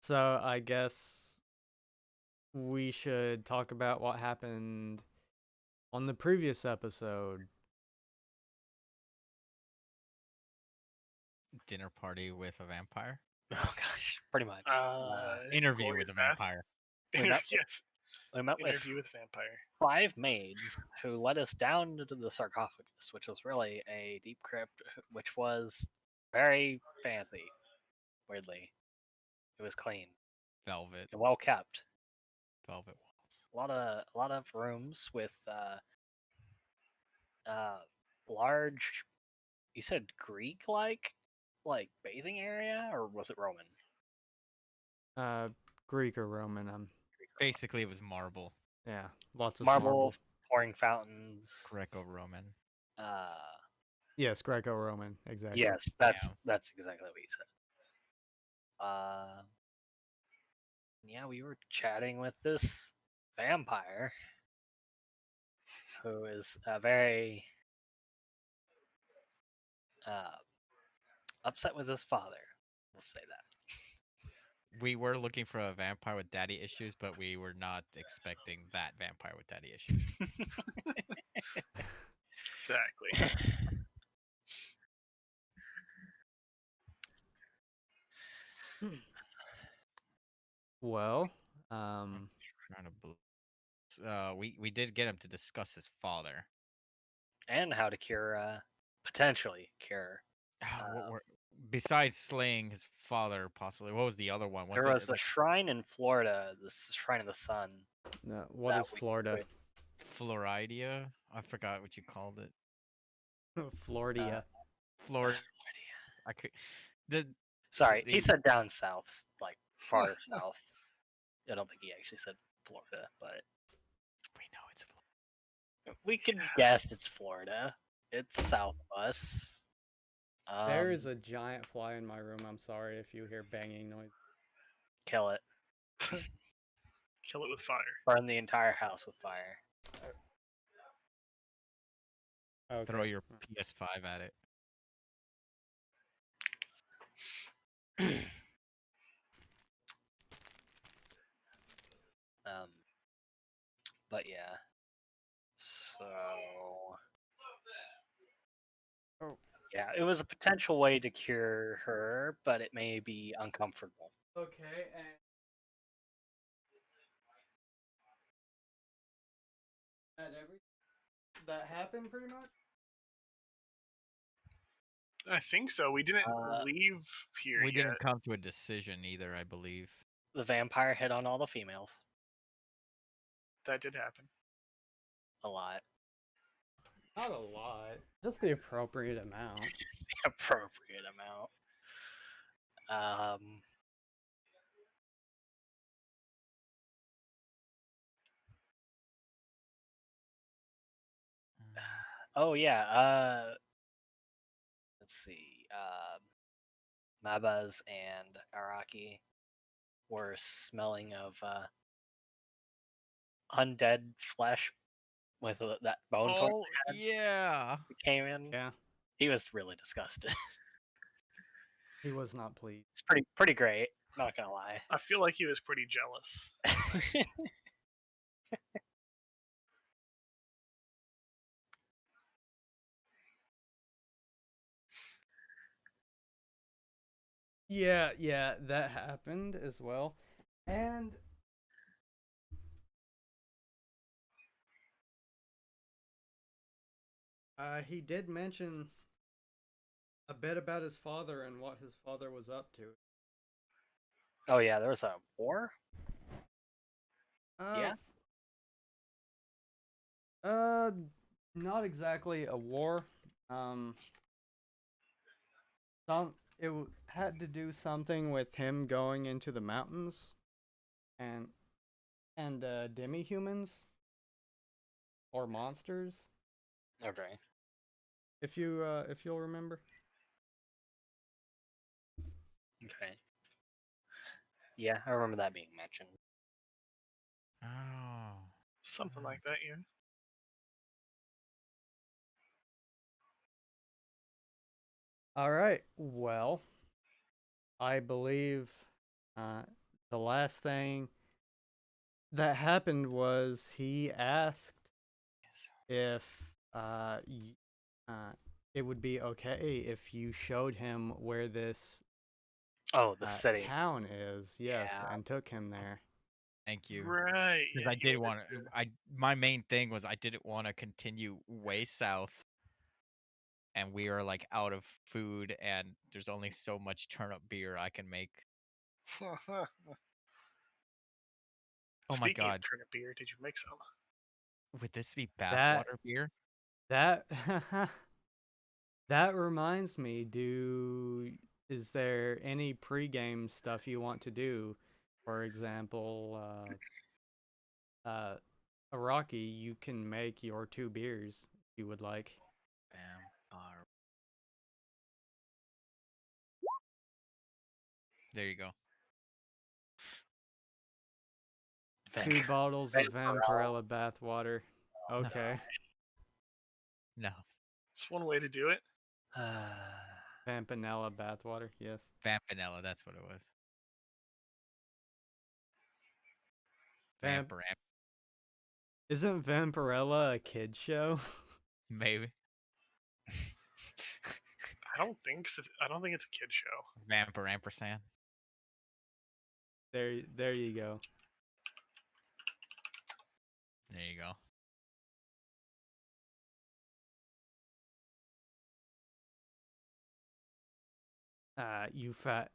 So I guess we should talk about what happened on the previous episode. Dinner party with a vampire. Oh gosh, pretty much. Interview Glorious with a Path. vampire. We met, Yes, we met with interview with vampire. 5 maids who led us down into the sarcophagus, which was really a deep crypt, which was very fancy. Weirdly, it was clean Velvet. and well kept. Velvet walls. A lot of rooms with large. You said Greek-like, like bathing area, or was it Roman? Greek or Roman. Greek or Roman. Basically, it was marble. Yeah, lots of Marble, pouring fountains. Greco-Roman. Yes, Greco-Roman. Exactly. Yes, that's exactly what you said. Yeah, we were chatting with this vampire who is very upset with his father. We'll say that. We were looking for a vampire with daddy issues, but we were not expecting that vampire with daddy issues. Exactly. Well, Trying to we did get him to discuss his father. And how to cure, potentially cure. Besides slaying his father, possibly. What was the other one? There was a shrine in Florida, the Shrine of the Sun. no, what is Florida? Floridia? I forgot what you called it. Florida. Florida. I could. Sorry, he said down south, like far south. I don't think he actually said Florida, but we know it's Florida. We can guess it's Florida. It's south of us. There is a giant fly in my room. I'm sorry if you hear banging noise. Kill it. Kill it with fire. Burn the entire house with fire. Okay. Throw your PS5 at it. But yeah. So. Oh. Yeah, it was a potential way to cure her, but it may be uncomfortable. Okay, and that happened pretty much? I think so. We didn't leave here We yet. didn't come to a decision either, I believe. The vampire hit on all the females. That did happen. A lot. Not a lot. Just the appropriate amount. The appropriate amount. Oh yeah. Let's see. Mabaz and Araki were smelling of undead flesh with that bone. Oh yeah. He came in. Yeah. He was really disgusted. He was not pleased. It's pretty great. Not gonna lie. I feel like he was pretty jealous. Yeah, that happened as well. And he did mention a bit about his father and what his father was up to. Oh yeah, there was a war? Yeah. Not exactly a war. It had to do something with him going into the mountains and demi-humans or monsters. Okay. If you'll remember. Okay. Yeah, I remember that being mentioned. Oh. Something like that, yeah. All right. Well, I believe the last thing that happened was he asked if it would be okay if you showed him where this Oh, the city. town is, yes, Yeah. and took him there. Thank you. Right. Because Yeah, I he did wanted want to. My main thing was I didn't want to continue way south, and we are like out of food, and there's only so much turnip beer I can make. to- Oh my Speaking of god, turnip beer, did you make some? would this be That bathwater beer? that that reminds me. Is there any pregame stuff you want to do? For example, Iraqi, you can make your 2 beers if you would like. Vampire. There you go. 2 bottles of Vampirella. Vampirella bathwater. No. Okay. No. It's one way to do it. Vampinella bathwater, yes. Vampinella, that's what it was. Vamp Vampiramp, Isn't Vampirella a kid show? maybe. I don't think so. I don't think it's a kid show. Vampirampersand. There you go. There you go.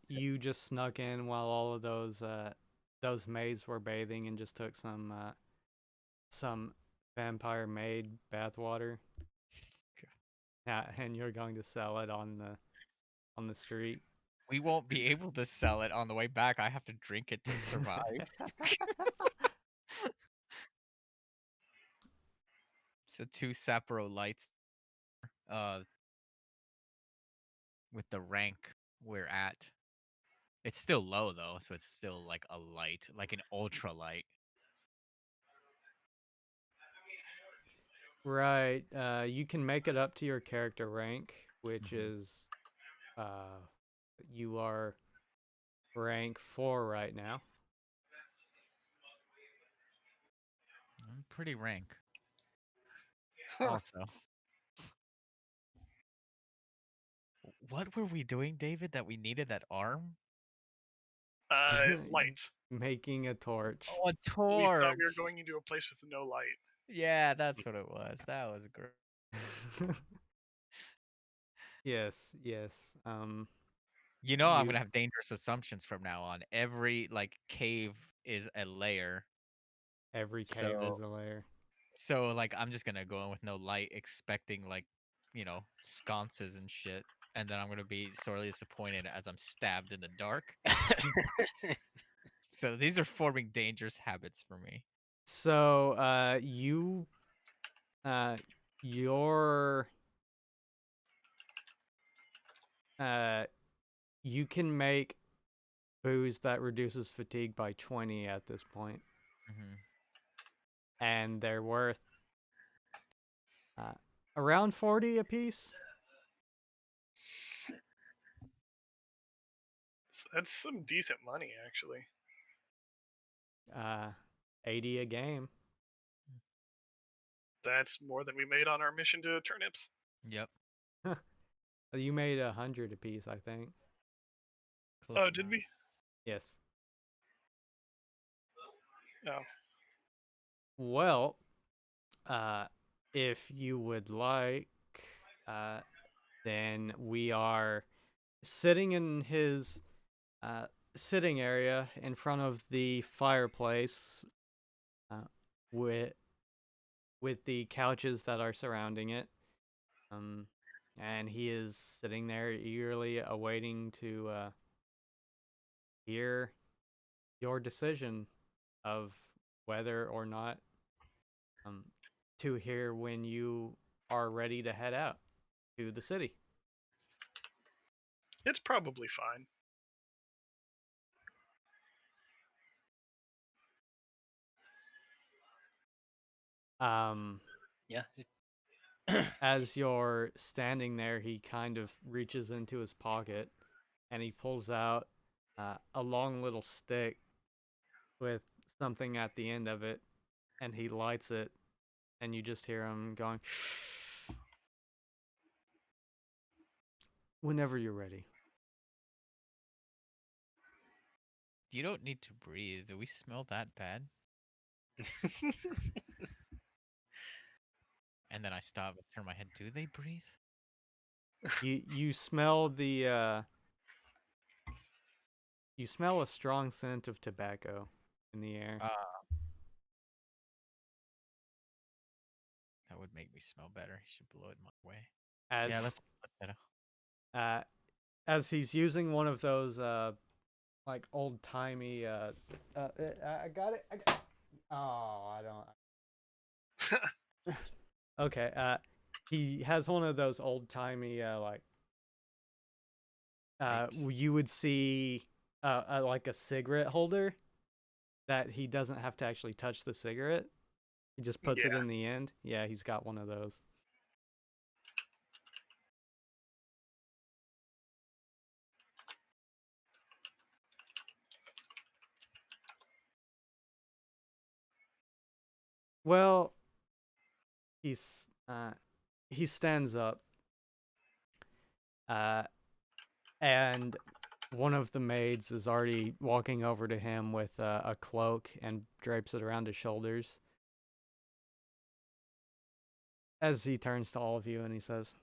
You just snuck in while all of those maids were bathing and just took some vampire maid bathwater. Yeah, and you're going to sell it on the street. We won't be able to sell it on the way back. I have to drink it to survive. So 2 Sapporo lights. With the rank we're at. It's still low though, so it's still like a light, like an ultra light. Right. You can make it up to your character rank, which Mhm. is you are rank 4 right now. I'm pretty rank. Also. What were we doing, David, that we needed that arm? Light. Making a torch. Oh, a We thought torch! we were going into a place with no light. Yeah, that's what it was. That was great. Yes. You know I'm You gonna have dangerous assumptions from now on. Every like cave is a layer. every cave So is a layer. like I'm just gonna go in with no light, expecting like, sconces and shit, and then I'm gonna be sorely disappointed as I'm stabbed in the dark. So these are forming dangerous habits for me. So, your you can make booze that reduces fatigue by 20 at this point, Hmm. and they're worth around 40 a piece. So that's some decent money, actually. 80 a game. That's more than we made on our mission to turnips. Yep. You made 100 a piece, I think. Close Oh, enough. did we? Yes. No. Well, if you would like, then we are sitting in his sitting area in front of the fireplace, with the couches that are surrounding it. And he is sitting there eagerly awaiting to hear your decision of whether or not to hear when you are ready to head out to the city. It's probably fine. Yeah. As you're standing there, he kind of reaches into his pocket and he pulls out a long little stick with something at the end of it, and he lights it, and you just hear him going, "Whenever you're ready." You don't need to breathe. Do we smell that bad? And then I stop and turn my head. Do they breathe? You smell the you smell a strong scent of tobacco in the air. That would make me smell better. He should blow it my way. As Yeah, let's let that as he's using one of those like old timey I got it. Oh, I don't. Okay. He has one of those old timey like Pipes. you would see like a cigarette holder that he doesn't have to actually touch the cigarette. He just puts it Yeah. in the end. Yeah, he's got one of those. Well, he stands up, and one of the maids is already walking over to him with a cloak and drapes it around his shoulders. As he turns to all of you and he says,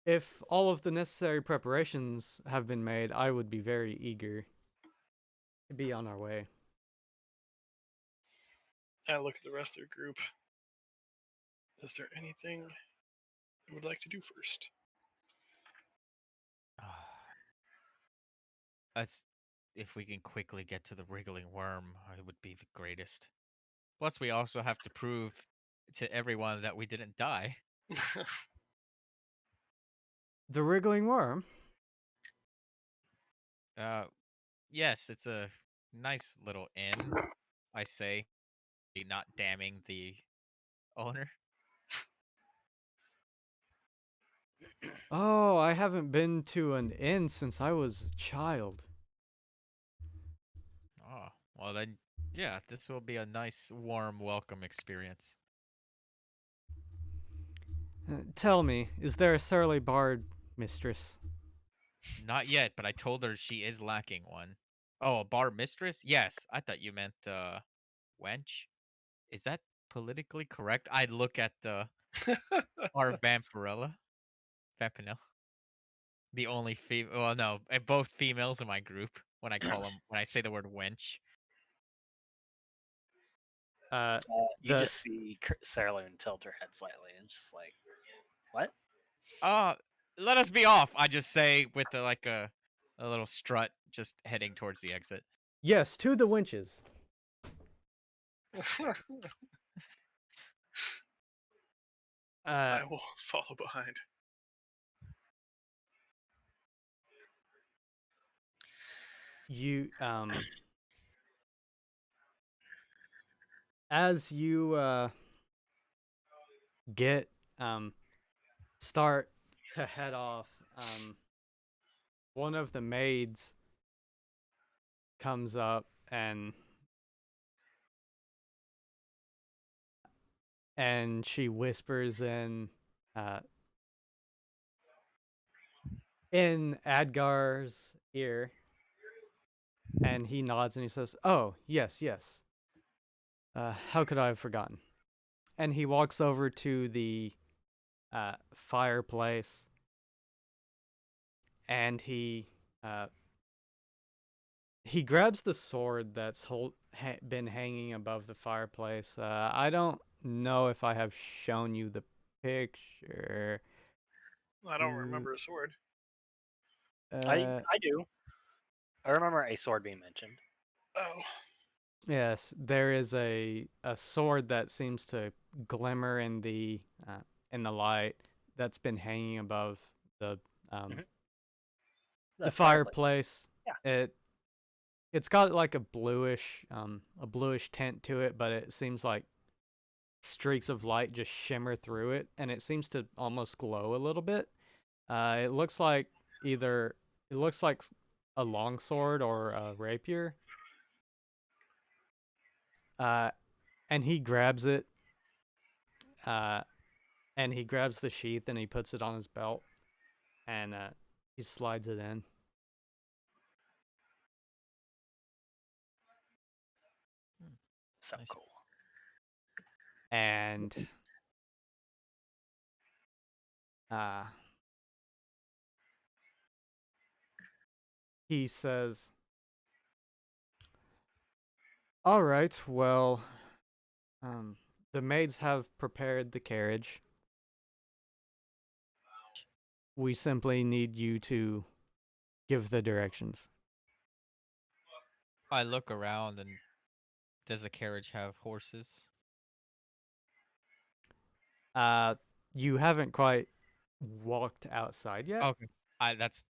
"If all of the necessary preparations have been made, I would be very eager to be on our way." I look at the rest of the group. Is there anything you would like to do first? Us, if we can quickly get to the Wriggling Worm, it would be the greatest. Plus, we also have to prove to everyone that we didn't die. The Wriggling Worm? Yes, it's a nice little inn, I say, not damning the owner. Oh, I haven't been to an inn since I was a child. Oh, well then, yeah, this will be a nice, warm welcome experience. Tell me, is there a surly bard, mistress? Not yet, but I told her she is lacking one. Oh, a bar mistress? Yes, I thought you meant, wench. Is that politically correct? I'd look at our Vampirella. Vampinella. The only female. Well, no, both females in my group. When I say the word wench. You The just see Sarah Loon tilt her head slightly and just like, what? Let us be off. I just say with a little strut, just heading towards the exit. yes, to the winches. I will follow behind. You as you get start to head off, one of the maids comes up and she whispers in Adgar's ear, and he nods and he says, "Oh, yes, yes. How could I have forgotten?" And he walks over to the fireplace, and he grabs the sword that's been hanging above the fireplace. I don't know if I have shown you the picture. I don't remember a sword. I do. I remember a sword being mentioned. Oh. Yes, there is a sword that seems to glimmer in the light that's been hanging above the the fireplace. Yeah. It's got like a bluish tint to it, but it seems like streaks of light just shimmer through it, and it seems to almost glow a little bit. It looks like a longsword or a rapier. And he grabs it. And he grabs the sheath and he puts it on his belt, and he slides it in. So Nice. cool. And he says, "All right, well, the maids have prepared the carriage. We simply need you to give the directions." I look around and does the carriage have horses? You haven't quite walked outside yet. Okay. That's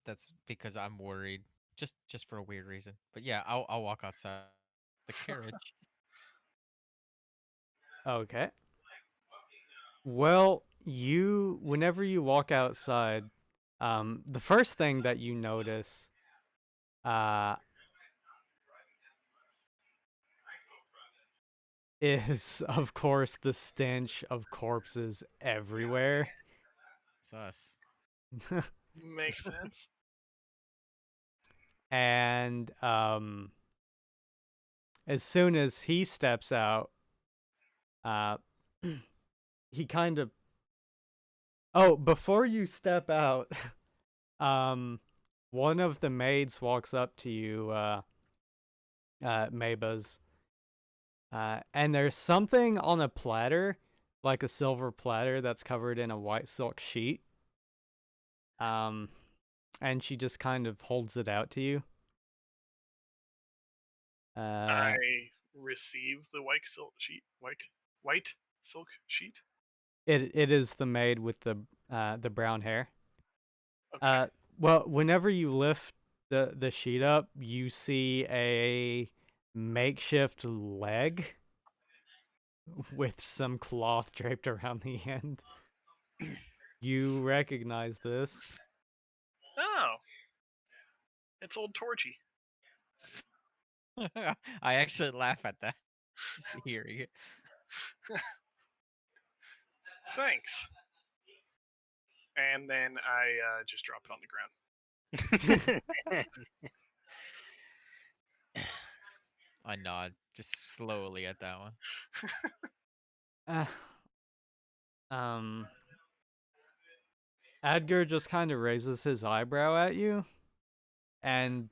because I'm worried. Just for a weird reason. But yeah, I'll walk outside the carriage. Okay. Well, whenever you walk outside, the first thing that you notice, uh, is of course the stench of corpses everywhere. It's us. Makes sense. And as soon as he steps out, uh, he kind of. Oh, before you step out, one of the maids walks up to you, Mabaz, and there's something on a platter, like a silver platter that's covered in a white silk sheet. And she just kind of holds it out to you. I receive the white silk sheet. White silk sheet. It is the maid with the brown hair. Okay. Well, whenever you lift the sheet up, you see a makeshift leg with some cloth draped around the end. You recognize this. Oh, it's old Torchy. I actually laugh at that. Just hearing it. Thanks. And then I just drop it on the ground. I nod just slowly at that one. Uh, um, Edgar just kind of raises his eyebrow at you, and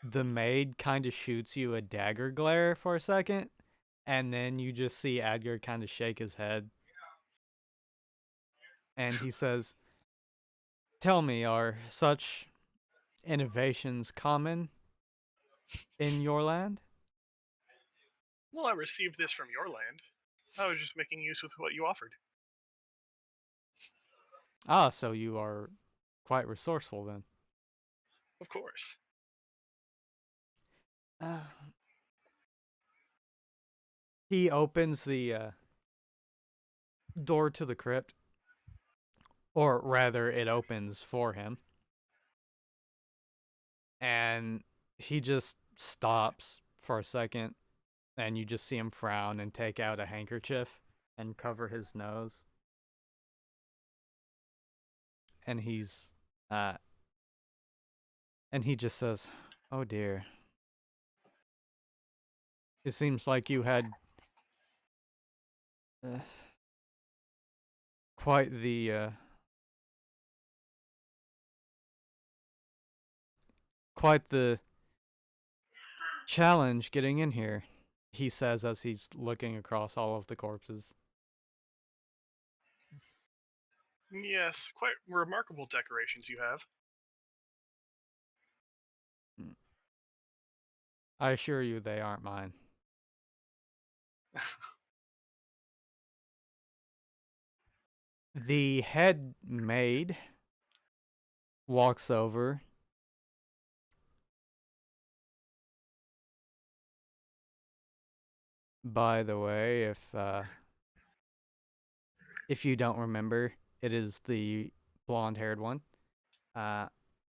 the maid kind of shoots you a dagger glare for a second, and then you just see Edgar kind of shake his head. And he says, "Tell me, are such innovations common in your land?" Well, I received this from your land. I was just making use with what you offered. Ah, so you are quite resourceful then. Of course. Uh, he opens the door to the crypt, or rather, it opens for him. And he just stops for a second, and you just see him frown and take out a handkerchief and cover his nose. And uh he just says, "Oh dear. It seems like you had uh, quite the challenge getting in here," he says as he's looking across all of the corpses. Yes, quite remarkable decorations you have. I assure you they aren't mine. The head maid walks over. By the way, if you don't remember, it is the blonde-haired one.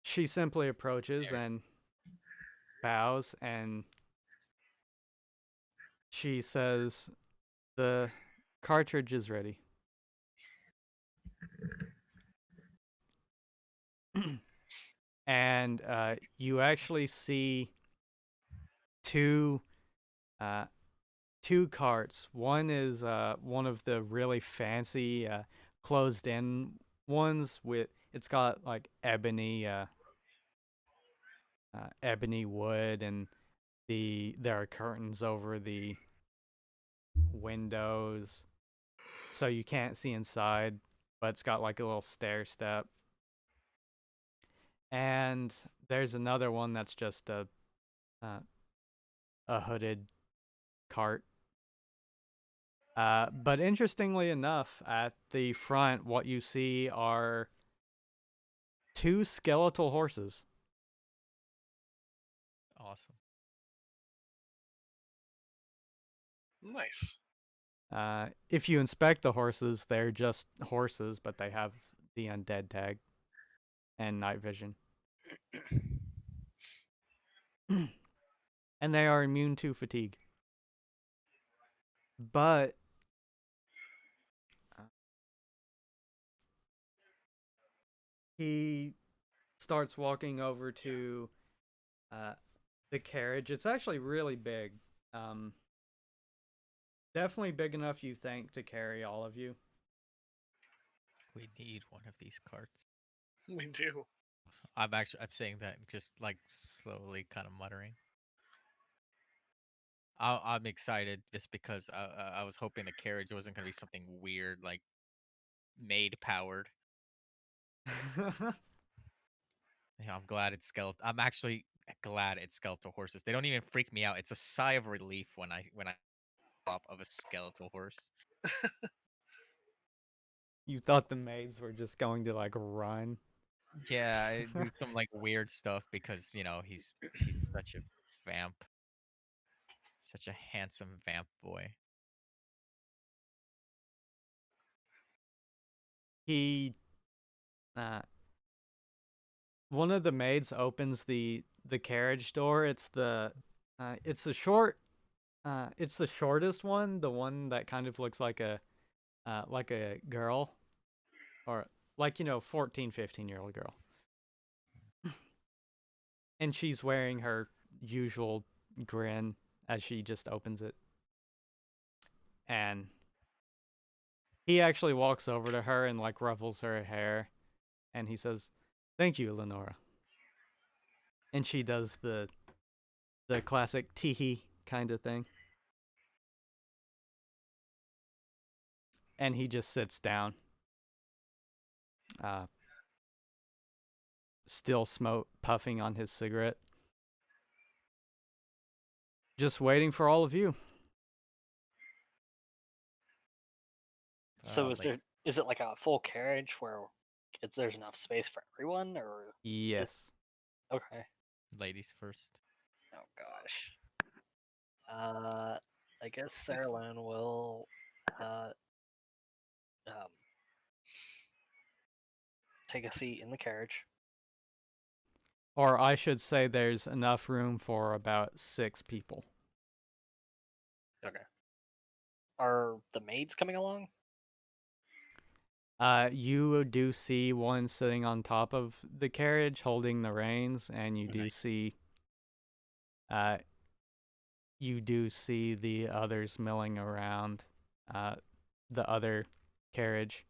She simply approaches and bows and she says, "The cartridge is ready." And you actually see two uh, two carts. One is one of the really fancy closed-in ones with it's got like ebony wood, and there are curtains over the windows so you can't see inside, but it's got like a little stair step. And there's another one that's just uh, a hooded cart. But interestingly enough, at the front, what you see are two skeletal horses. Awesome. Nice. If you inspect the horses, they're just horses, but they have the undead tag and night vision. And they are immune to fatigue. But he starts walking over to the carriage. It's actually really big. Definitely big enough, you think, to carry all of you. We need one of these carts. We do. I'm saying that just like slowly kind of muttering. I'm excited just because I was hoping the carriage wasn't gonna be something weird like maid powered. Yeah, I'm glad it's skeletal. I'm actually glad it's skeletal horses. They don't even freak me out. It's a sigh of relief when I top of a skeletal horse. You thought the maids were just going to like run. Yeah, I do some like weird stuff because he's such a vamp, such a handsome vamp boy. He uh one of the maids opens the carriage door. It's the it's the shortest one, the one that kind of looks like a girl, or like 14, 15-year-old girl. And she's wearing her usual grin as she just opens it. And he actually walks over to her and like ruffles her hair, and he says, "Thank you, Lenora." And she does the classic teehee kind of thing. And he just sits down, uh, still puffing on his cigarette, just waiting for all of you. So Like is it like a full carriage where there's enough space for everyone, or Yes. okay? ladies first. Oh gosh. I guess Sarah Lynn will uh um take a seat in the carriage. Or I should say there's enough room for about 6 people. Okay. Are the maids coming along? You do see one sitting on top of the carriage holding the reins, and Nice. uh, you do see the others milling around the other carriage.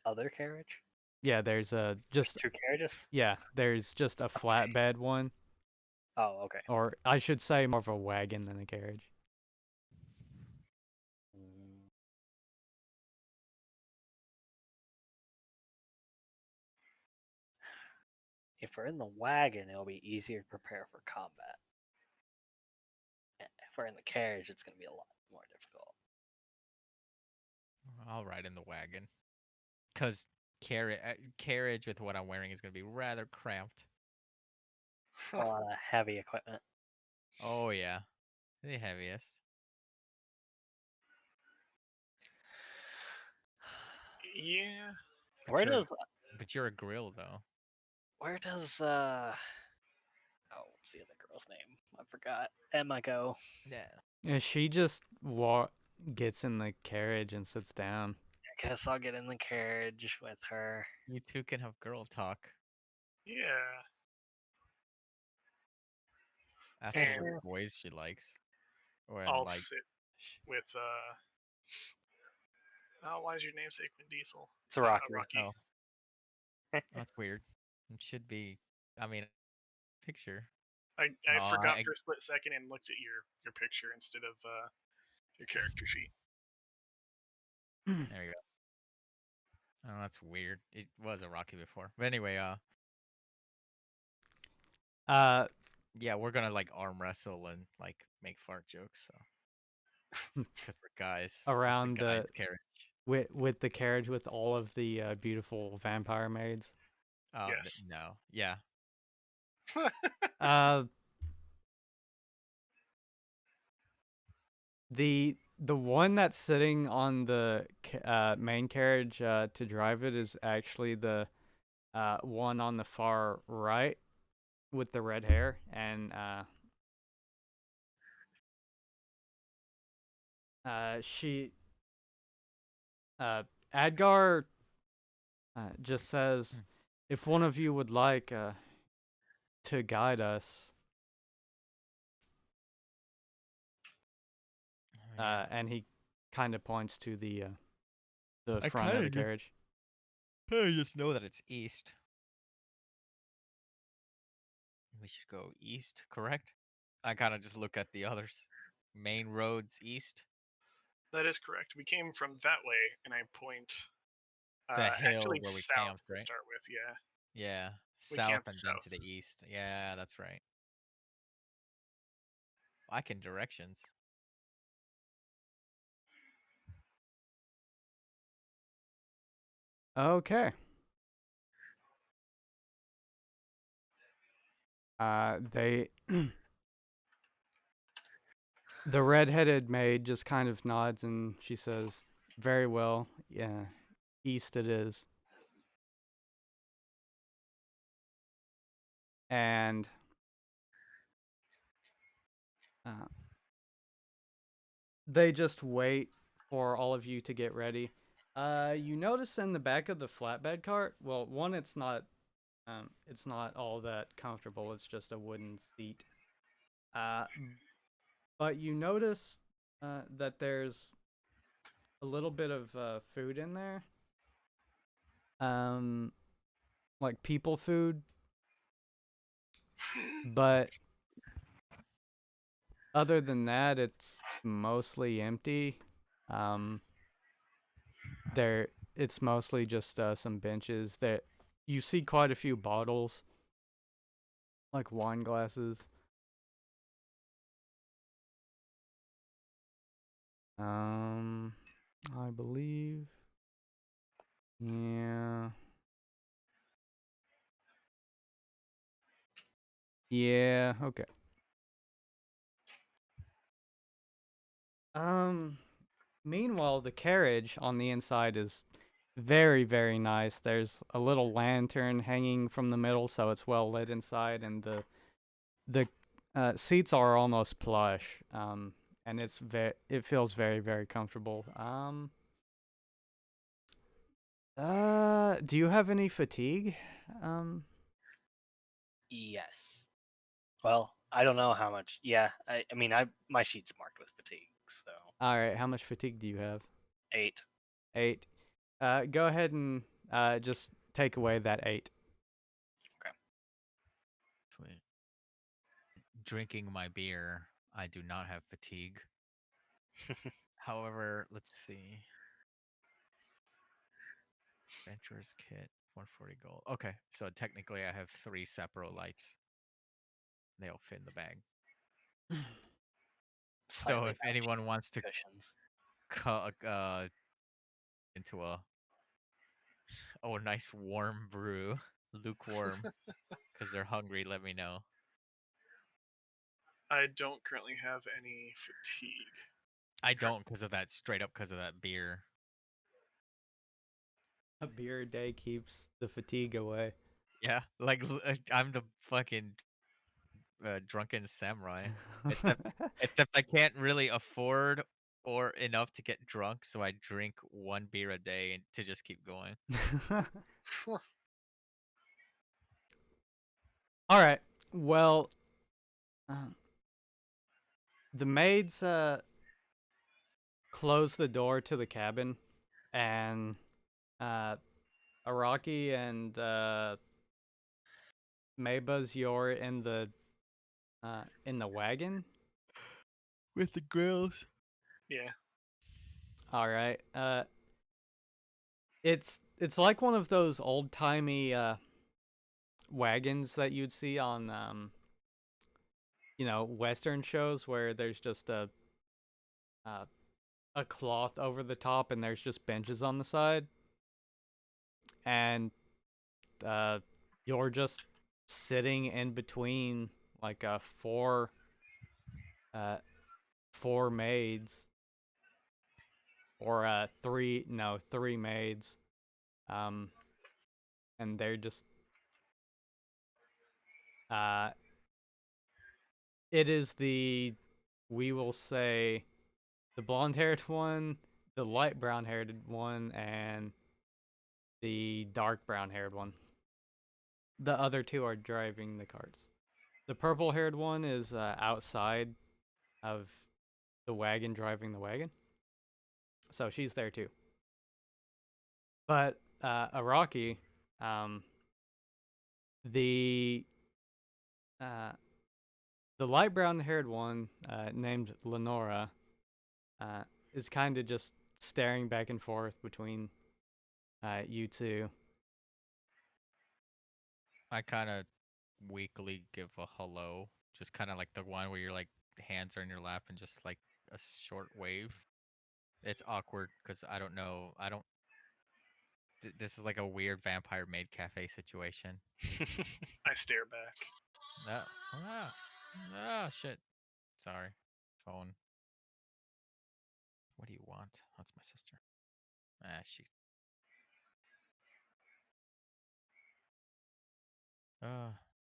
Other carriage? Yeah, there's There's two carriages? there's just a flatbed one, Oh, okay. or I should say more of a wagon than a carriage. Mm. If we're in the wagon, it'll be easier to prepare for combat. If we're in the carriage, it's going to be a lot more difficult. I'll ride in the wagon. Cause carriage with what I'm wearing is gonna be rather cramped. A lot of heavy equipment. Oh yeah, the heaviest. Yeah. Where But you're, does but you're a grill though. where does what's the other girl's name? I forgot. Emma go. Yeah. Yeah, she just gets in the carriage and sits down. I guess I'll get in the carriage with her. You two can have girl talk. Yeah. Ask her And what boys she likes. Or I'll like sit with oh, why is your namesake Vin Diesel? It's a Rocky. Rocky. oh, that's weird. It should be I mean picture. I No, forgot I for a split second and looked at your picture instead of your character sheet. there you go. Oh, that's weird. It was a Rocky before. But anyway, Uh, yeah, we're gonna like arm wrestle and like make fart jokes, so because we're guys. It's Around the guy's the- carriage. with the carriage with all of the beautiful vampire maids. Yes. No. Yeah. Uh, the one that's sitting on the main carriage to drive it is actually the one on the far right with the red hair, and she Adgar just says, if one of you would like to guide us, Oh, yeah. and he kind of points to the I front of kinda the just- carriage. I just know that it's east. We should go east, correct? I kind of just look at the others. Main roads east. That is correct. We came from that way, and I point The hill actually where we south camped, to right? start with. Yeah. Yeah, We south camped and then to south. the east. Yeah, that's right. I can directions. Okay. They the redheaded maid just kind of nods and she says, "Very well. Yeah, east it is." And uh, they just wait for all of you to get ready. You notice in the back of the flatbed cart, well, one, it's not all that comfortable. It's just a wooden seat. Uh, but you notice that there's a little bit of food in there. Like people food, but other than that, it's mostly empty. Um, it's mostly just some benches. That you see quite a few bottles, like wine glasses. I believe. Yeah. Yeah, okay. Meanwhile, the carriage on the inside is very, very nice. There's a little lantern hanging from the middle, so it's well lit inside, and the seats are almost plush. And it feels very, very comfortable. Do you have any fatigue? Yes. Well, I don't know how much. Yeah, I mean, my sheet's marked with fatigue, so All right. How much fatigue do you have? 8. 8. Go ahead and just take away that 8. Sweet. Drinking my beer, I do not have fatigue. However, let's see. Adventurer's kit, 140 gold. Okay, so technically I have 3 Sepro lights. They'll fit in the bag. So Slightly if anyone wants to cushions. cut into a nice warm brew, lukewarm, because they're hungry, let me know. I don't currently have any fatigue. I don't because of that, straight up because of that beer. A beer a day keeps the fatigue away. Yeah, like I'm the fucking drunken samurai. Except I can't really afford or enough to get drunk, so I drink 1 beer a day and to just keep going. All right. Well, the maids close the door to the cabin, and Araki and Maybuzz, you're in the wagon. With the grills. Yeah. All right. It's like one of those old timey wagons that you'd see on Western shows where there's just uh, a cloth over the top and there's just benches on the side, and you're just sitting in between like uh four maids, or three maids, um and they're just uh it is we will say the blonde-haired one, the light brown-haired one, and the dark brown-haired one. The other two are driving the carts. The purple-haired one is outside of the wagon, driving the wagon, so she's there too. But Araki, the uh, the light brown-haired one, named Lenora, is kind of just staring back and forth between you two. I kind of weakly give a hello, just kind of like the one where your like hands are in your lap and just like a short wave. It's awkward because I don't know. This is like a weird vampire maid cafe situation. I stare back. Shit. Sorry. Phone. What do you want? That's my sister. She.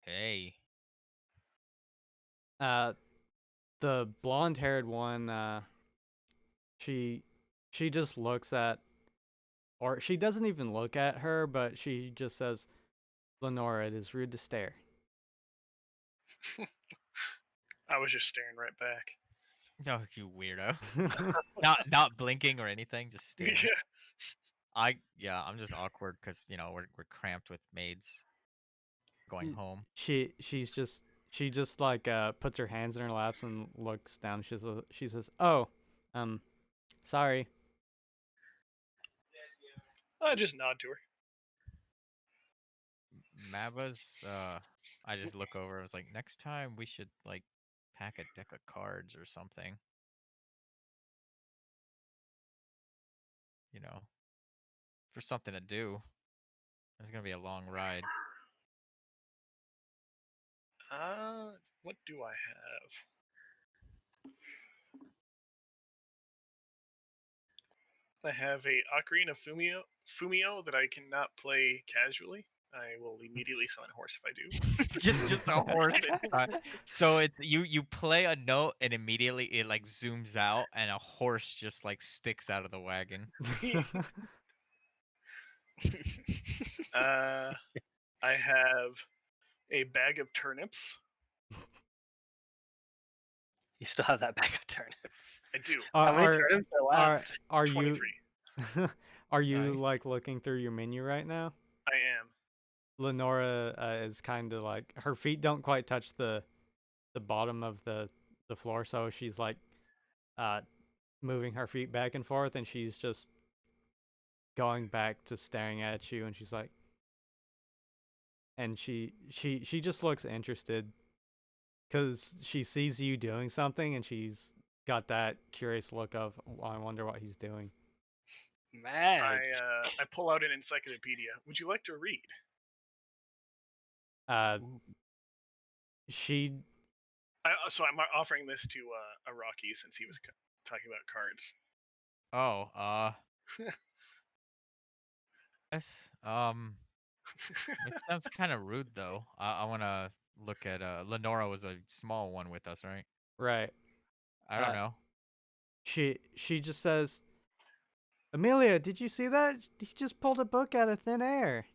Hey. The blonde-haired one, she just looks at, or she doesn't even look at her, but she just says, "Lenora, it is rude to stare." I was just staring right back. Oh, you weirdo. not blinking or anything, just staring. Yeah. I'm just awkward because we're cramped with maids going home. She just like puts her hands in her laps and looks down. She says, "Oh, sorry." I just nod to her. Mabas, I just look over. I was like, next time we should like pack a deck of cards or something. For something to do. It's gonna be a long ride. What do I have? I have a Ocarina Fumio that I cannot play casually. I will immediately summon a horse if I do. just a horse. So it's you play a note and immediately it like zooms out and a horse just like sticks out of the wagon. I have a bag of turnips. You still have that bag of turnips. I do. How many turnips are left? Are 23. you are you Nice. like looking through your menu right now? I am. Lenora is kind of like, her feet don't quite touch the bottom of the floor, so she's like moving her feet back and forth, and she's just going back to staring at you, and she's like, and she just looks interested because she sees you doing something, and she's got that curious look of, I wonder what he's doing. Man. I pull out an encyclopedia. Would you like to read? She So I'm offering this to Araki since he was talking about cards. Oh, yes. It sounds kind of rude though. I wanna look at Lenora was a small one with us, right? Right. I don't Uh, know. she just says, Amelia, did you see that? He just pulled a book out of thin air.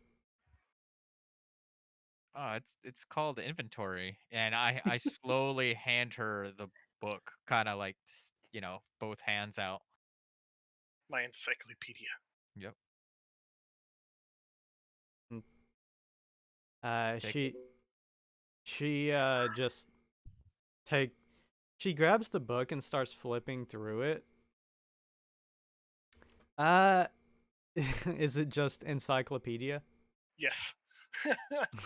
Oh, it's called inventory, and I slowly hand her the book, kind of like both hands out. My encyclopedia. Yep. Take it. She just take she grabs the book and starts flipping through it. Uh is it just encyclopedia? Yes.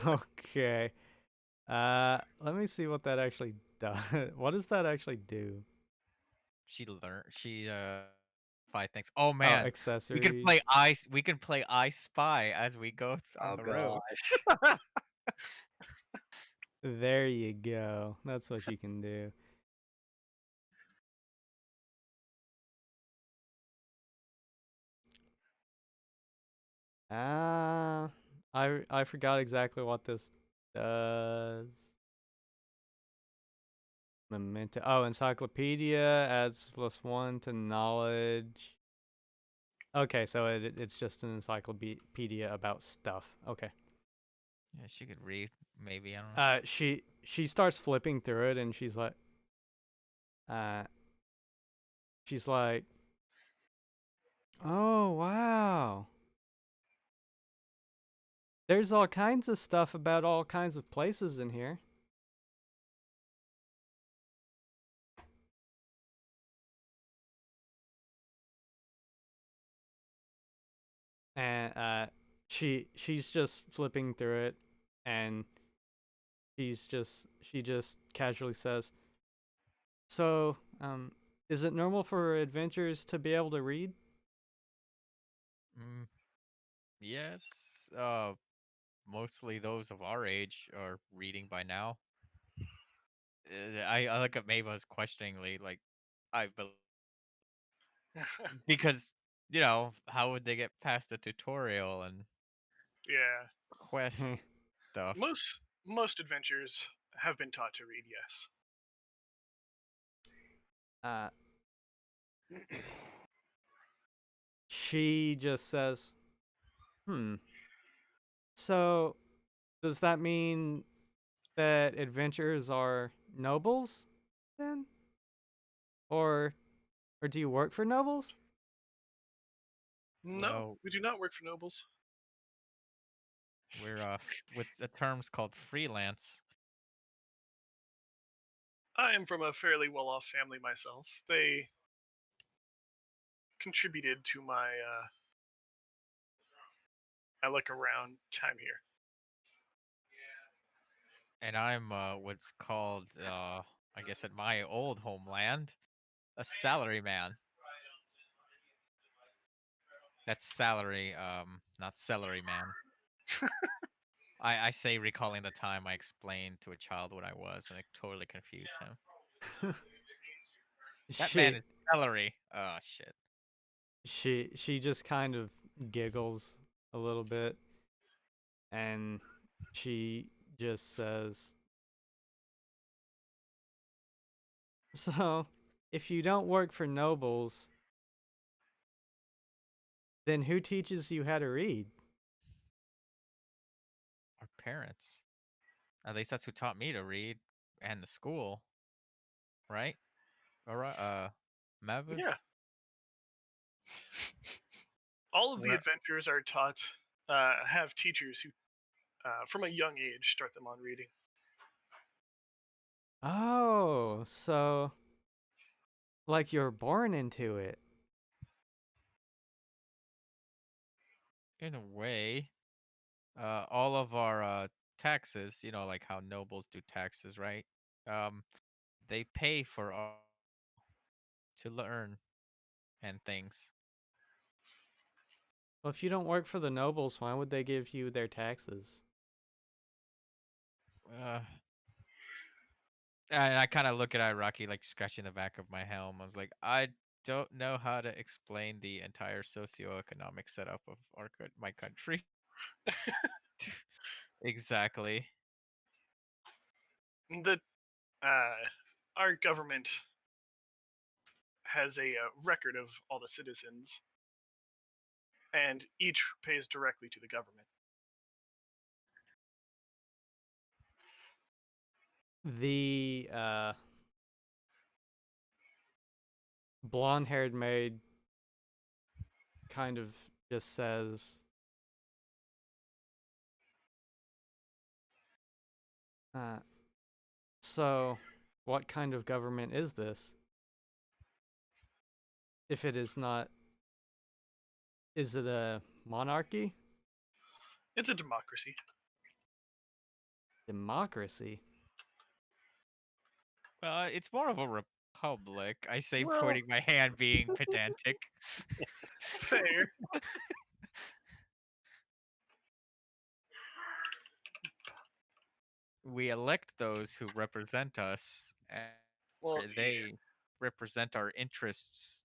Okay. Let me see what that actually does. What does that actually do? She learned. She 5 things. Oh Oh, man, we can accessories. play ice. We can play I Spy as we go on Oh the road. gosh. There you go. That's what you can do. Uh, I forgot exactly what this does. Memento. Oh, encyclopedia adds +1 to knowledge. Okay, so it's just an encyclopedia about stuff. Okay. Yeah, she could read. Maybe I don't know. She starts flipping through it and uh, she's like, oh wow. There's all kinds of stuff about all kinds of places in here. And she's just flipping through it and she just casually says, "So, is it normal for adventurers to be able to read?" Mm, yes. Mostly those of our age are reading by now. I look at Mavis questioningly, like I bel because how would they get past the tutorial and Yeah. quest stuff? Most adventures have been taught to read, yes. uh she just says, "Hmm. So, does that mean that adventurers are nobles then? Or do you work for nobles?" No, Well, we do not work for nobles. we're with the terms called freelance. I am from a fairly well-off family myself. They contributed to my look around time here. And I'm what's called I guess at my old homeland a salary man. That's salary, not celery man. I say recalling the time I explained to a child what I was and it totally confused him. That man she is celery. Oh shit. she just kind of giggles a little bit and she just says, "So, if you don't work for nobles, then who teaches you how to read?" Our parents. At least that's who taught me to read and the school, right? Alright, Yeah, Mavis? all of the Where adventurers are taught, have teachers who, from a young age, start them on reading. Oh, so like you're born into it. in a way, all of our taxes, like how nobles do taxes, right? Um, they pay for our to learn and things. Well, if you don't work for the nobles, why would they give you their taxes? Uh, and I kind of look at Iraqi like scratching the back of my helm. I was like, I don't know how to explain the entire socioeconomic setup of my country. Exactly. The our government has a record of all the citizens, and each pays directly to the government. The blonde-haired maid kind of just says, so what kind of government is this? If it is not, is it a monarchy? It's a democracy. Democracy? Well, it's more of a republic. I say, Well- pointing my hand, being pedantic. Fair. We elect those who represent us, and Well, they represent our interests,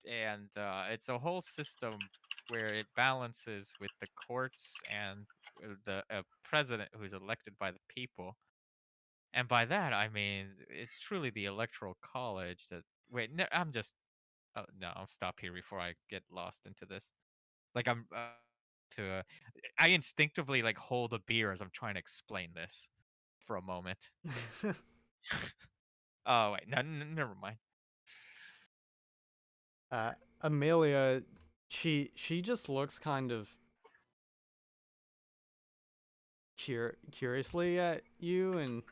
and it's a whole system where it balances with the courts and the president who's elected by the people. And by that I mean it's truly the electoral college that. Wait, no, I'm just. Oh no, I'll stop here before I get lost into this. Like I'm to. I instinctively like hold a beer as I'm trying to explain this for a moment. Oh wait, no, never mind. Amelia, she just looks kind of curiously at you, and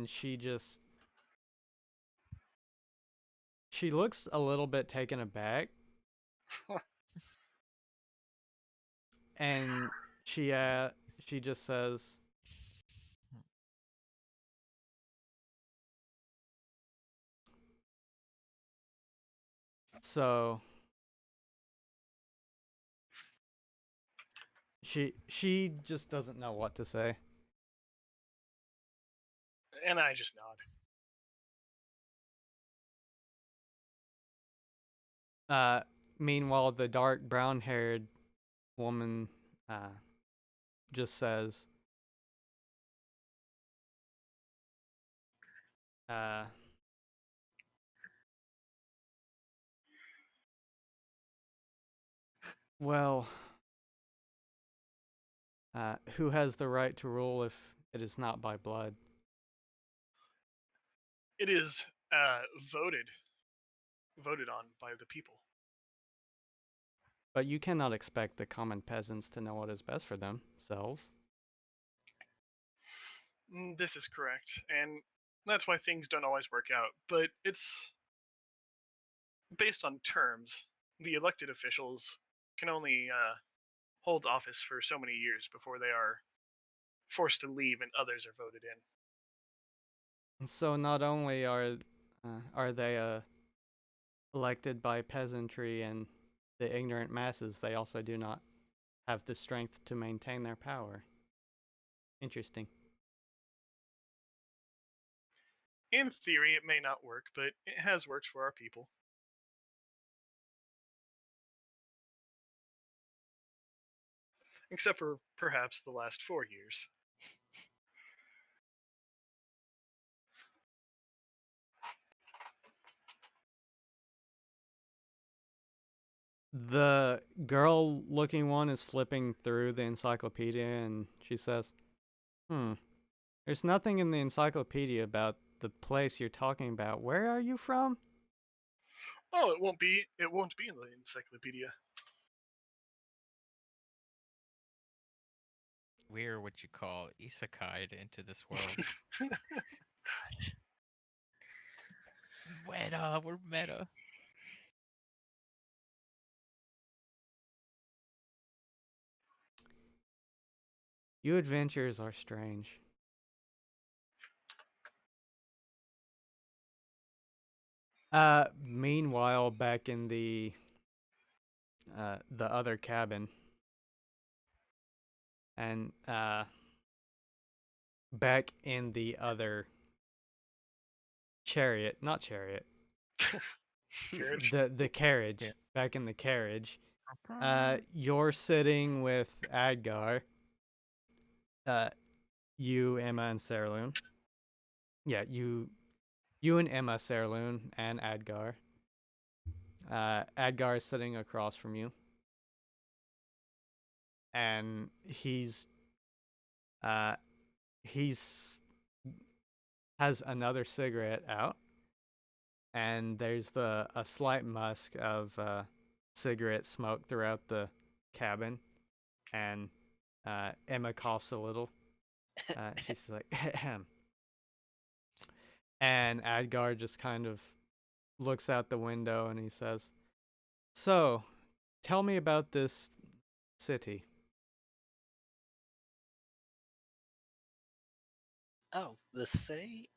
she looks a little bit taken aback, and she just says, so she just doesn't know what to say. and I just nod. Meanwhile, the dark brown-haired woman just says, well, who has the right to rule if it is not by blood? It is voted on by the people. But you cannot expect the common peasants to know what is best for themselves. This is correct, and that's why things don't always work out. But it's based on terms. The elected officials can only hold office for so many years before they are forced to leave and others are voted in. So not only are they elected by peasantry and the ignorant masses, they also do not have the strength to maintain their power. Interesting. In theory, it may not work, but it has worked for our people. Except for perhaps the last 4 years. The girl-looking one is flipping through the encyclopedia, and she says, there's nothing in the encyclopedia about the place you're talking about. Where are you from? Oh, it won't be in the encyclopedia. We're what you call isekai'd into this world. Meta, we're meta. You adventurers are strange. Meanwhile, back in the other cabin, and back in the other chariot, not chariot, Carriage. the carriage, Yeah. back in the carriage, you're sitting with Adgar, You, Emma, and Saraloon. Yeah, you and Emma, Saraloon, and Adgar. Adgar is sitting across from you, and uh he's has another cigarette out, and there's a slight musk of cigarette smoke throughout the cabin, and Emma coughs a little. She's like, ahem. And Adgar just kind of looks out the window and he says, "So, tell me about this city." Oh, the city?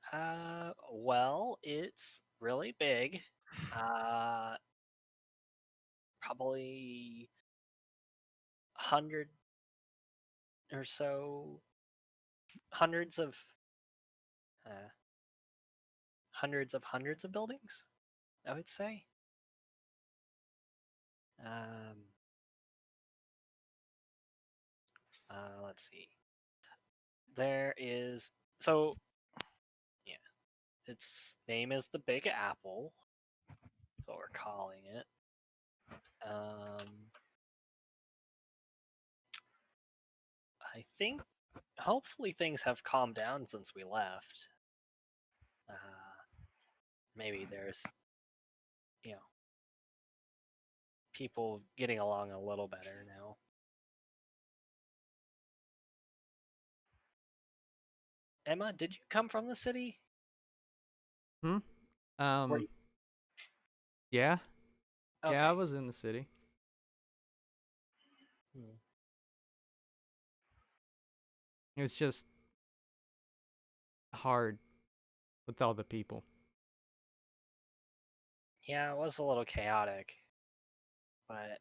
Well, it's really big. Uh, Probably 100 or so, hundreds of, uh, hundreds of buildings, I would say. Um, let's see. There is, so, yeah, its name is the Big Apple. That's what we're calling it. I think hopefully things have calmed down since we left. Uh, Maybe there's, you know, people getting along a little better now. Emma, did you come from the city? Hmm? Were you? Yeah. Okay. Yeah, I was in the city. Hmm. It was just hard with all the people. Yeah, it was a little chaotic, but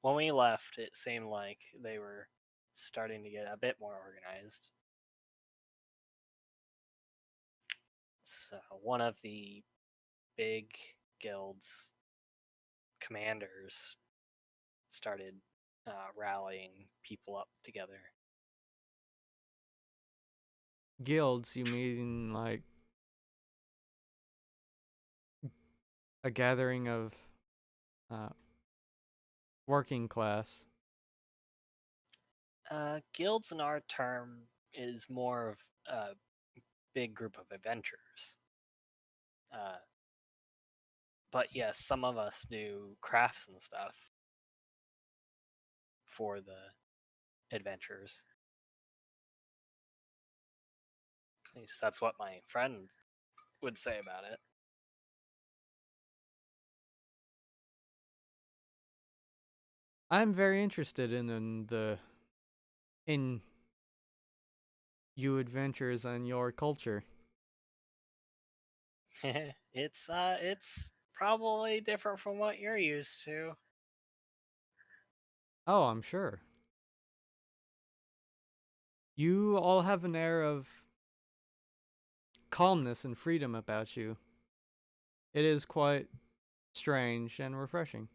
when we left, it seemed like they were starting to get a bit more organized. So one of the big guild's commanders started rallying people up together. Guilds, you mean like a gathering of uh, working class? Guilds in our term is more of a big group of adventurers. Uh, but yes, some of us do crafts and stuff for the adventurers. At least that's what my friend would say about it. I'm very interested in you adventures and your culture. It's probably different from what you're used to. Oh, I'm sure. You all have an air of calmness and freedom about you. It is quite strange and refreshing.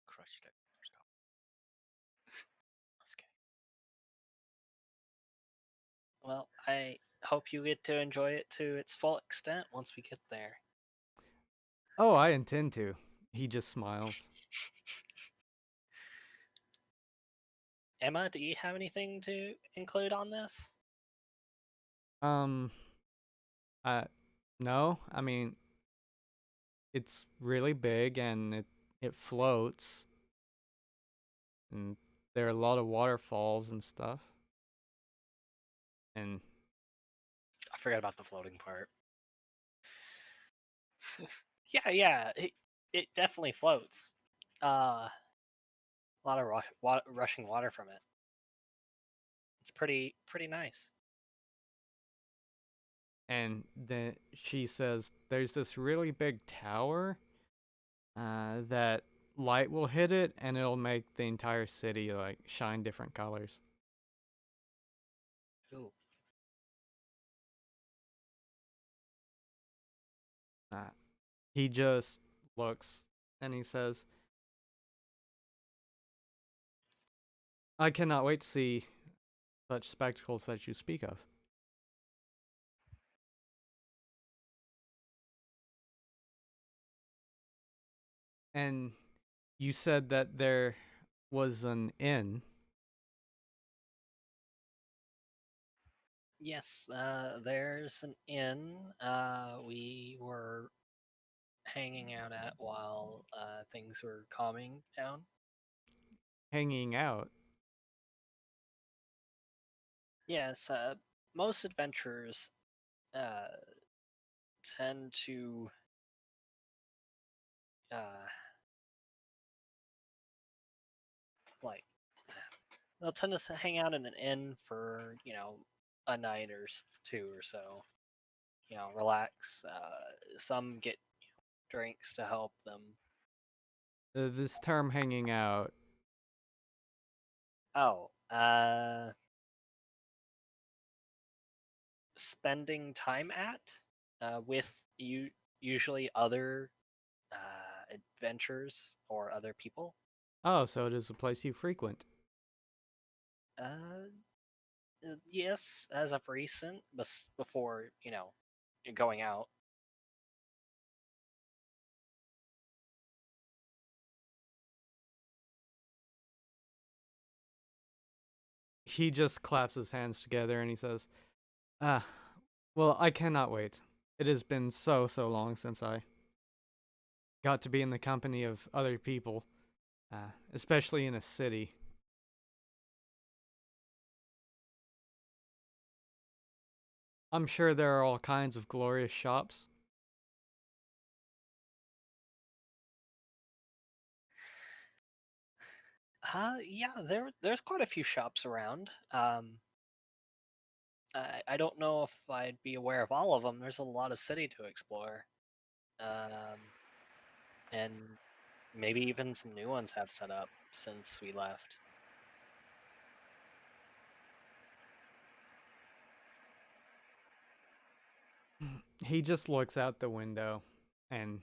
Crushed it. Stop. Just kidding. Well, I hope you get to enjoy it to its full extent once we get there. Oh, I intend to. He just smiles. Emma, do you have anything to include on this? Um, uh, no, I mean, it's really big and it floats, and there are a lot of waterfalls and stuff. And I forgot about the floating part. Yeah, it definitely floats. A lot of rushing water from it. It's pretty nice. and then she says there's this really big tower that light will hit it and it'll make the entire city like shine different colors. Ooh. Uh, he just looks and he says, I cannot wait to see such spectacles that you speak of. And you said that there was an inn. Yes, there's an inn we were hanging out at while things were calming down. Hanging out. Yes, most adventurers uh, tend to uh, like they'll tend to hang out in an inn for a night or two or so. Relax. Some get drinks to help them. This term hanging out. Oh, spending time at with you usually other adventures or other people. Oh, so it is a place you frequent. Uh, yes, as of recent, before going out. He just claps his hands together and he says, "Ah, well, I cannot wait. It has been so long since I got to be in the company of other people, especially in a city." I'm sure there are all kinds of glorious shops. Yeah, there's quite a few shops around. I don't know if I'd be aware of all of them. There's a lot of city to explore. And maybe even some new ones have set up since we left. He just looks out the window and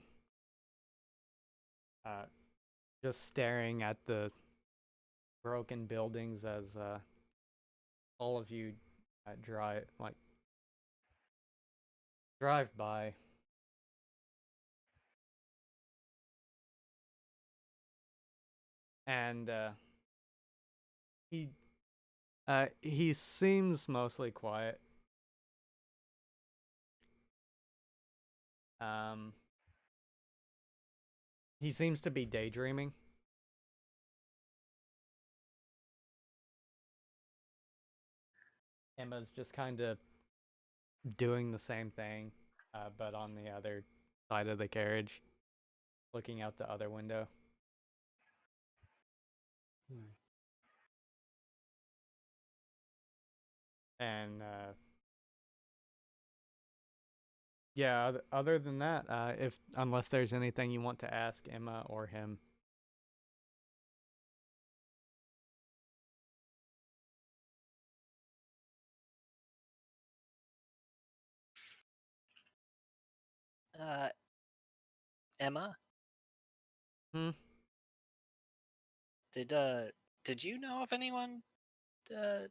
uh, just staring at the broken buildings as all of you drive by. And he he seems mostly quiet. Um, he seems to be daydreaming. Emma's just kind of doing the same thing, but on the other side of the carriage, looking out the other window. And yeah, other than that, if unless there's anything you want to ask Emma or him. Uh, Emma, Hmm? did did you know of anyone uh,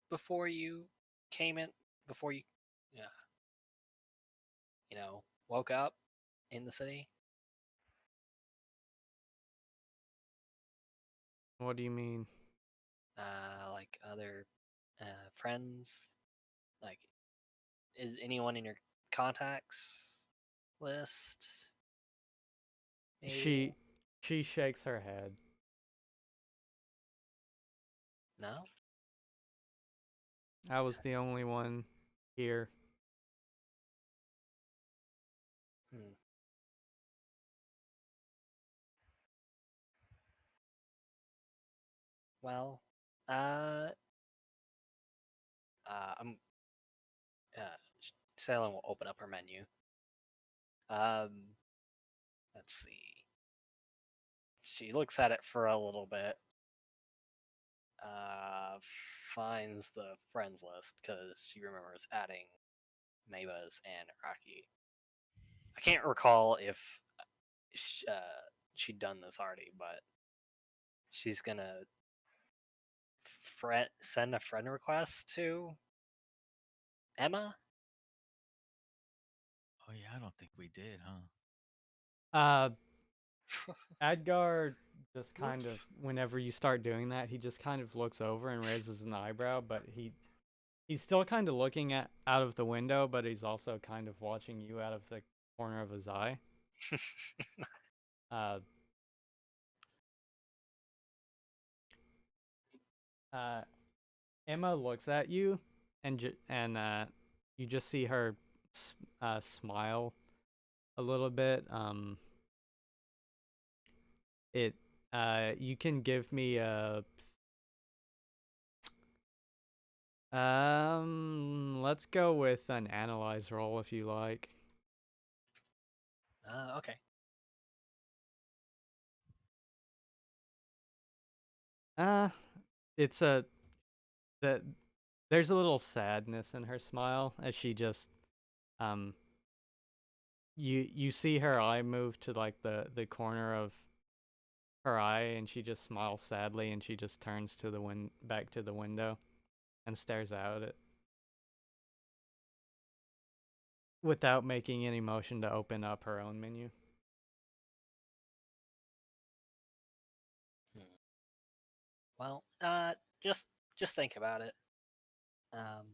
before you came in? Before you, uh, woke up in the city? What do you mean? Like other friends? Like, is anyone in your contacts list? Maybe? She she shakes her head. No? I was the only one here. Hmm. Well, uh, I'm uh, Salem will open up her menu. Um, let's see. She looks at it for a little bit. Uh, Finds the friends list because she remembers adding Maybas and Rocky. I can't recall if she'd done this already, but she's gonna send a friend request to Emma? Oh yeah, I don't think we did, huh? Adgar just kind Whoops. of, whenever you start doing that, he just kind of looks over and raises an eyebrow, but he's still kind of looking at out of the window, but he's also kind of watching you out of the corner of his eye. Uh, uh, Emma looks at you, and you just see her smile a little bit. It you can give me a let's go with an analyze roll if you like. Okay. Uh it's a that there's a little sadness in her smile as she just um you see her eye move to like the corner of her eye, and she just smiles sadly, and she just turns to the back to the window and stares out at it without making any motion to open up her own menu. Well, just think about it. Um,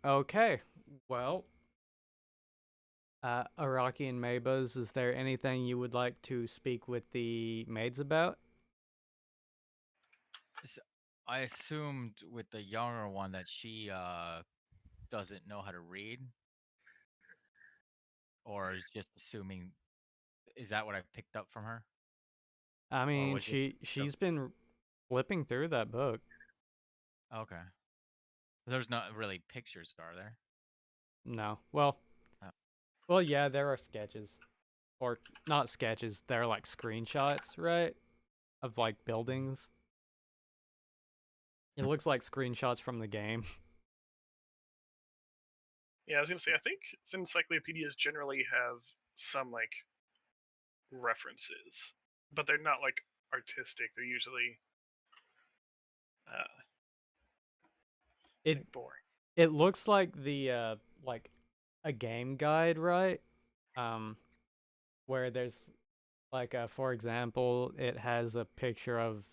Okay, well, Araki and Mabos, is there anything you would like to speak with the maids about? I assumed with the younger one that she doesn't know how to read, or is just assuming. Is that what I picked up from her, I or mean, was it? she's been flipping through that book. Okay. There's not really pictures, are there? No, well, Oh. yeah, there are sketches, or not sketches. They're like screenshots, right, of like buildings. It looks like screenshots from the game. Yeah, I was gonna say, I think encyclopedias generally have some like references, but they're not like artistic. They're usually It boring. it looks like the like a game guide, right? Um, where there's like for example, it has a picture of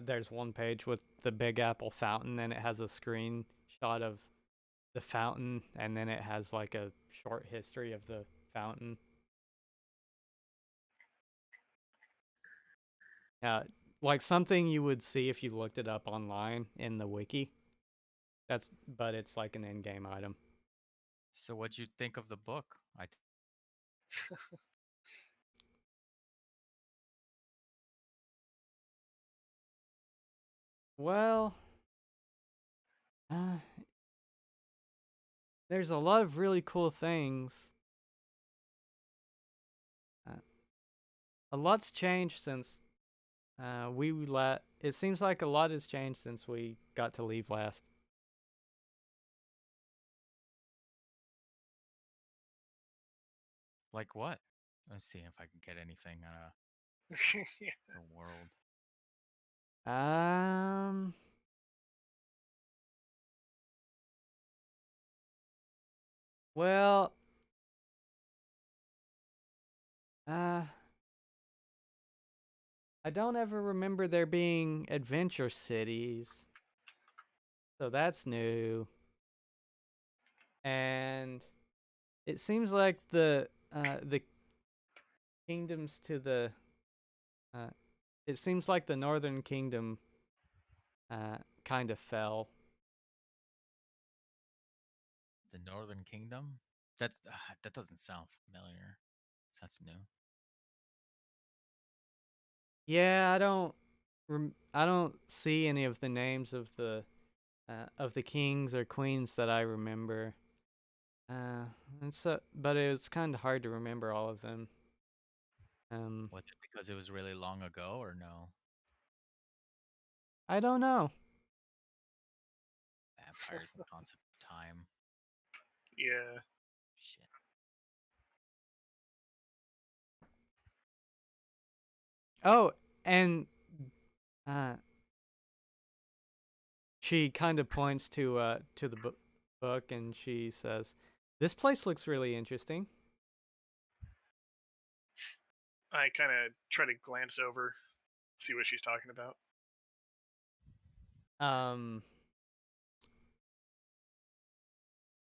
there's one page with the Big Apple fountain, and it has a screenshot of the fountain, and then it has like a short history of the fountain. Uh, like something you would see if you looked it up online in the wiki. But it's like an in-game item. So what'd you think of the book? Well, uh, there's a lot of really cool things. Uh, a lot's changed since it seems like a lot has changed since we got to leave last. Like what? Let's see if I can get anything Yeah. the world. Um, well, uh, I don't ever remember there being adventure cities, so that's new. And it seems like the kingdoms to the uh, it seems like the Northern Kingdom kind of fell. The Northern Kingdom? That's that doesn't sound familiar. That's new. Yeah, I don't see any of the names of the kings or queens that I remember. And so, but it's kind of hard to remember all of them. Was it because it was really long ago, or no? I don't know. Vampires and concept of time. Yeah. Shit. Oh, and uh, she kind of points to the book, and she says, "This place looks really interesting." I kind of try to glance over, see what she's talking about.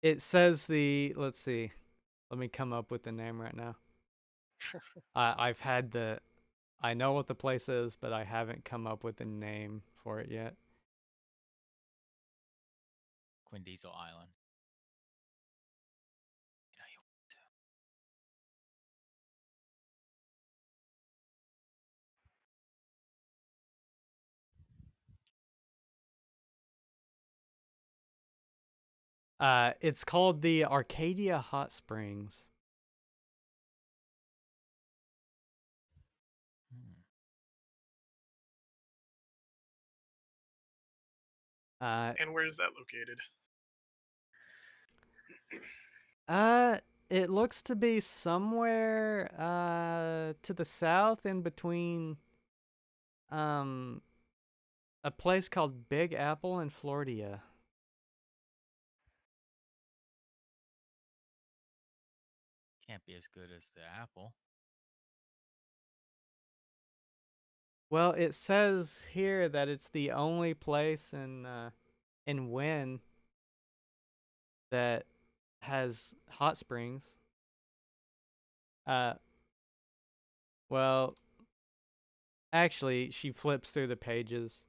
It says let's see. Let me come up with the name right now. I know what the place is, but I haven't come up with a name for it yet. Quinn Diesel Island. You know you want to. It's called the Arcadia Hot Springs. And where is that located? It looks to be somewhere to the south, in between a place called Big Apple and Florida. Can't be as good as the apple. Well, it says here that it's the only place in Wynn that has hot springs. Well, actually, she flips through the pages.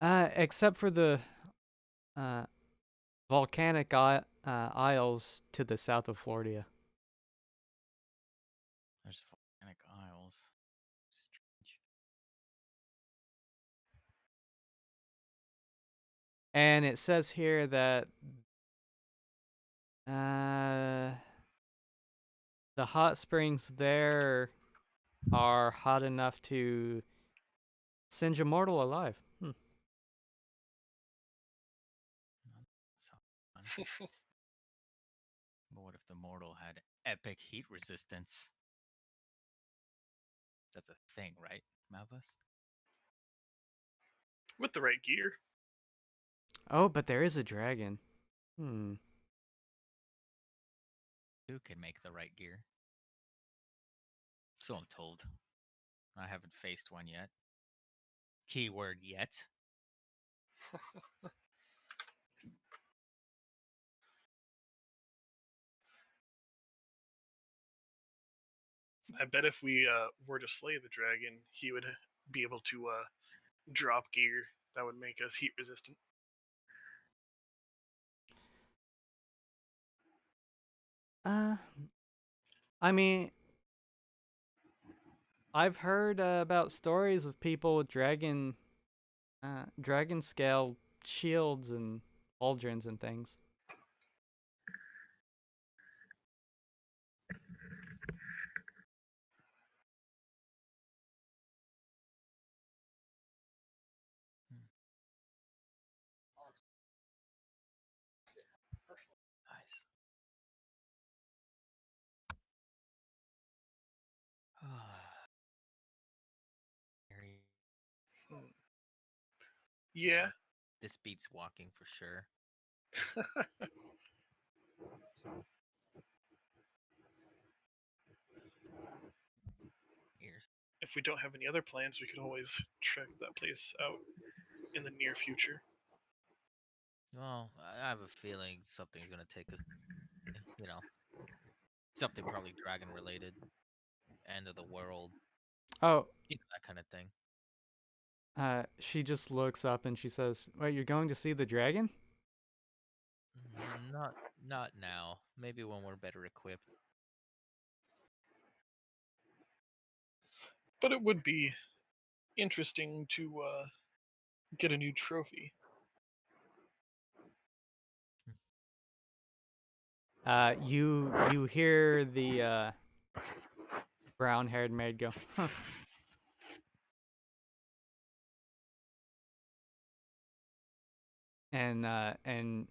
Except for the volcanic isles to the south of Florida. There's volcanic isles. Strange. And it says here that the hot springs there are hot enough to send your mortal alive. So fun. But what if the mortal had epic heat resistance? That's a thing, right, Malbus? With the right gear. Oh, but there is a dragon. Who can make the right gear? So I'm told. I haven't faced one yet. Keyword yet. I bet if we were to slay the dragon, he would be able to drop gear that would make us heat resistant. I mean, I've heard about stories of people with dragon scale shields and pauldrons and things. Nice. Yeah. This beats walking for sure. Ears. If we don't have any other plans, we could always check that place out in the near future. Well, I have a feeling something's gonna take us. Something probably dragon related. End of the world. Oh, That kind of thing. she just looks up and she says, "Wait, you're going to see the dragon?" Not now. Maybe when we're better equipped. But it would be interesting to get a new trophy. You hear the brown-haired maid go, "Huh." And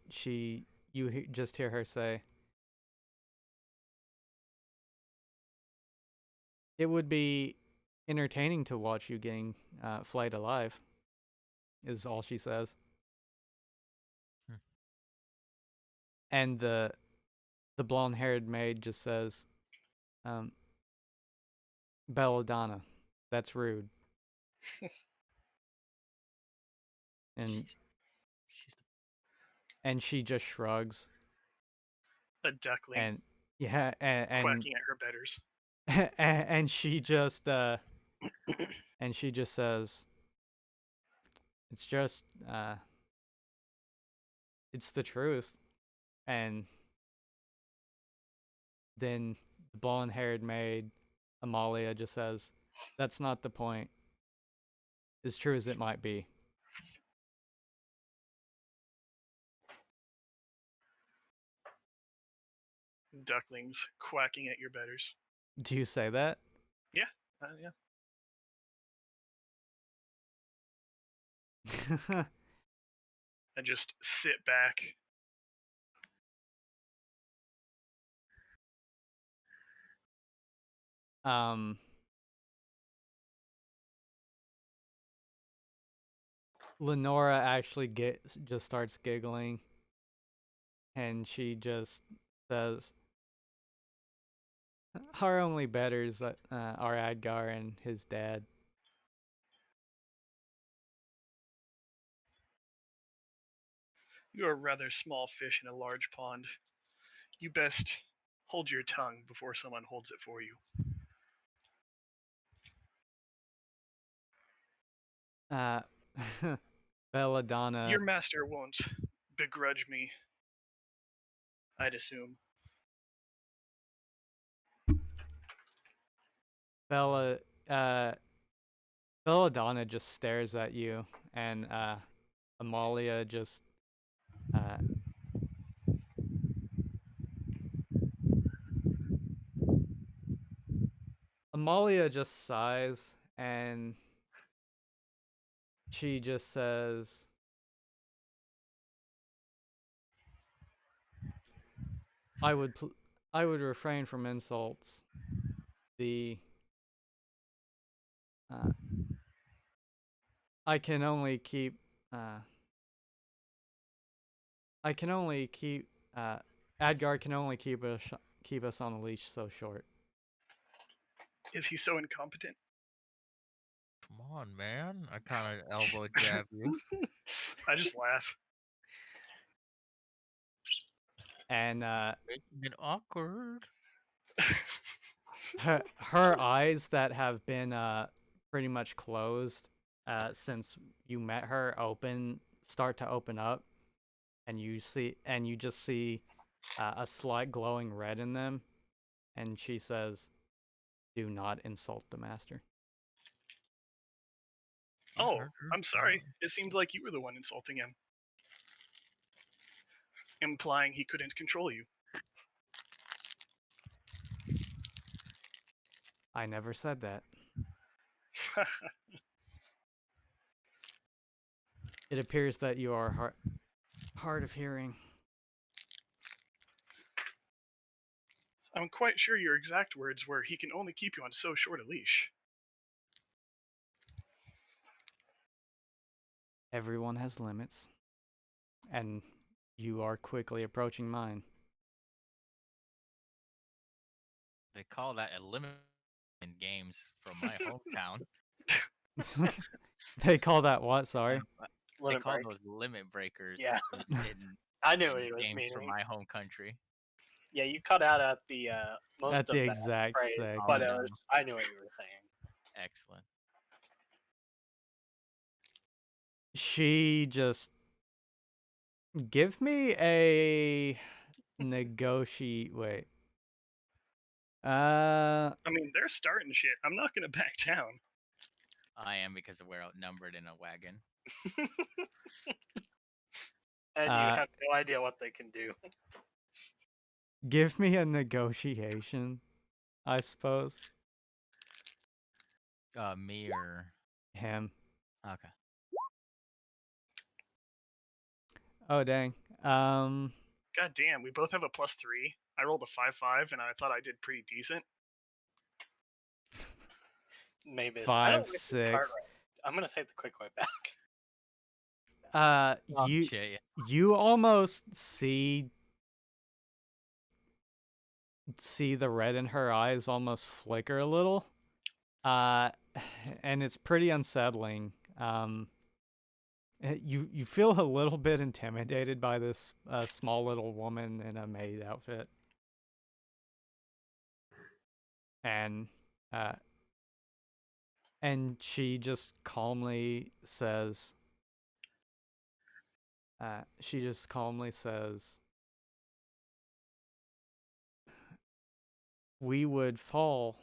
just hear her say, it would be entertaining to watch you getting flayed alive. Is all she says. Hmm. And the blonde-haired maid just says, "Belladonna, that's rude." And She's and she just shrugs. A duckling And yeah, quacking at her betters. and she just says, "It's just it's the truth." And then the blonde-haired maid, Amalia, just says, "That's not the point. As true as it might be." Ducklings quacking at your betters. Do you say that? Yeah. I just sit back. Lenora actually just starts giggling, and she just says, "Our only betters are Adgar and his dad." You are a rather small fish in a large pond. You best hold your tongue before someone holds it for you. Belladonna. Your master won't begrudge me, I'd assume. Belladonna just stares at you, and Amalia just sighs, and she just says, I would refrain from insults. The I can only keep Adgar can only keep us on a leash so short. Is he so incompetent? Come on, man. I kind of elbow jab you. I just laugh. And Making it awkward. her eyes that have been pretty much closed since you met her start to open up, and you just see a slight glowing red in them, and she says, "Do not insult the master." You Oh, heard her. I'm sorry. It seemed like you were the one insulting him, implying he couldn't control you. I never said that. It appears that you are hard of hearing. I'm quite sure your exact words were, he can only keep you on so short a leash. Everyone has limits, and you are quickly approaching mine. They call that a limit in games from my hometown. They call that what? Sorry. They call those limit breakers. Yeah. in I knew what he was games from meaning. my home country. Yeah, you cut out at the most At of the that exact phrase, second. but Oh, no. I knew what you were saying. Excellent. She just give me a negotiate. Wait. I mean, they're starting shit. I'm not gonna back down. I am because we're outnumbered in a wagon. And you have no idea what they can do. Give me a negotiation, I suppose. Me or Him. okay. Oh dang. God damn, we both have a +3. I rolled a 5-5, and I thought I did pretty decent. Maybe I 5, don't like this card 6. right. I'm gonna take the quick way back. Oh, You shit, yeah. you almost see the red in her eyes almost flicker a little. And it's pretty unsettling. You feel a little bit intimidated by this small little woman in a maid outfit, and uh, she just calmly says, "We would fall.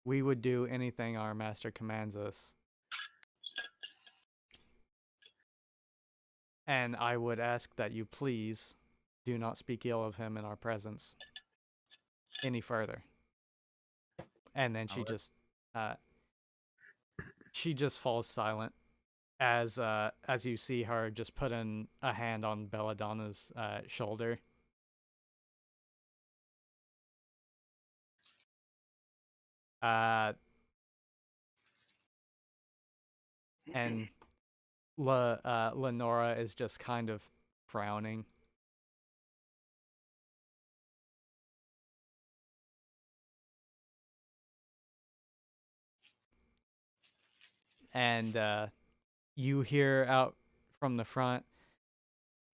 We would do anything our master commands us." And I would ask that you please do not speak ill of him in our presence any further. And then she just falls silent as you see her just put in a hand on Belladonna's shoulder. And Lenora is just kind of frowning. And you hear out from the front,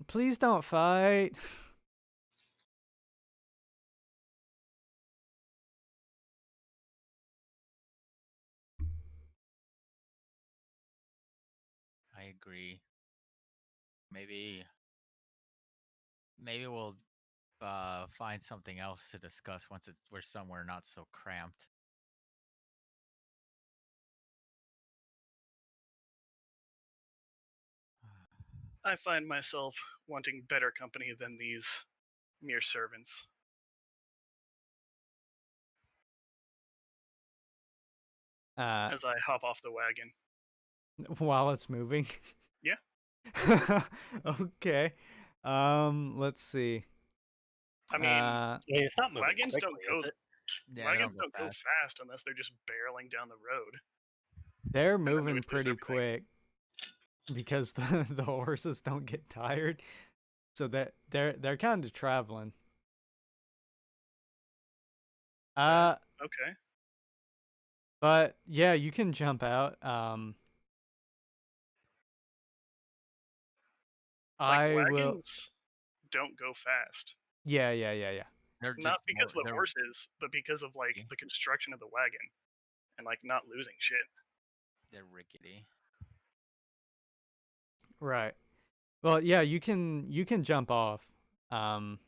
"Please don't fight." I agree. Maybe we'll find something else to discuss once we're somewhere not so cramped. I find myself wanting better company than these mere servants. As I hop off the wagon. While it's moving. Yeah. Okay. Let's see. I mean, Yeah, it's not moving wagons quickly, don't go. is it? Yeah, they Wagons don't go don't go fast. fast unless they're just barreling down the road. They're And then moving lose pretty everything. quick because the horses don't get tired, so that they're kind of traveling. Okay. But yeah, you can jump out. Like I will. wagons don't go fast. Yeah. They're Not just because of the they're horses, but because of like rickety. the construction of the wagon and like not losing shit. They're rickety. Right. Well, yeah, you can jump off. And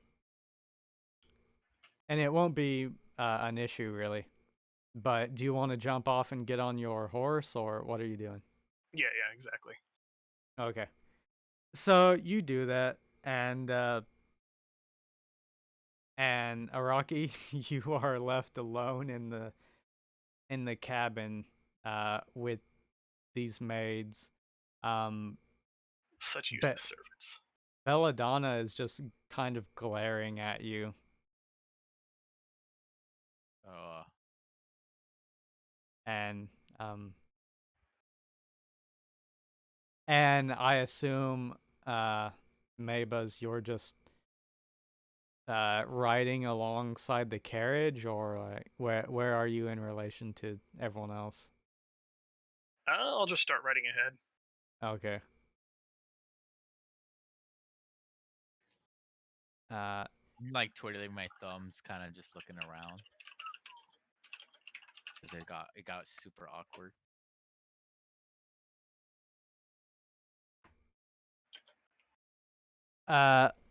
it won't be an issue really. But do you want to jump off and get on your horse, or what are you doing? Yeah, exactly. Okay. So you do that, and Araki, you are left alone in the cabin with these maids. Such Be- useless servants. Belladonna is just kind of glaring at you. Uh, And and I assume Mabas, you're just riding alongside the carriage, or like where are you in relation to everyone else? I'll just start riding ahead. Okay. I'm like twiddling my thumbs, kind of just looking around. 'Cause it got super awkward.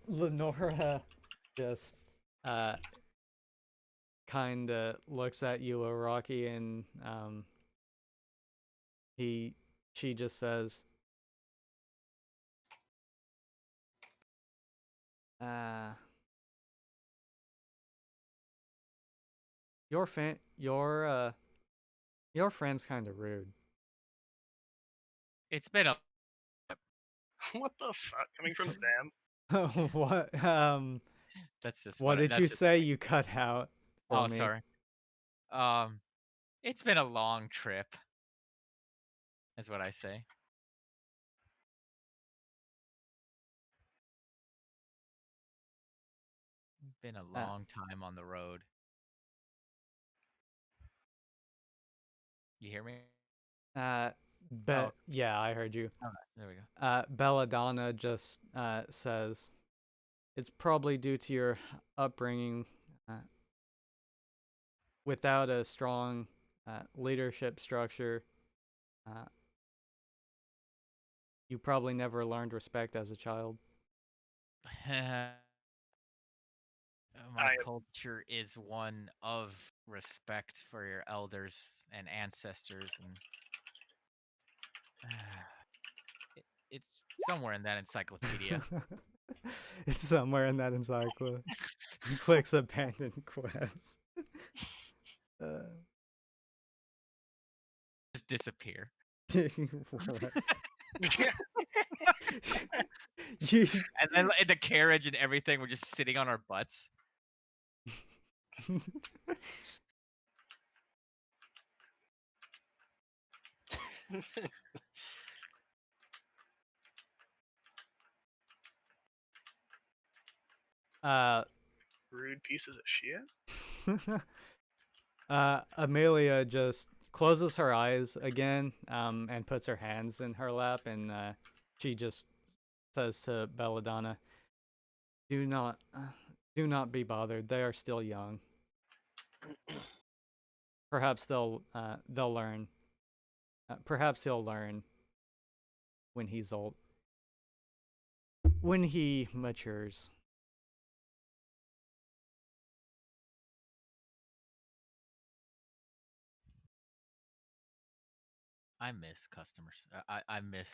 Lenora just kind of looks at you, Araki, and she just says, your your friend's kind of rude." It's been a What the fuck? Coming from them? What that's just what did that's you just say? You cut out for oh me. sorry. Um It's been a long trip, is what I say. Been a long time on the road. You hear me? Yeah, I heard you. Okay, there we go. Belladonna just says, it's probably due to your upbringing. Without a strong leadership structure, you probably never learned respect as a child. My culture is one of respect for your elders and ancestors, and it's somewhere in that encyclopedia. It's somewhere in that encyclopedia. Clicks abandoned quest. Just disappear. What? And then in the carriage and everything, we're just sitting on our butts. Rude pieces of shit. Amelia just closes her eyes again, and puts her hands in her lap, and she just says to Belladonna, "Do not be bothered. They are still young. Perhaps they'll learn. Perhaps he'll learn when he's old. When he matures." I miss customers. I miss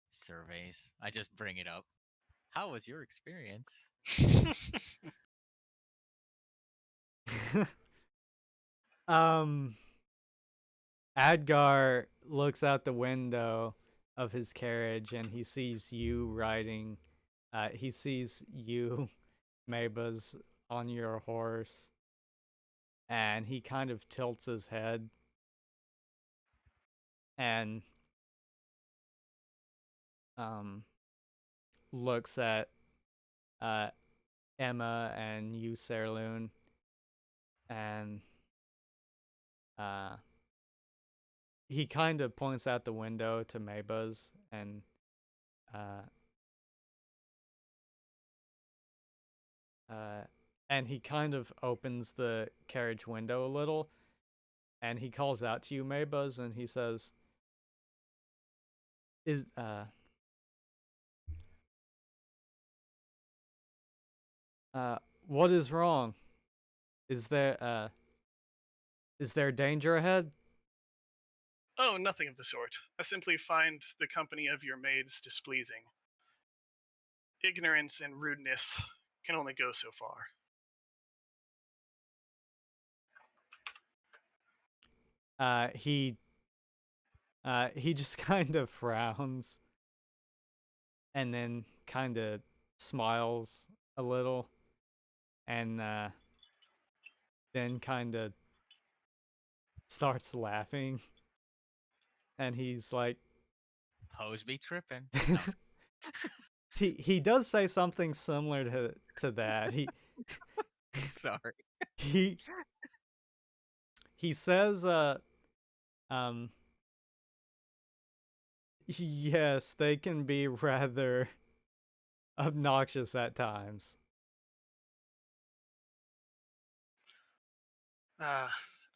surveys. I just bring it up. How was your experience? Adgar looks out the window of his carriage and he sees you riding. He sees you, Mabas, on your horse, and he kind of tilts his head and looks at Emma and you, Serloon, and he kind of points out the window to Mabas and he kind of opens the carriage window a little, and he calls out to you, Maybuzz, and he says, "Is what is wrong? Is there danger ahead?" Oh, nothing of the sort. I simply find the company of your maids displeasing. Ignorance and rudeness can only go so far. He just kind of frowns and then kind of smiles a little, and then kind of starts laughing, and he's like, Hoes be tripping. No. he does say something similar to that. Sorry. He says yes, they can be rather obnoxious at times. I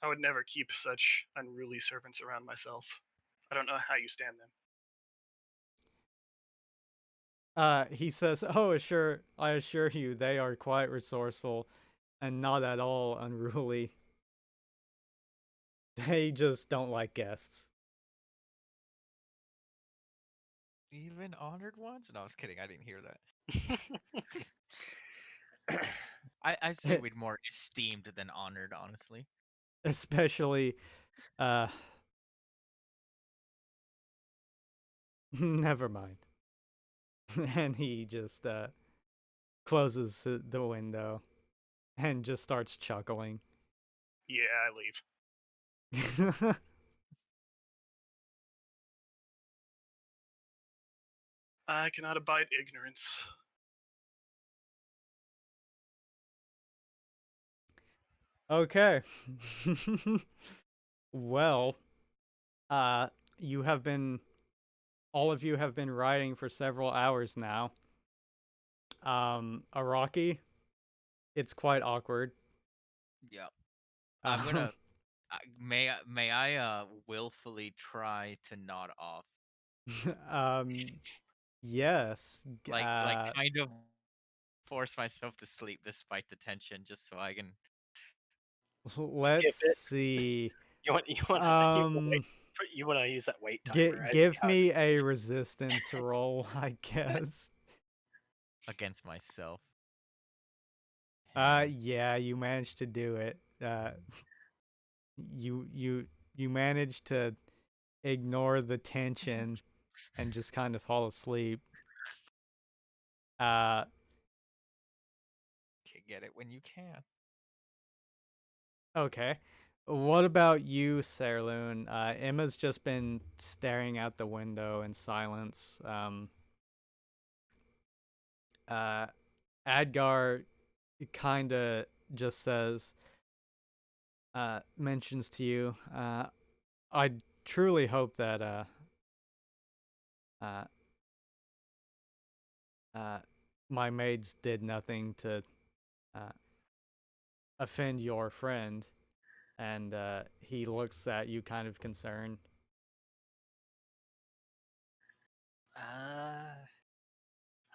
would never keep such unruly servants around myself. I don't know how you stand them. He says, "Oh, I assure you, they are quite resourceful and not at all unruly. They just don't like guests." Even honored ones? No, I was kidding. I didn't hear that. I say we'd more esteemed than honored, honestly. Especially, never mind. And he just closes the window and just starts chuckling. Yeah, I leave. I cannot abide ignorance. Okay. Well, you have been, all of you have been riding for several hours now. Araki, it's quite awkward. Yeah. I'm Um, gonna. May I willfully try to nod off, um, yes. like kind of force myself to sleep despite the tension, just so I can. Let's Skip it. see. You want Um, you want to use that wait timer. I see give how it me is. a resistance roll, I guess. Against myself. Yeah, you managed to do it. You you managed to ignore the tension and just kind of fall asleep. Uh, Get it when you can. okay. What about you, Sarloon? Emma's just been staring out the window in silence. Uh, Adgar kind of just says, mentions to you, I truly hope that, uh, uh, my maids did nothing to, uh, offend your friend. And, he looks at you kind of concerned. Uh,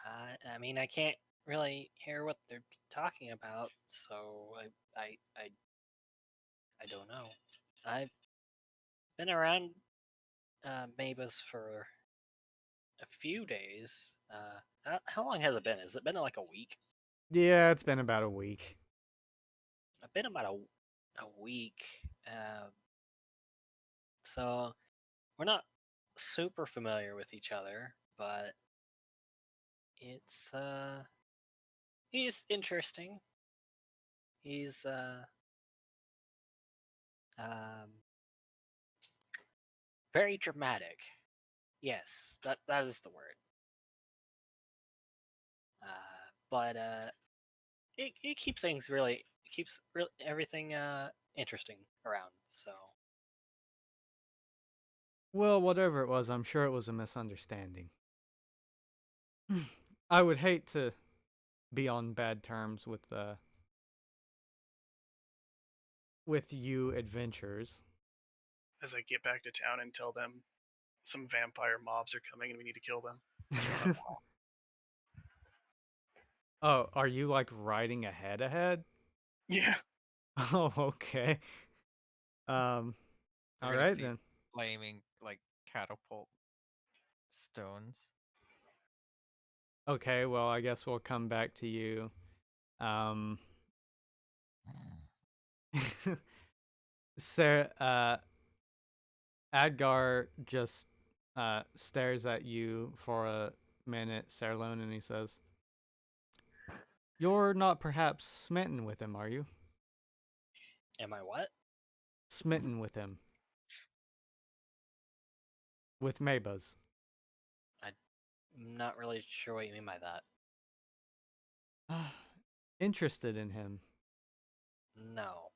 I mean, I can't really hear what they're talking about, so I don't know. I've been around Mabus for a few days. How long has it been? Has it been like a week? Yeah, it's been about a week. I've been about a week. Um, so we're not super familiar with each other, but it's he's interesting. He's um very dramatic. Yes, that is the word. But it keeps things really it keeps really everything interesting around. So Well, whatever it was, I'm sure it was a misunderstanding. I would hate to be on bad terms with you adventurers. As I get back to town and tell them some vampire mobs are coming and we need to kill them. Kill them all. Oh, are you like riding ahead? Yeah. Oh, okay. Um, We're all gonna right see then. flaming like catapult stones. Okay, well, I guess we'll come back to you. Um, Sarah, Adgar just stares at you for a minute, Sarlone, and he says, "You're not perhaps smitten with him, are you? am I what? Smitten with him, with Maybuzz." I'm not really sure what you mean by that. Interested in him. No.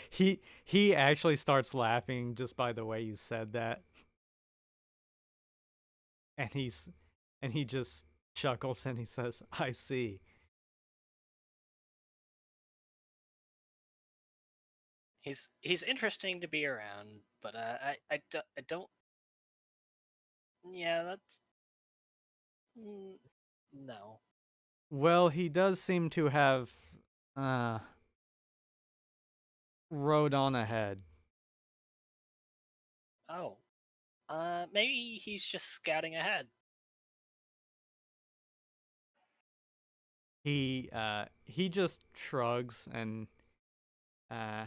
He actually starts laughing just by the way you said that. And he just chuckles and he says, "I see." He's interesting to be around, but I don't. Yeah, that's no. Well, he does seem to have uh rode on ahead. Oh, maybe he's just scouting ahead. He just shrugs uh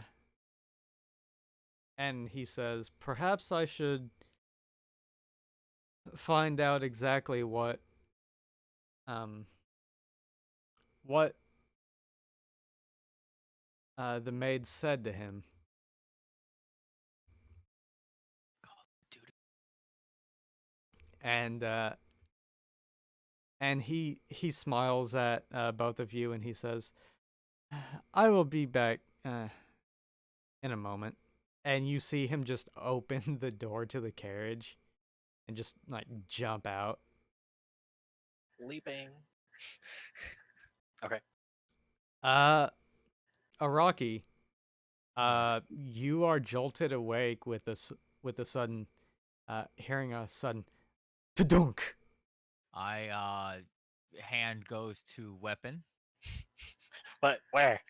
and he says, "Perhaps I should find out exactly what um what the maid said to him. Dude, And he smiles at both of you and he says, "I will be back in a moment." And you see him just open the door to the carriage and just like jump out. Leaping. Okay. Araki, yes. you are jolted awake with a sudden hearing a sudden dunk. I hand goes to weapon. But where?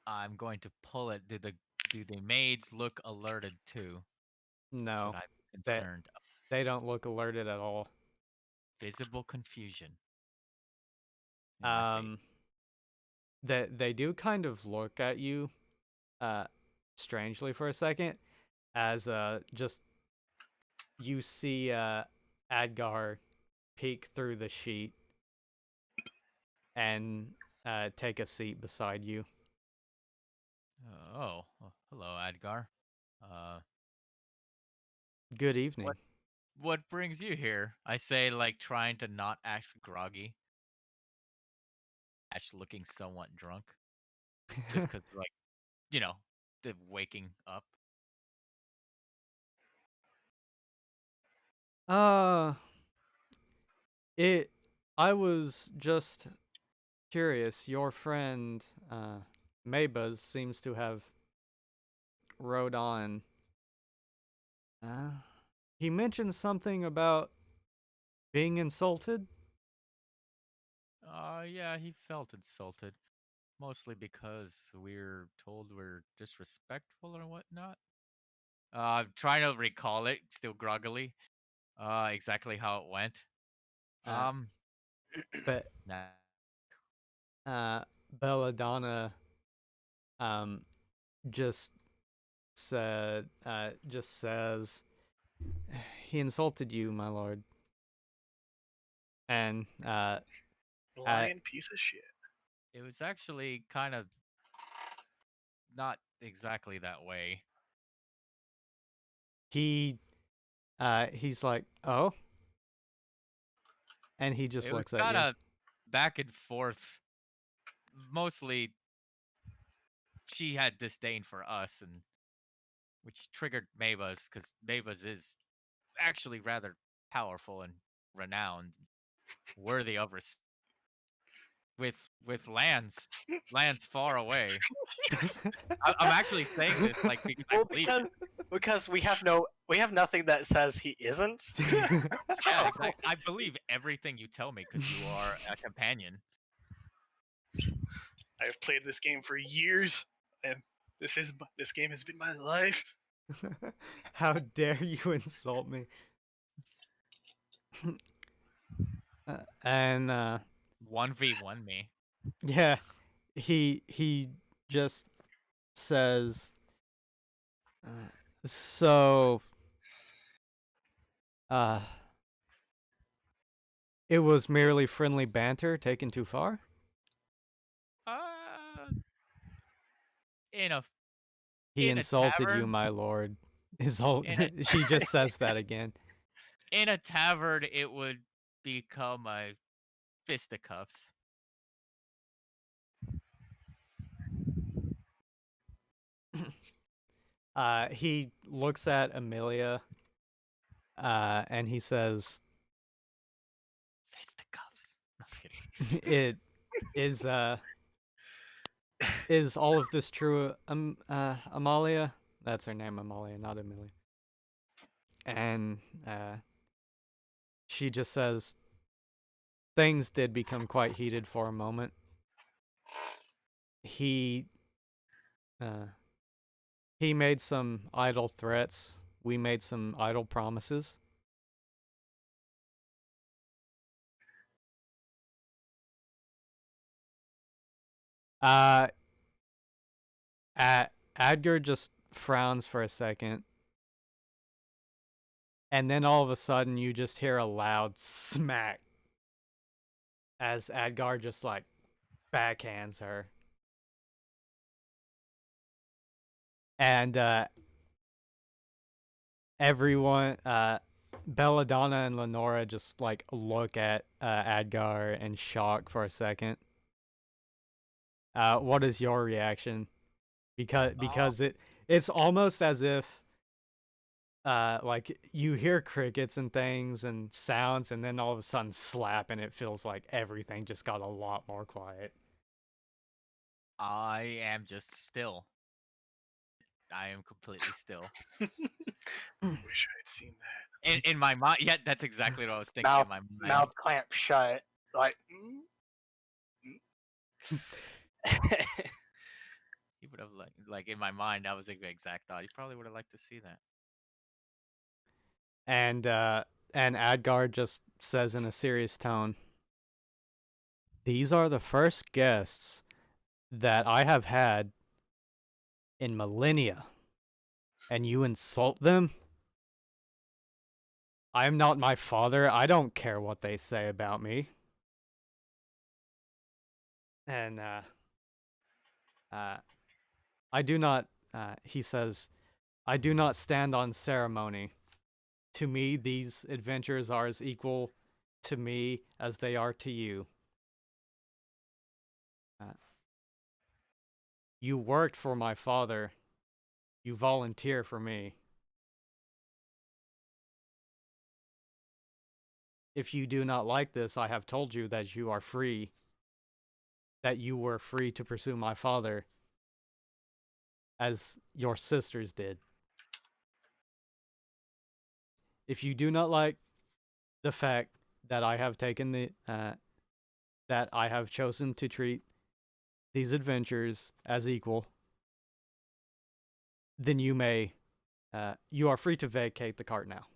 I'm going to pull it. Do the maids look alerted too? Should No, I be that concerned? they don't look alerted at all. Visible confusion in my face. Um, that they do kind of look at you, uh, strangely for a second, as just you see Adgar peek through the sheet and take a seat beside you. Hello, Adgar. Uh, Good evening. what brings you here? I say, like trying to not act groggy, actually looking somewhat drunk, just because, like, you know, the waking up. uh, it. I was just curious. Your friend, Maybuzz, seems to have rode on. He mentioned something about being insulted. Yeah, he felt insulted, mostly because we're told we're disrespectful or whatnot. I'm trying to recall it, still groggily. Exactly how it went. Uh, Um, but nah. Belladonna, um, just just says, he insulted you, my lord, and uh, Lying piece of shit. It was actually kind of not exactly that way. he's like, oh, and he just It was looks at kind you. of back and forth. Mostly, she had disdain for us, and which triggered Maybuzz, because Maybuzz is actually rather powerful and renowned, worthy of with lands far away. I'm actually saying this like because I Well, believe because we have nothing that says he isn't. yeah, So, exactly. I believe everything you tell me because you are a companion. I've played this game for years, and this game has been my life. How dare you insult me? And 1v1 me. yeah, he just says, so uh, it was merely friendly banter taken too far. Uh, in a He in a insulted you, tavern, my lord. Is all in a she just says that again. in a tavern, it would become a fisticuffs. He looks at Amelia, and he says, Fisticuffs. No, just kidding. "It is all of this true, Amalia? That's her name, Amalia, not Amelia." And she just says, "Things did become quite heated for a moment. He uh, he made some idle threats. We made some idle promises. Uh, Adgar just frowns for a second, And then all of a sudden, you just hear a loud smack as Adgar just like backhands her. And everyone, Belladonna and Lenora just like look at Adgar in shock for a second. What is your reaction? Because it's almost as if like you hear crickets and things and sounds, and then all of a sudden slap, and it feels like everything just got a lot more quiet. I am just still. I am completely still. Wish I had seen that. In my mind, yeah, that's exactly what I was thinking in my mind. Mouth clamp shut, like. He would have like in my mind, that was the exact thought. He probably would have liked to see that. And Adgar just says in a serious tone, "These are the first guests that I have had in millennia, and you insult them? I am not my father. I don't care what they say about me." And I do not, he says, "I do not stand on ceremony. To me, these adventures are as equal to me as they are to you. You worked for my father. You volunteer for me. If you do not like this, I have told you that you are free, that you were free to pursue my father, as your sisters did. If you do not like the fact that I have taken that I have chosen to treat these adventures as equal, then you are free to vacate the cart now."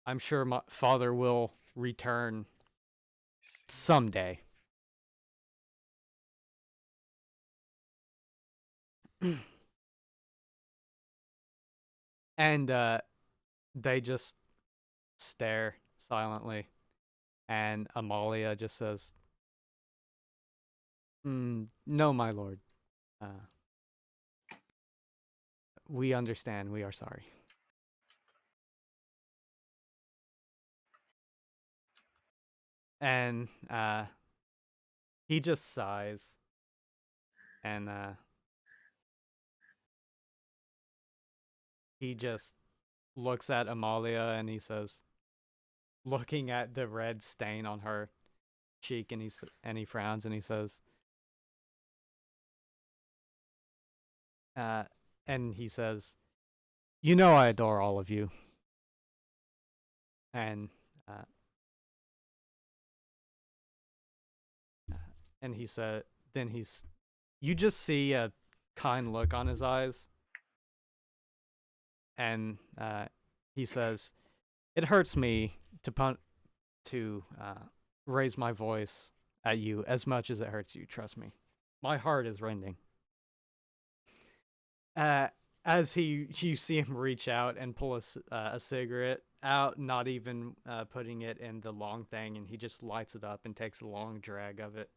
I'm sure my father will return someday. And they just stare silently. And Amalia just says, "No, my lord. We understand. We are sorry." And he just sighs. And he just looks at Amalia and he says, looking at the red stain on her cheek, and he frowns and he says, "You know I adore all of you." And and he said, you just see a kind look on his eyes, and he says, "It hurts me to raise my voice at you as much as it hurts you. Trust me, my heart is rending." As you see him reach out and pull a cigarette out, not even putting it in the long thing, and he just lights it up and takes a long drag of it.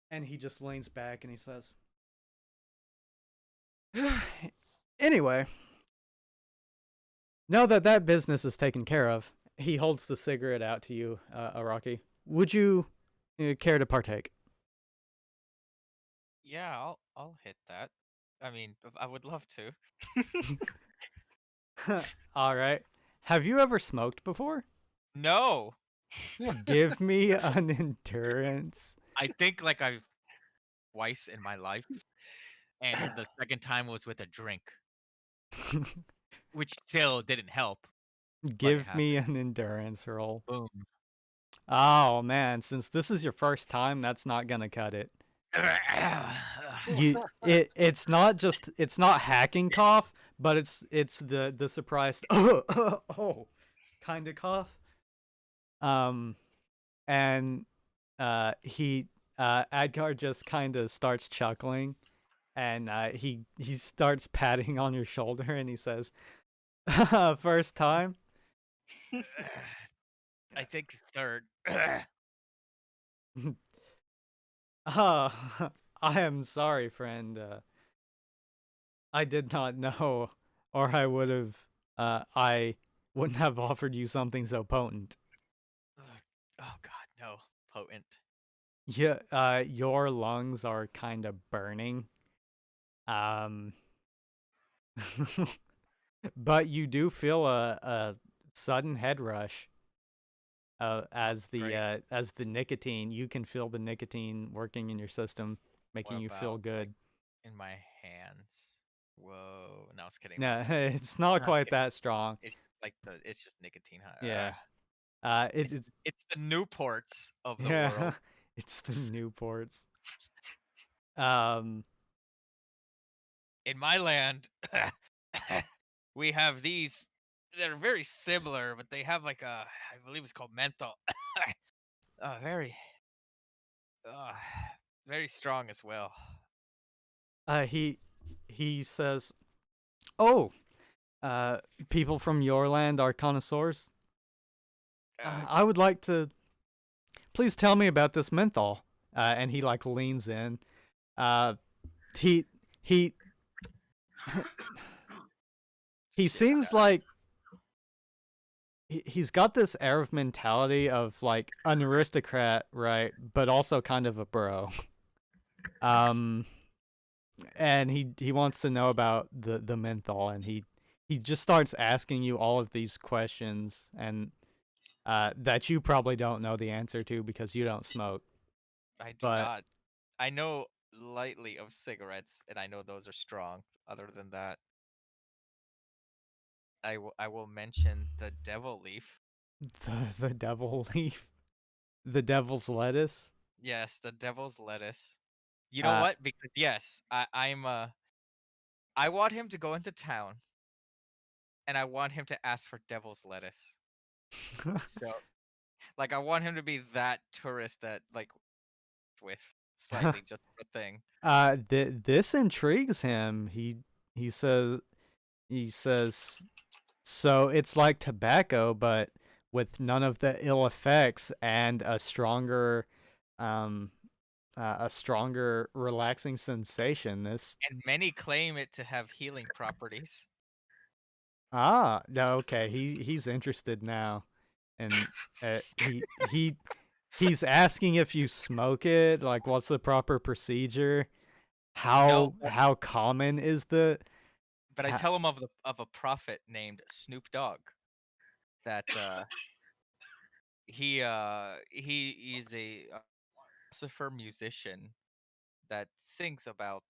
And he just leans back and he says, "Anyway, now that business is taken care of," he holds the cigarette out to you, Araki. "Would you care to partake?" Yeah, I'll hit that. I mean, I would love to. All right. Have you ever smoked before? No, Give me an endurance. I think like I've twice in my life, and the second time was with a drink, which still didn't help. Give me an endurance roll. Boom. Oh man, since this is your first time, that's not gonna cut it. It's not hacking cough, but it's the surprised kind of cough. And he Adgar just kind of starts chuckling, and he starts patting on your shoulder, and he says, "First time." I think third. I am sorry, friend. I did not know, or I wouldn't have offered you something so potent. Oh God, no, potent. Yeah, your lungs are kind of burning. Um, but you do feel a sudden head rush. As Great. the nicotine, you can feel the nicotine working in your system, What making you feel about like good. in my hands? Whoa. No, I was kidding. No, it's not I was quite kidding. that strong. It's just like it's just nicotine. Yeah. It's it's the Newports of the yeah, world. it's the Newports. Um, In my land, we have these. They're very similar, but they have like I believe it's called menthol. Very, uh, very strong as well. he says, "Oh, uh, people from your land are connoisseurs. I would like to. Please tell me about this menthol." And he like leans in. Uh, he he he Shit. seems like he's got this air of mentality of like an aristocrat, right? But also kind of a bro. Um, and he wants to know about the menthol, and he just starts asking you all of these questions, and that you probably don't know the answer to because you don't smoke. I do But not. I know lightly of cigarettes, and I know those are strong. Other than that, I will mention the devil leaf. the devil leaf, the devil's lettuce. Yes, the devil's lettuce. You know Uh, what? Because yes, I want him to go into town, and I want him to ask for devil's lettuce. So, like, I want him to be that tourist that like with slightly just a thing. this intrigues him. He he says so it's like tobacco, but with none of the ill effects and um, a stronger relaxing sensation. And many claim it to have healing properties. No, okay, he's interested now, and he's asking if you smoke it. Like, what's the proper procedure? No, How common is the? but I ha- tell him of a prophet named Snoop Dogg that he is a philosopher musician that sings about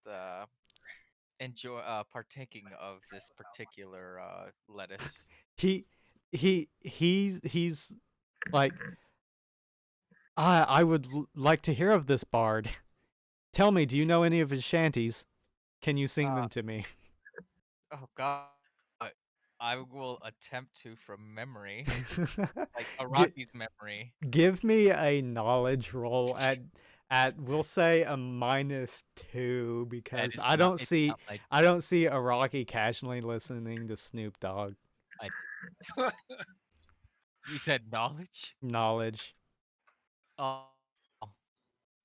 enjoy partaking of this particular lettuce. he he's like, I would like to hear of this bard. Tell me, do you know any of his shanties? Can you sing Uh, them to me? Oh God, I will attempt to from memory, like Gi- Araki's memory. Give me a knowledge roll at we'll say a -2 That because is not. It's not my. I don't see Iraqi casually listening to Snoop Dogg. I, you said knowledge. Knowledge. Oh,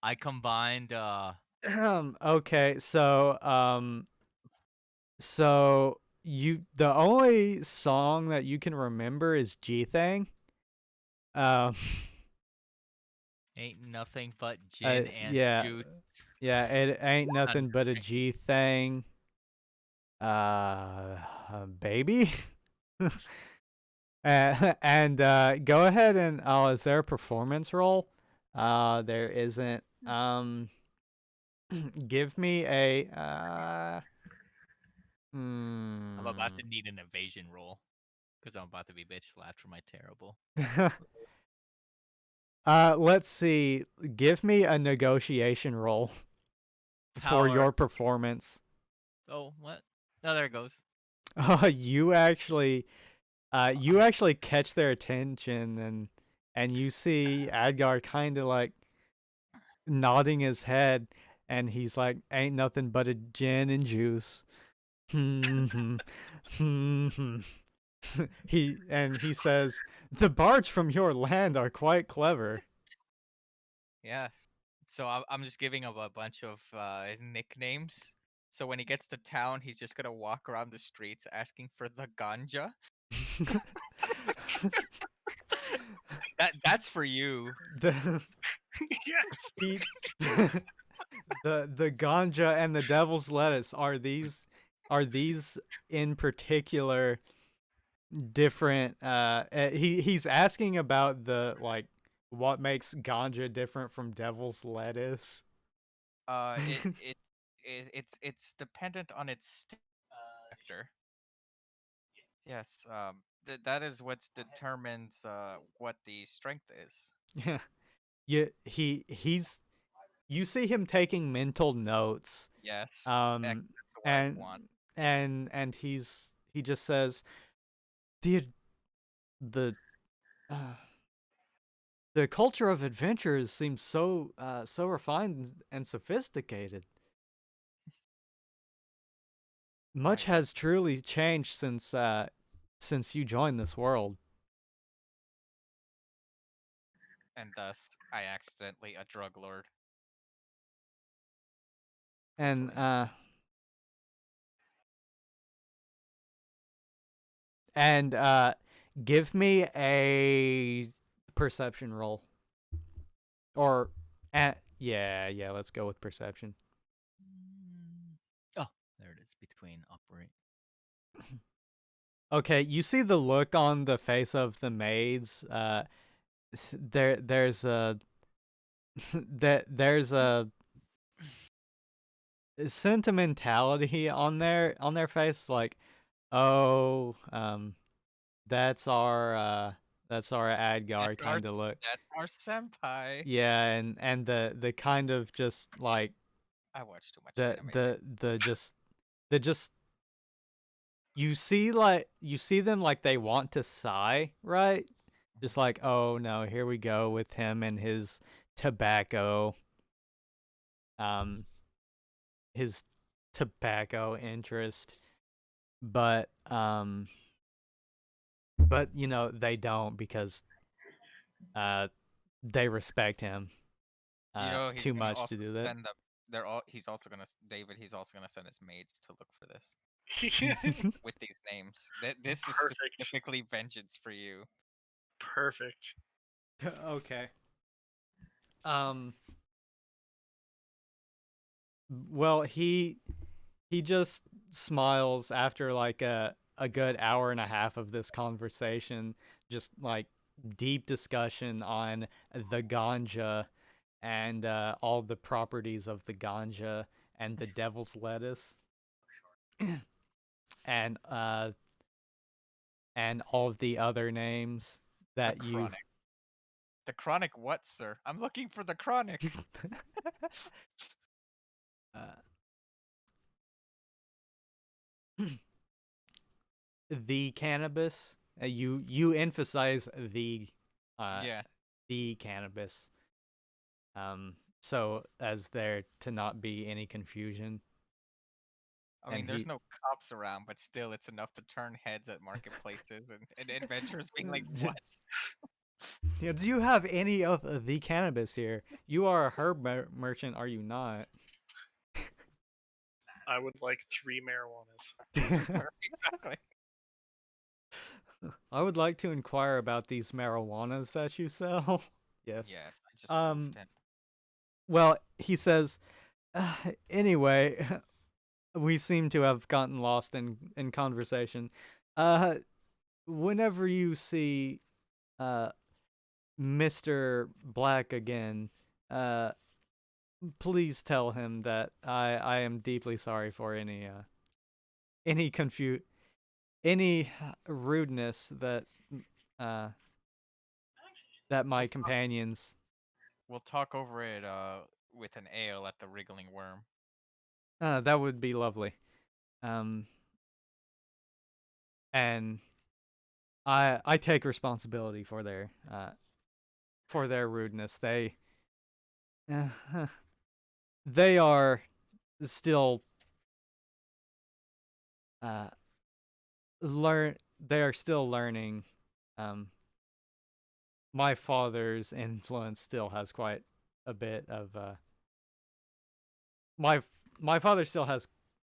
I combined. Okay, so you the only song that you can remember is G Thang. Um Ain't nothing but gin and yeah. juice. Yeah, it ain't nothing but a Country. G thing. Baby. And go ahead and is there a performance roll? There isn't. Give me a I'm about hmm. to need an evasion roll because I'm about to be bitch slapped for my terrible. Let's see. Give me a negotiation roll for Power. your performance. Oh, what? Oh, there it goes. You actually you actually catch their attention, and you see Adgar kind of like nodding his head, and he's like, "Ain't nothing but a gin and juice." Hmm. He says, "The bards from your land are quite clever." Yeah. So I'm just giving him a bunch of nicknames. So when he gets to town, he's just gonna walk around the streets asking for the ganja. That's for you. the Yes. the the ganja and the devil's lettuce are these in particular different he's asking about the like what makes ganja different from devil's lettuce. It's dependent on its factor. Yes. That is what determines what the strength is. Yeah. Yeah, he's you see him taking mental notes. Yes. Um That's what I and want. he just says the the uh, the culture of adventures seems so refined and sophisticated. Much Yeah. has truly changed since you joined this world. And thus, I accidentally a drug lord. And Hopefully. and give me a perception roll. Or yeah, let's go with perception. Oh, there it is. Between operate. Okay, you see the look on the face of the maids. There's a there's a sentimentality on their face, like, oh, that's our Adgar kind of look. That's our senpai. Yeah, and the kind of just like I watch too much the anime. the just you see them like they want to sigh, right? Just like, oh no, here we go with him and tobacco um his tobacco interest. But but you know, they don't because uh they respect him You know, he's too gonna much to also do that. send them. They're all. He's also gonna David. He's also gonna send his maids to look for this with these names. This is Perfect. specifically vengeance for you. Perfect. Okay. Um well, he just smiles after like a good hour and a half of this conversation, just like deep discussion on the ganja and all the properties of the ganja and the devil's lettuce and uh and all of the other names The that you chronic. The chronic what, sir? I'm looking for the chronic. uh, the cannabis. You emphasize uh Yeah. the cannabis. So as there to not be any confusion. I And mean, there's he no cops around, but still, it's enough to turn heads at marketplaces and adventurers being like, "What?" Yeah, do you have any of the cannabis here? You are a herb merchant, are you not? I would like 3 marijuanas. Exactly. I would like to inquire about these marijuanas that you sell. Yes. Yes, I just Um. moved in. Well, he says. Anyway, we seem to have gotten lost in conversation. Uh, whenever you see uh Mr. Black again, uh, please tell him that I am deeply sorry for any any rudeness uh that my We'll talk. companions. We'll talk over it with an ale at the Wriggling Worm. That would be lovely. Um, and I take responsibility for their rudeness. They are still uh they are still learning. Um my father's influence still has quite a bit of my my father still has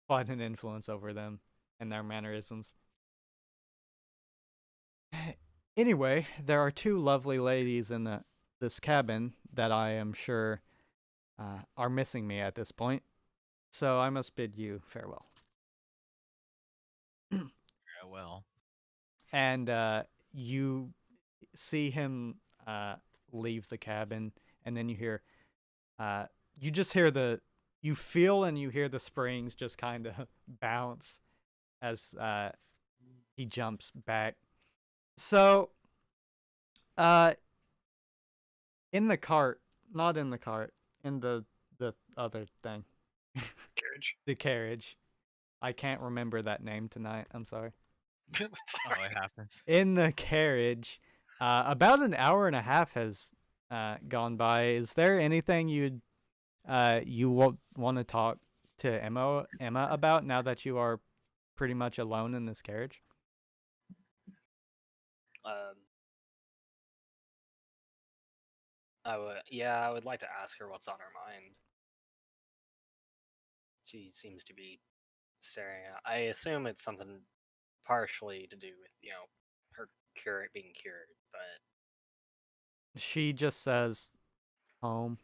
quite an influence over them and their mannerisms. Anyway, there are two lovely ladies in this cabin that I am sure are missing me at this point, so I must bid you farewell. Well, And you see him leave the cabin, and then you just hear you feel and you hear the springs just kind of bounce as he jumps back. So, uh, in the cart, not in the cart, in the other thing, Carriage. the carriage. I can't remember that name tonight. I'm sorry. oh, it happens. In the carriage, about an hour and a half has gone by. Is there anything you want to talk to Emma about now that you are pretty much alone in this carriage? Um, I would like to ask her what's on her mind. She seems to be staring at. I assume it's something partially to do with her being cured, but She just says home.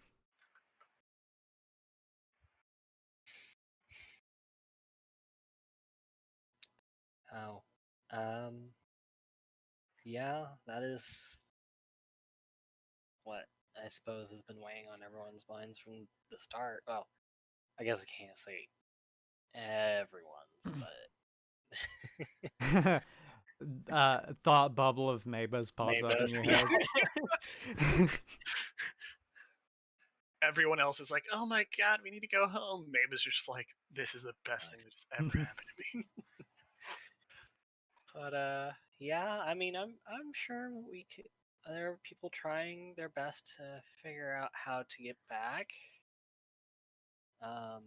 oh, um, yeah, that is what I suppose has been weighing on everyone's minds from the start. Well, I guess I can't say everyone's, but Thought bubble of Maba's pops up in Mavis. your Yeah. head. Everyone else is like, "Oh my god, we need to go home." Mavis is just like, "This is the best thing that just ever happened to me." But yeah, I mean, I'm sure we could. There are people trying their best to figure out how to get back. Um,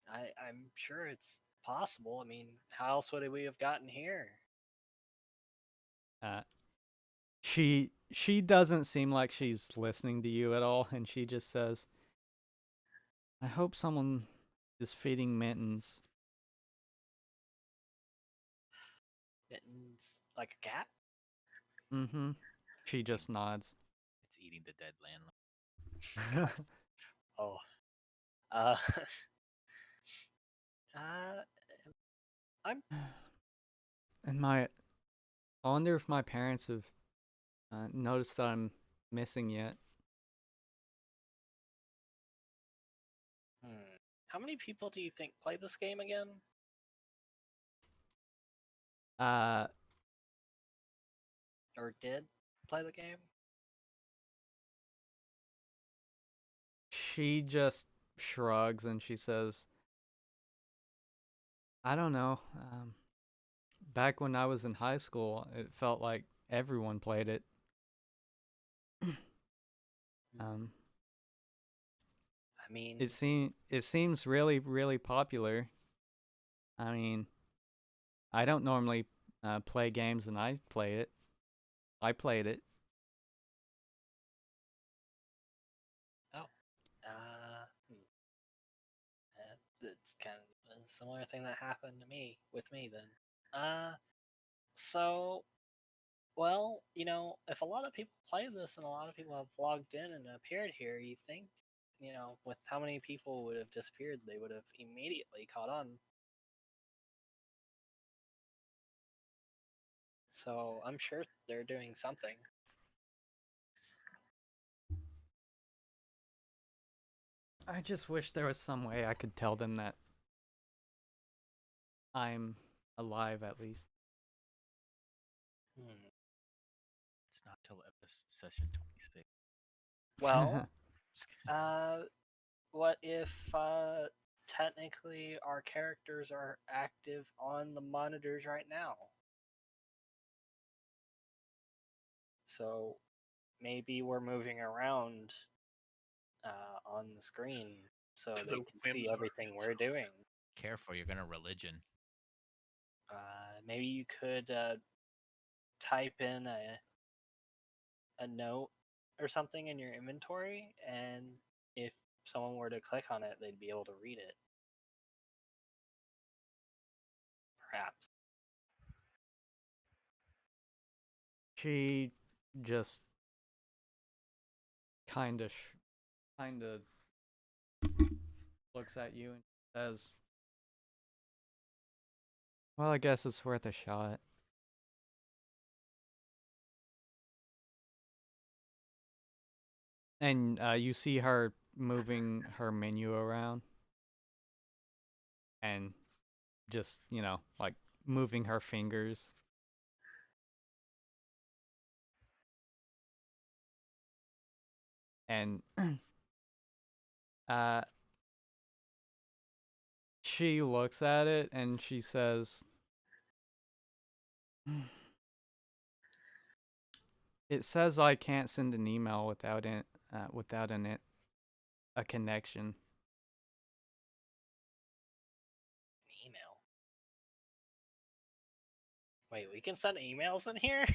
I'm sure it's possible. I mean, how else would we have gotten here? uh, she doesn't seem like she's listening to you at all, and she just says, "I hope someone is feeding mittens." Mittens like a cat? Mm-hmm. She just nods. It's eating the dead landlord. Oh, uh, uh, I'm And I wonder if my parents have noticed that I'm missing yet. How many people do you think play this game again? Uh, Or did play the game? she just shrugs and she says, "I don't know. Back when I was in high school, it felt like everyone played it. um, I mean, it seems really really popular. I mean, I don't normally play games, and I play it. I played it. oh, uh, hmm. It's kind of a similar thing that happened to me with me then. So well, if a lot of people play this and a lot of people have logged in and appeared here, you think, with how many people would have disappeared, they would have immediately caught on. So I'm sure they're doing something. I just wish there was some way I could tell them that I'm alive at least." Hmm. It's not till session 26. Well, uh, what if technically our characters are active on the monitors right now? So maybe we're moving around on the screen so To they the can whims see of our everything we're selves. doing. Careful, you're gonna religion. Maybe you could type in a note or something in your inventory, and if someone were to click on it, they'd be able to read it. Perhaps. She just kind of looks at you and says, "Well, I guess it's worth a shot." And you see her moving her menu around and just, like moving her fingers. And uh, she looks at it and she says, "It says I can't send an email without a connection." Email. Wait, we can send emails in here?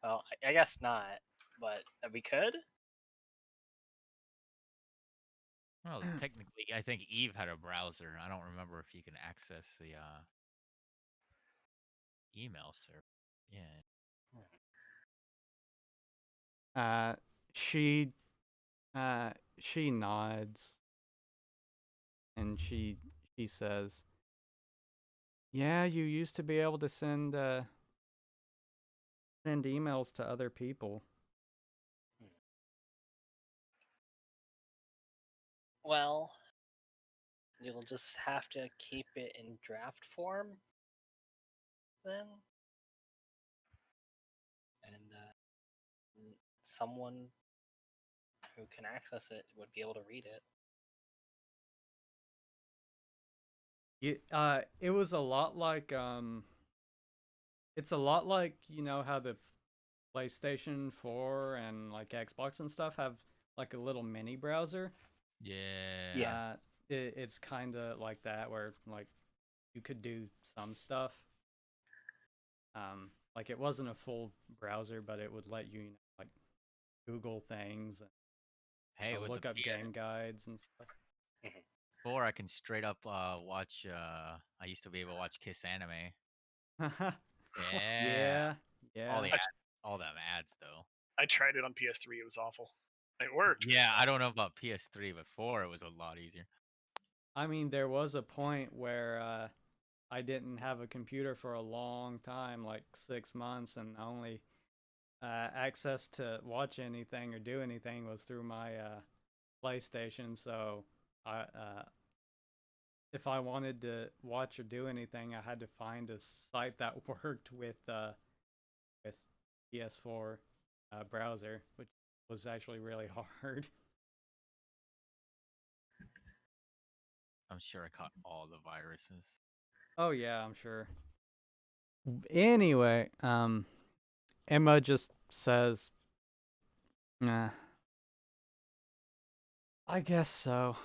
Well, I guess not, but we could? Well, technically, I think Eve had a browser. I don't remember if you can access the email server. Yeah. Uh, she she nods and she says, "Yeah, you used to be able to send emails to other people." Well, you'll just have to keep it in draft form then. And someone who can access it would be able to read it. It was a lot like it's a lot like, how the PlayStation 4 and like Xbox and stuff have like a little mini browser. Yeah. It's kind of like that where like you could do some stuff. Like it wasn't a full browser, but it would let you, like Google things and Hey, with look the up game guides and stuff. PS4, I can straight up watch. I used to be able to watch Kiss anime. Yeah. Yeah. All the ads, all them ads though. I tried it on PS3. It was awful. It worked. Yeah, I don't know about PS3, but 4 it was a lot easier. I mean, there was a point where I didn't have a computer for a long time, like 6 months, and the only access to watch anything or do anything was through my PlayStation. So if I wanted to watch or do anything, I had to find a site that worked with PS4 browser, which was actually really hard. I'm sure I caught all the viruses. Oh yeah, I'm sure. Anyway, Emma just says, "Nah, I guess so."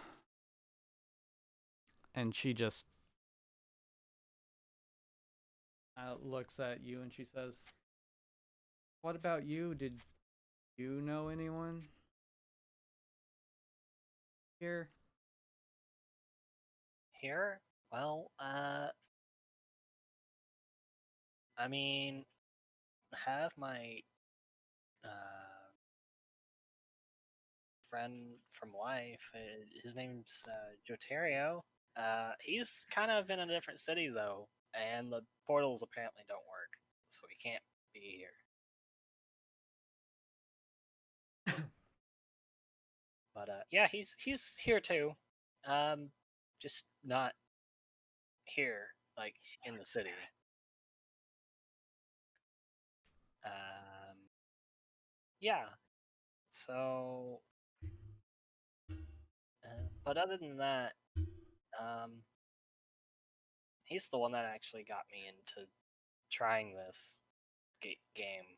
And she just looks at you and she says, "What about you? Did you know anyone here?" Here? Well, I mean, have my friend from life. His name's Jotario. He's kind of in a different city though, and the portals apparently don't work, so he can't be here. But yeah, he's here too. Just not here, like in the city. Yeah. So, but other than that, um, he's the one that actually got me into trying this game.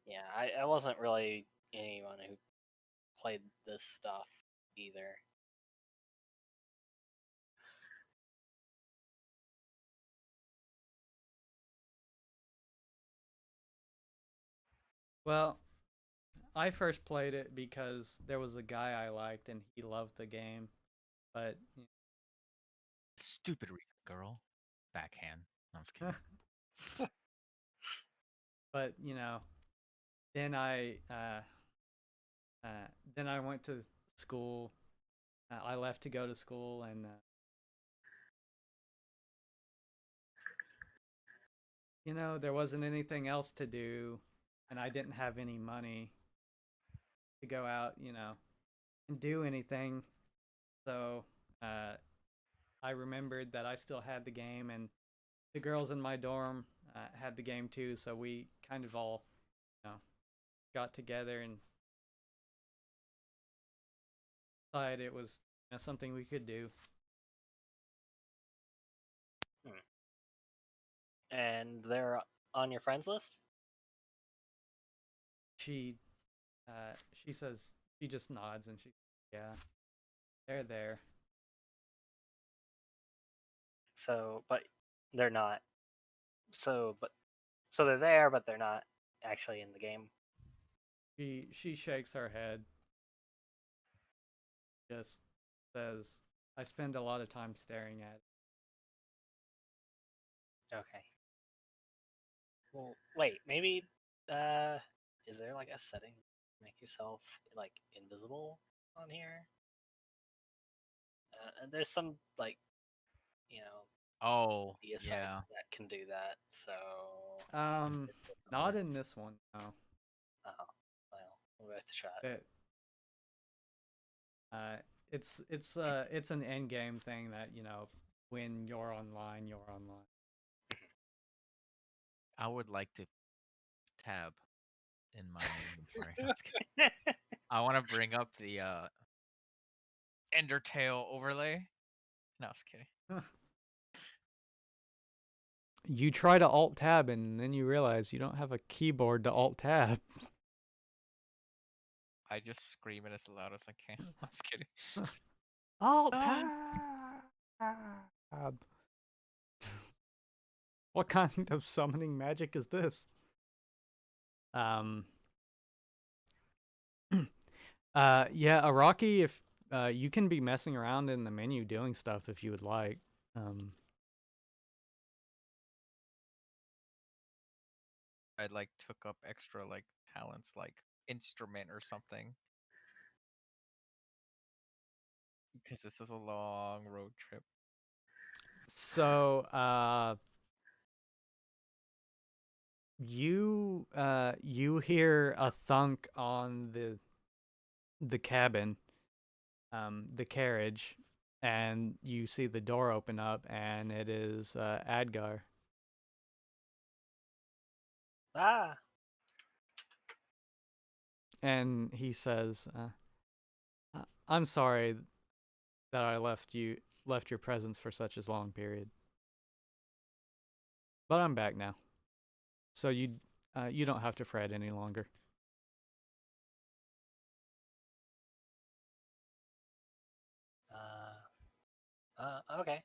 Yeah, I wasn't really anyone who played this stuff either. Well, I first played it because there was a guy I liked and he loved the game, but Stupid reason, girl. Backhand. No, I'm just kidding. but then then I went to school. I left to go to school, and there wasn't anything else to do, and I didn't have any money to go out, and do anything. So I remembered that I still had the game, and the girls in my dorm had the game too. So we kind of all, got together and decided it was something we could do. And they're on your friends list? She says, she just nods and yeah, they're there. So, but they're not. So they're there, but they're not actually in the game. She shakes her head. Just says, I spend a lot of time staring at it. Okay. Well, wait, maybe is there like a setting to make yourself like invisible on here? There's some like Oh, media sites yeah. that can do that. So Not in this one. No. oh well, we'll have to try it. It's an end game thing that when you're online, you're online. I would like to tab in my inventory. No, I'm just kidding. I want to bring up the Endertail overlay. No, I was kidding. You try to alt tab and then you realize you don't have a keyboard to alt tab. I just scream it as loud as I can. I was kidding. Alt tab. What kind of summoning magic is this? Yeah, Araki, if you can be messing around in the menu doing stuff if you would like. I like took up extra like talents like instrument or something. Because this is a long road trip. So, you hear a thunk on the cabin, the carriage, and you see the door open up, and it is Adgar. Ah, And he says, "I'm sorry that I left your presence for such a long period, but I'm back now, so you don't have to fret any longer." okay.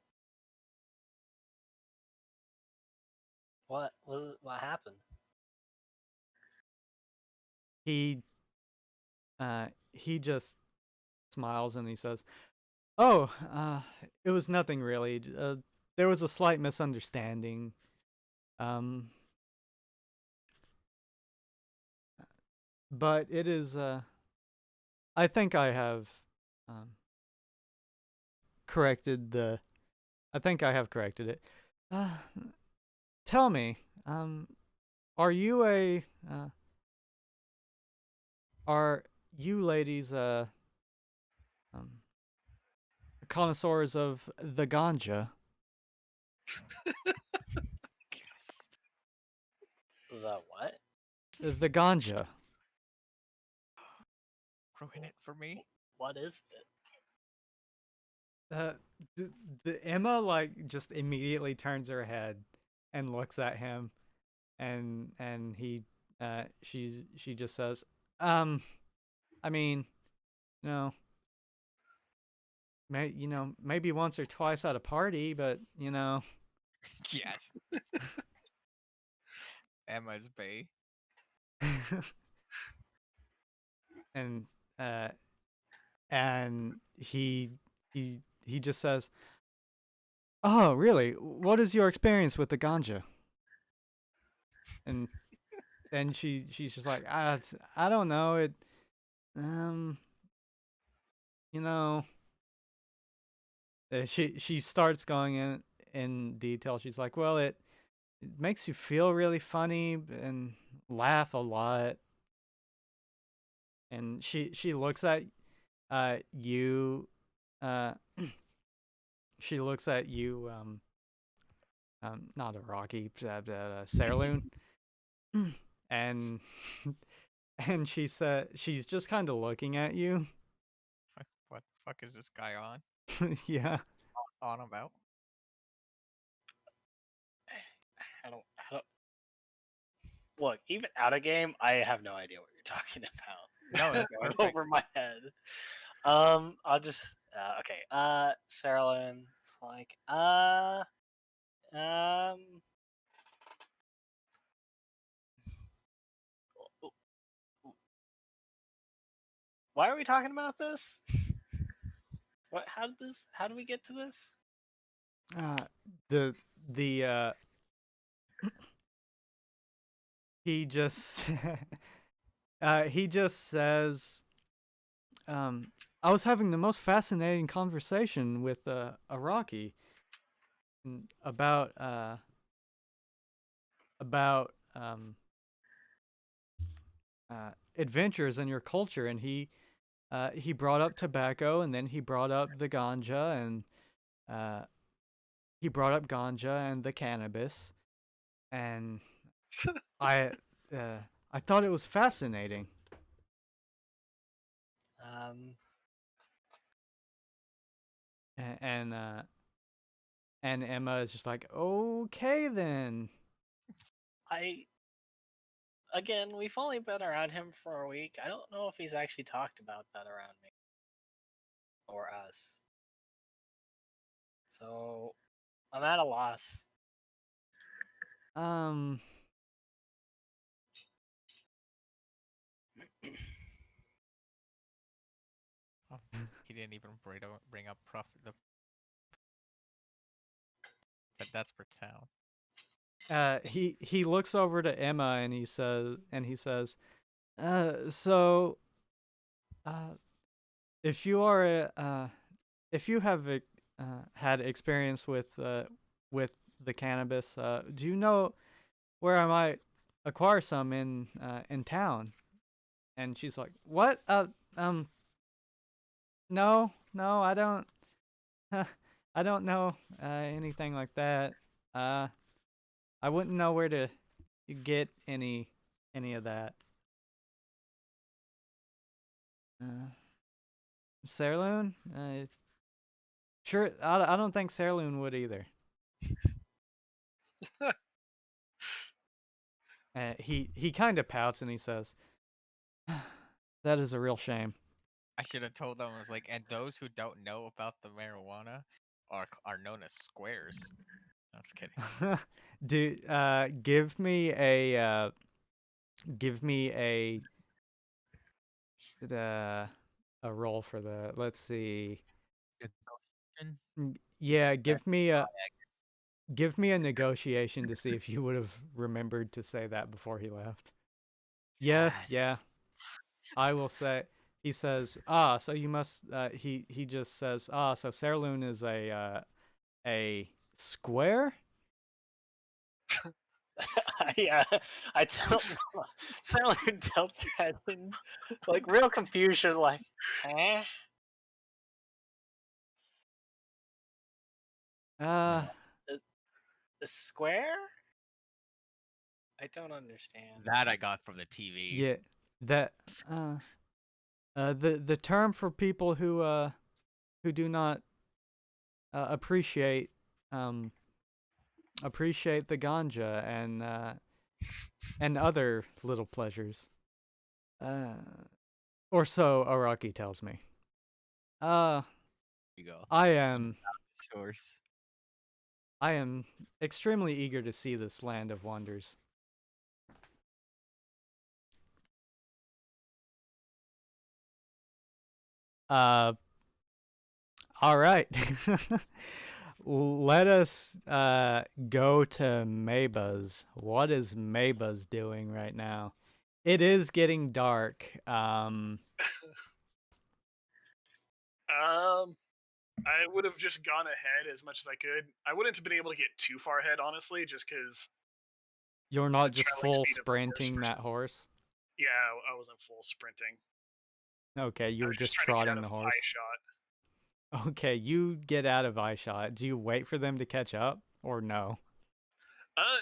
What happened? He just smiles and he says, "Oh, it was nothing really. There was a slight misunderstanding. Um, but it is. I think I have um, corrected the. I think I have corrected it. Uh, Tell me, are you are you ladies um, connoisseurs of the ganja? Yes. The what? The ganja. Ruin it for me. What is it? The Emma like just immediately turns her head and looks at him, and he she just says, I mean, no, maybe once or twice at a party, but Yes. Emma's Bay. and uh, and he just says, "Oh, really? What is your experience with the ganja?" And then she's just like, I don't know it, um, you know. She starts going in detail. She's like, well, it makes you feel really funny and laugh a lot. And she looks at you, uh, she looks at you, not a Rocky, Sailor, and and she said she's just kind of looking at you. What the fuck is this guy on? Yeah. On about? I don't. Look, even out of game, I have no idea what you're talking about. No, It's it's going perfect. over my head. I'll just okay. Sarah Lynn's like um. Why are we talking about this? What? How did this? How did we get to this? The he just he just says, I was having the most fascinating conversation with Iraqi about about adventures in your culture, and he brought up tobacco, and then he brought up the ganja, and uh, he brought up ganja and the cannabis, and I I thought it was fascinating. Um, And and Emma is just like, okay then. Again, we've only been around him for a week. I don't know if he's actually talked about that around me or us. So I'm at a loss. Um, Oh, he didn't even bring up profit. But that's for town. he looks over to Emma and he says, so, if you are if you have had experience with the cannabis, do you know where I might acquire some in town? And she's like, what? No, I don't. I don't know anything like that. I wouldn't know where to get any of that. Sailor? Sure. I don't think Sailor would either. He kind of pouts and he says, "That is a real shame." I should have told them. I was like, and those who don't know about the marijuana are known as squares. I was kidding. Give me a roll for the. Let's see. Yeah, give me a negotiation to see if you would have remembered to say that before he left. Yeah, yeah. Yes. I will say. He says, so you must. He just says, so Sailor is a square. I tell Sailor tilts her head in like real confusion, like, eh? The square? I don't understand. That I got from the TV. Yeah, that the term for people who do not appreciate the ganja and other little pleasures. Or so Araki tells me. Here you go. I am Source. extremely eager to see this land of wonders. All right. Let us go to Maybuzz. What is Maybuzz doing right now? It is getting dark. I would have just gone ahead as much as I could. I wouldn't have been able to get too far ahead, honestly, just because You're not the just traveling full speed of the horse sprinting that versus- horse? Yeah, I wasn't full sprinting. Okay, you I were was just trying to get trotting out the of horse. eye shot. Okay, you get out of eye shot. Do you wait for them to catch up or no?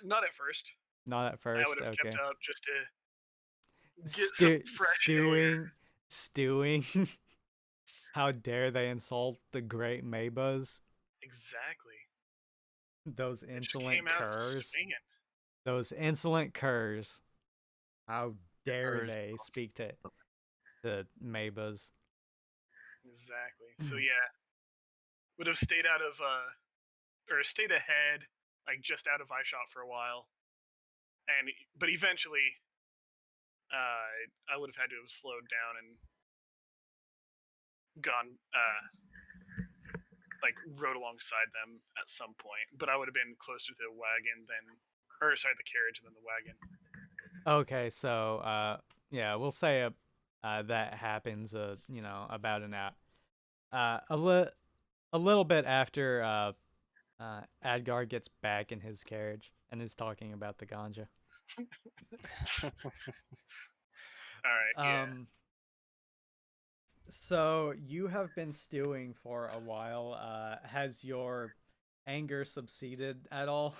Not at first. Not at I first. would have Okay. kept up just to get some fresh air. Stewing. How dare they insult the great Maybuzz? Exactly. Those It just insolent came out curs. swinging. Those insolent curs. How dare Curs. they speak to Maybuzz? Exactly. So yeah, would have stayed out of or stayed ahead, like just out of eye shot for a while, but eventually, I would have had to have slowed down and gone like rode alongside them at some point. But I would have been closer to the wagon than, or sorry, the carriage than the wagon. Okay, so yeah, we'll say that happens about an hour. A little bit after Adgar gets back in his carriage and is talking about the ganja. All right. Yeah. So you have been stewing for a while. Has your anger subsided at all?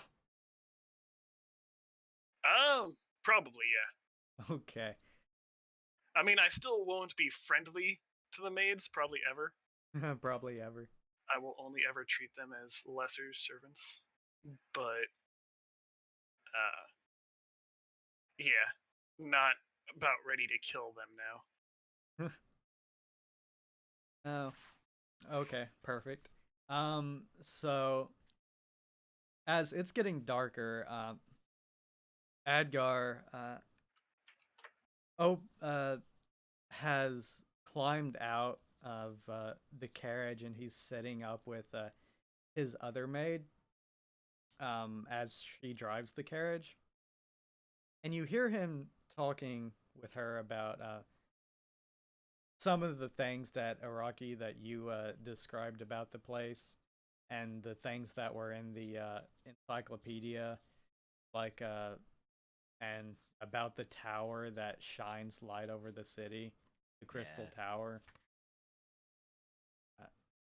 Probably yeah. Okay. I mean, I still won't be friendly to the maids, probably ever. Probably ever. I will only ever treat them as lesser servants. But yeah, not about ready to kill them now. Oh. Okay, perfect. So as it's getting darker, Adgar has climbed out of the carriage and he's sitting up with his other maid as she drives the carriage. And you hear him talking with her about some of the things that Araki that you described about the place and the things that were in the encyclopedia, like and about the tower that shines light over the city, the Crystal Tower.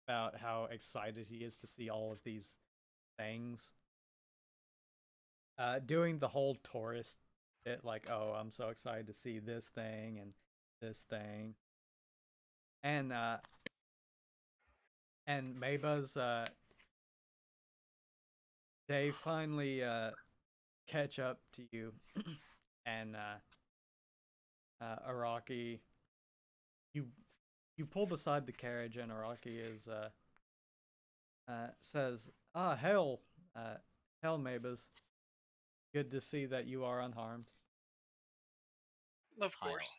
About how excited he is to see all of these things. Doing the whole tourist bit, like, oh, I'm so excited to see this thing and this thing. And Maybuzz, they finally catch up to you, and Araki, you pull beside the carriage, and Araki is says, hail, Maybuzz. Good to see that you are unharmed. Of course.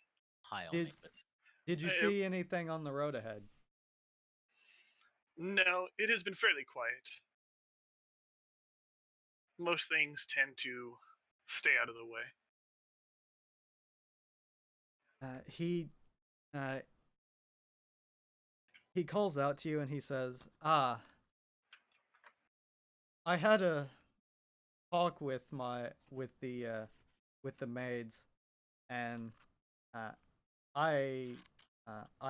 Did you see anything on the road ahead? No, it has been fairly quiet. Most things tend to stay out of the way. He calls out to you and he says, I had a talk with the maids, and I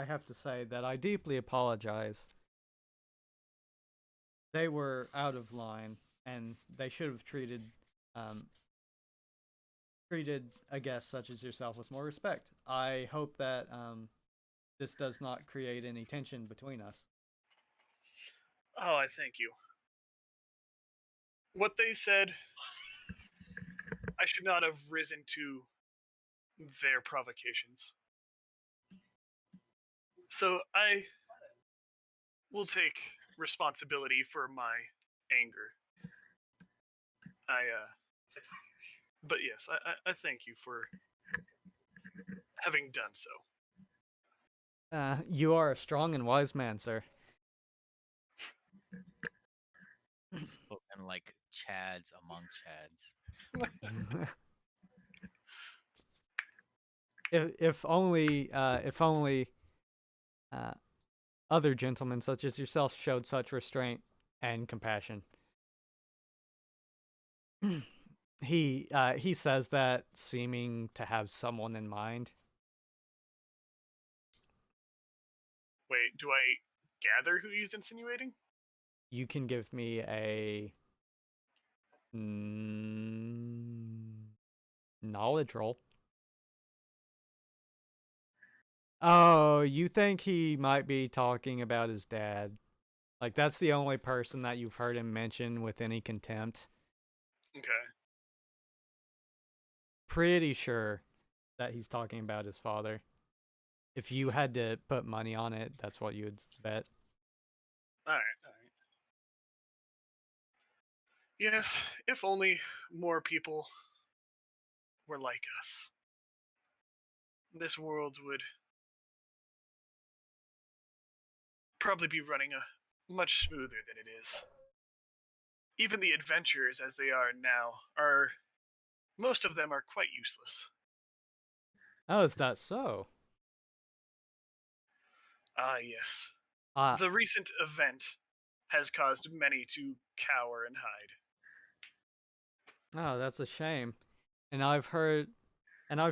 have to say that I deeply apologize. They were out of line, and they should have treated a guest such as yourself with more respect. I hope that this does not create any tension between us. Oh, I thank you. What they said, I should not have risen to their provocations. So I will take responsibility for my anger. But yes, I thank you for having done so. You are a strong and wise man, sir. Spoken like Chads among Chads. If only other gentlemen such as yourself showed such restraint and compassion. He says that seeming to have someone in mind. Wait, do I gather who he's insinuating? You can give me a knowledge roll. Oh, you think he might be talking about his dad? Like, that's the only person that you've heard him mention with any contempt. Okay. Pretty sure that he's talking about his father. If you had to put money on it, that's what you would bet. All right. Yes, if only more people were like us. This world would probably be running a much smoother than it is. Even the adventurers as they are now most of them are quite useless. Oh, is that so? Ah, yes. Uh, The recent event has caused many to cower and hide. oh, that's a shame. And I've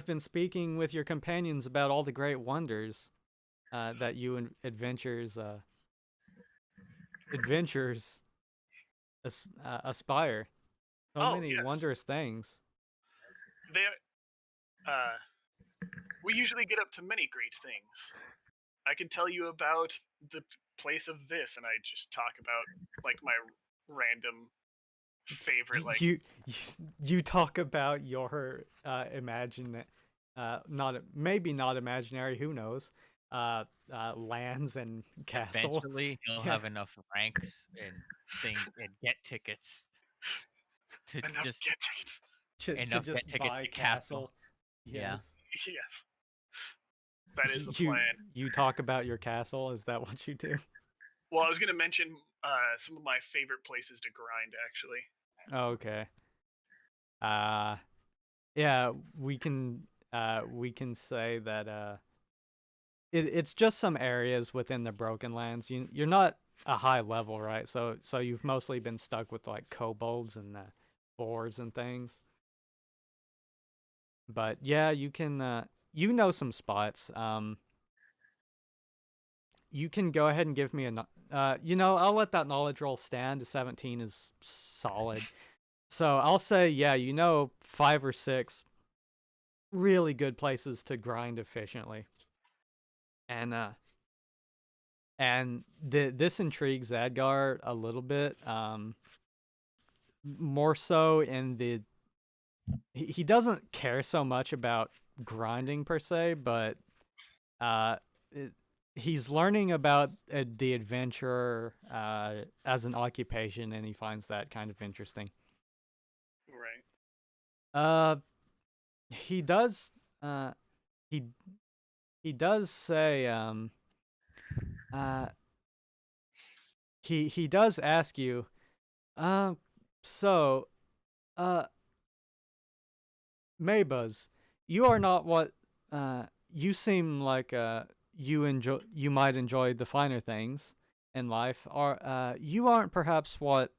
been speaking with your companions about all the great wonders that you and adventurers aspire. So Oh, many yes. wondrous things. They, we usually get up to many great things. I can tell you about the place of this, and I just talk about like my random favorite, like You talk about your maybe not imaginary, who knows, lands and castle. Eventually, he'll Yeah. have enough ranks and get tickets to enough just get tickets. enough to get just tickets buy to castle. Yeah. Yes. Yes, that is the You plan. you talk about your castle. Is that what you do? Well, I was gonna mention some of my favorite places to grind, actually. Okay. Yeah, we can say that it's just some areas within the Broken Lands. You're not a high level, right? So you've mostly been stuck with like kobolds and boars and things. But yeah, you can you know some spots. You can go ahead and give me I'll let that knowledge roll stand. A 17 is solid. So I'll say, yeah, 5 or 6 really good places to grind efficiently. And this intrigues Zadgar a little bit. More so in he doesn't care so much about grinding per se, but uh, he's learning about the adventurer as an occupation, and he finds that kind of interesting. Right. He does he he does say he does ask you, so Maybuzz, you are not what you seem like you might enjoy the finer things in life. You aren't perhaps what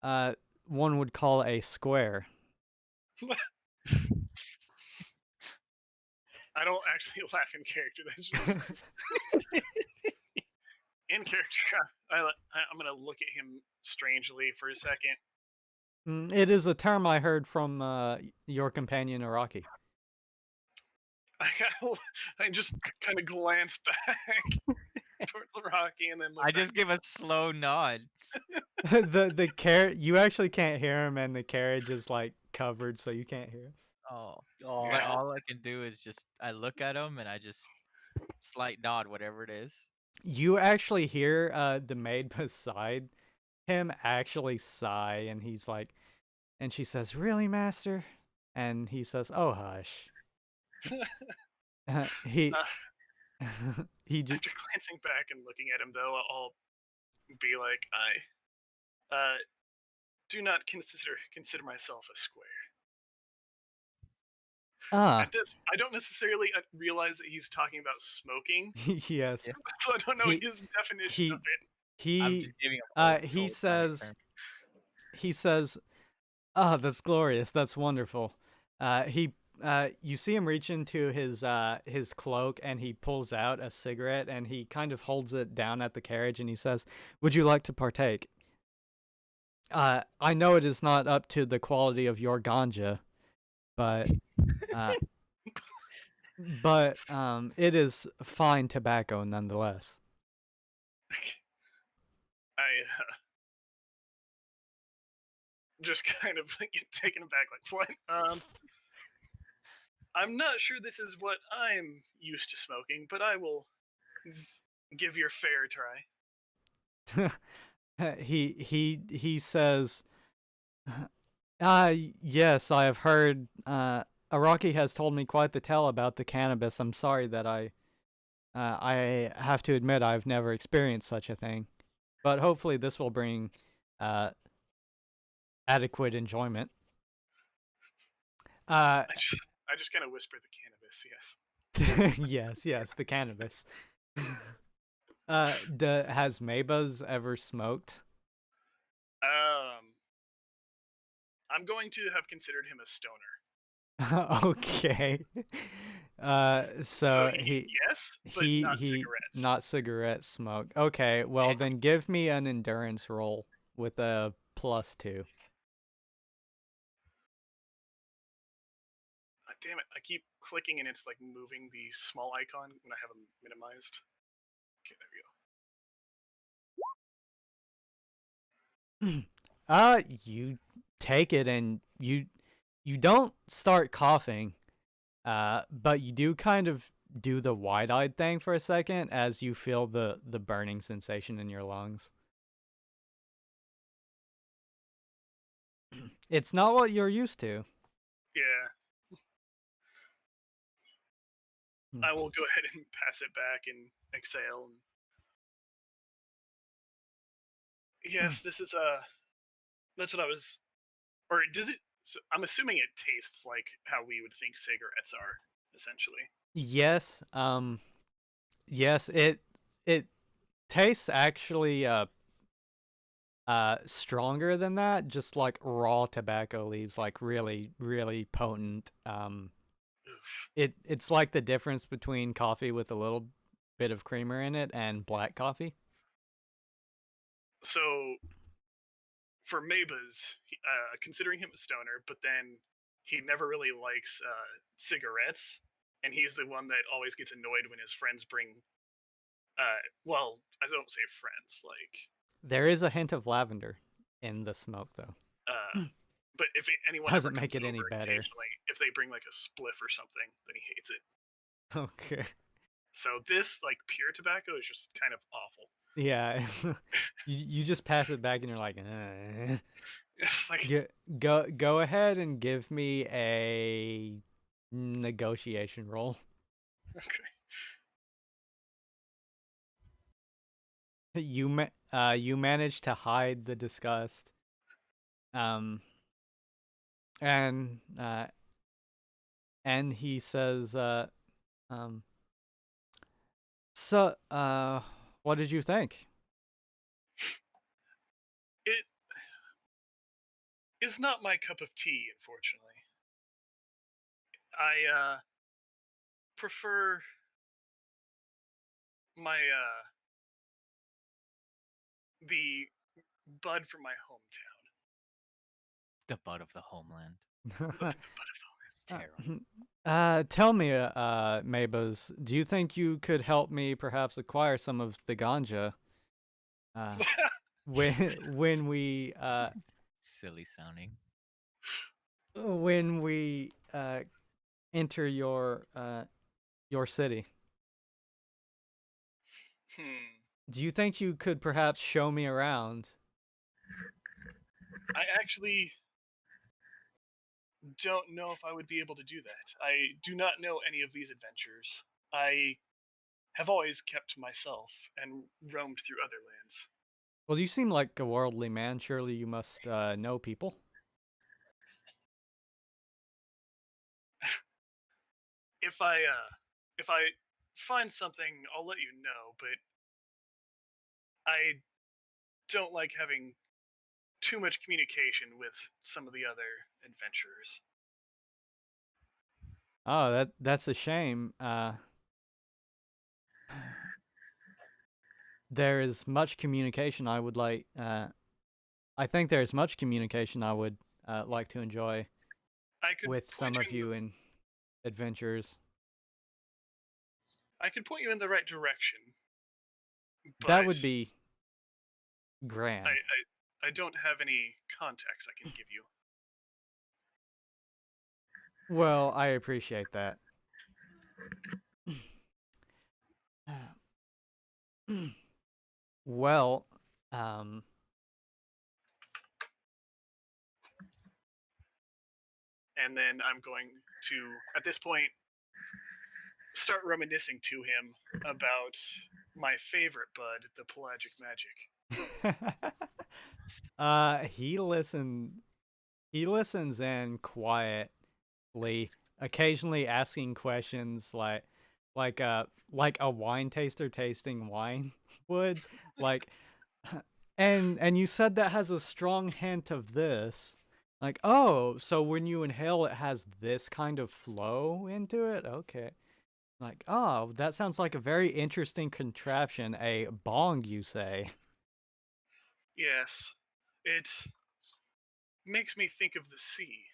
one would call a square. I don't actually laugh in character. That's just in character. I'm gonna look at him strangely for a second. It is a term I heard from your companion Araki. I just kind of glance back towards Rocky and then look I back. just give a slow nod. the carrot, you actually can't hear him, and the carriage is like covered, so you can't hear him. Oh. Oh, But all I can do is just I look at him and I just slight nod, whatever it is. You actually hear the maid beside him actually sigh, and he's like, and she says, "Really, master?" And he says, "Oh, hush." He he After glancing back and looking at him, though, I'll be like, I do not consider myself a square. ah At this, I don't necessarily realize that he's talking about smoking, yes. Yeah. so I don't know He- his definition he- of it. I'm He just giving him a he old slang says term. he says, "Ah, that's glorious. That's wonderful." He you see him reach into his cloak, and he pulls out a cigarette, and he kind of holds it down at the carriage, and he says, "Would you like to partake?" I know it is not up to the quality of your ganja, but uh, it is fine tobacco nonetheless. I just kind of get taken aback, like, what? I'm not sure this is what I'm used to smoking, but I will give your fair try. He says, yes, I have heard. Araki has told me quite the tale about the cannabis. I'm sorry that I have to admit I've never experienced such a thing, but hopefully this will bring adequate enjoyment. I just kind of whisper the cannabis, yes. Yes, the cannabis. Has Mabas ever smoked? I'm going to have considered him a stoner. Okay. So yes, but not cigarettes. not cigarette smoke. Okay, well then give me an endurance roll with a +2. Damn it! I keep clicking and it's like moving the small icon when I have them minimized. Okay, there we go. You take it, and you don't start coughing, but you do kind of do the wide-eyed thing for a second as you feel the burning sensation in your lungs. It's not what you're used to. Yeah. I will go ahead and pass it back and exhale. Yes, this is that's what I was. Or does it? So I'm assuming it tastes like how we would think cigarettes are, essentially. Yes, yes, it tastes actually stronger than that, just like raw tobacco leaves, like really, really potent. Oof. It's like the difference between coffee with a little bit of creamer in it and black coffee. So for Mabas, considering him a stoner, but then he never really likes cigarettes, and he's the one that always gets annoyed when his friends bring. Well, I don't say friends, like. There is a hint of lavender in the smoke, though. But if anyone Doesn't ever make comes it any over better. occasionally, if they bring like a spliff or something, then he hates it. Okay. So this, like pure tobacco, is just kind of awful. Yeah. you just pass it back, and you're like, It's like go ahead and give me a negotiation roll. okay. You managed to hide the disgust. And he says, so what did you think? It is not my cup of tea, unfortunately. I prefer my the bud from my hometown. The butt of the homeland. The bud of the It's terrible. Tell me, Mabas, do you think you could help me perhaps acquire some of the ganja? when we Silly sounding. enter your city. Do you think you could perhaps show me around? I actually don't know if I would be able to do that. I do not know any of these adventures. I have always kept to myself and roamed through other lands. Well, you seem like a worldly man. Surely you must know people. If I find something, I'll let you know, but I don't like having too much communication with some of the other adventurers. Oh, that's a shame. There is much communication I would like. I think there is much communication I would like to enjoy I could with point some of you you in adventures. I could point you in the right direction, but That would be grand. I don't have any contacts I can give you. Well, I appreciate that. Well, And then I'm going to, at this point, start reminiscing to him about my favorite bud, the pelagic magic. he listens in quietly, occasionally asking questions like a wine taster tasting wine would, like, and you said that has a strong hint of this. Like, oh, so when you inhale it has this kind of flow into it? Okay. Like, oh, that sounds like a very interesting contraption. A bong, you say? Yes, it makes me think of the sea.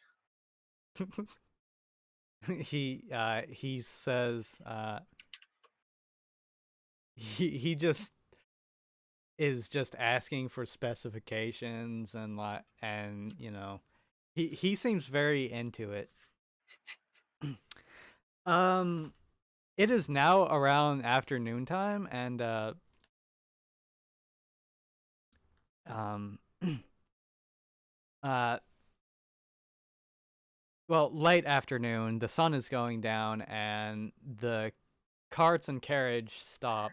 He says he just is just asking for specifications and he seems very into it. It is now around afternoon time, and um uh well, late afternoon. The sun is going down, and the carts and carriage stop,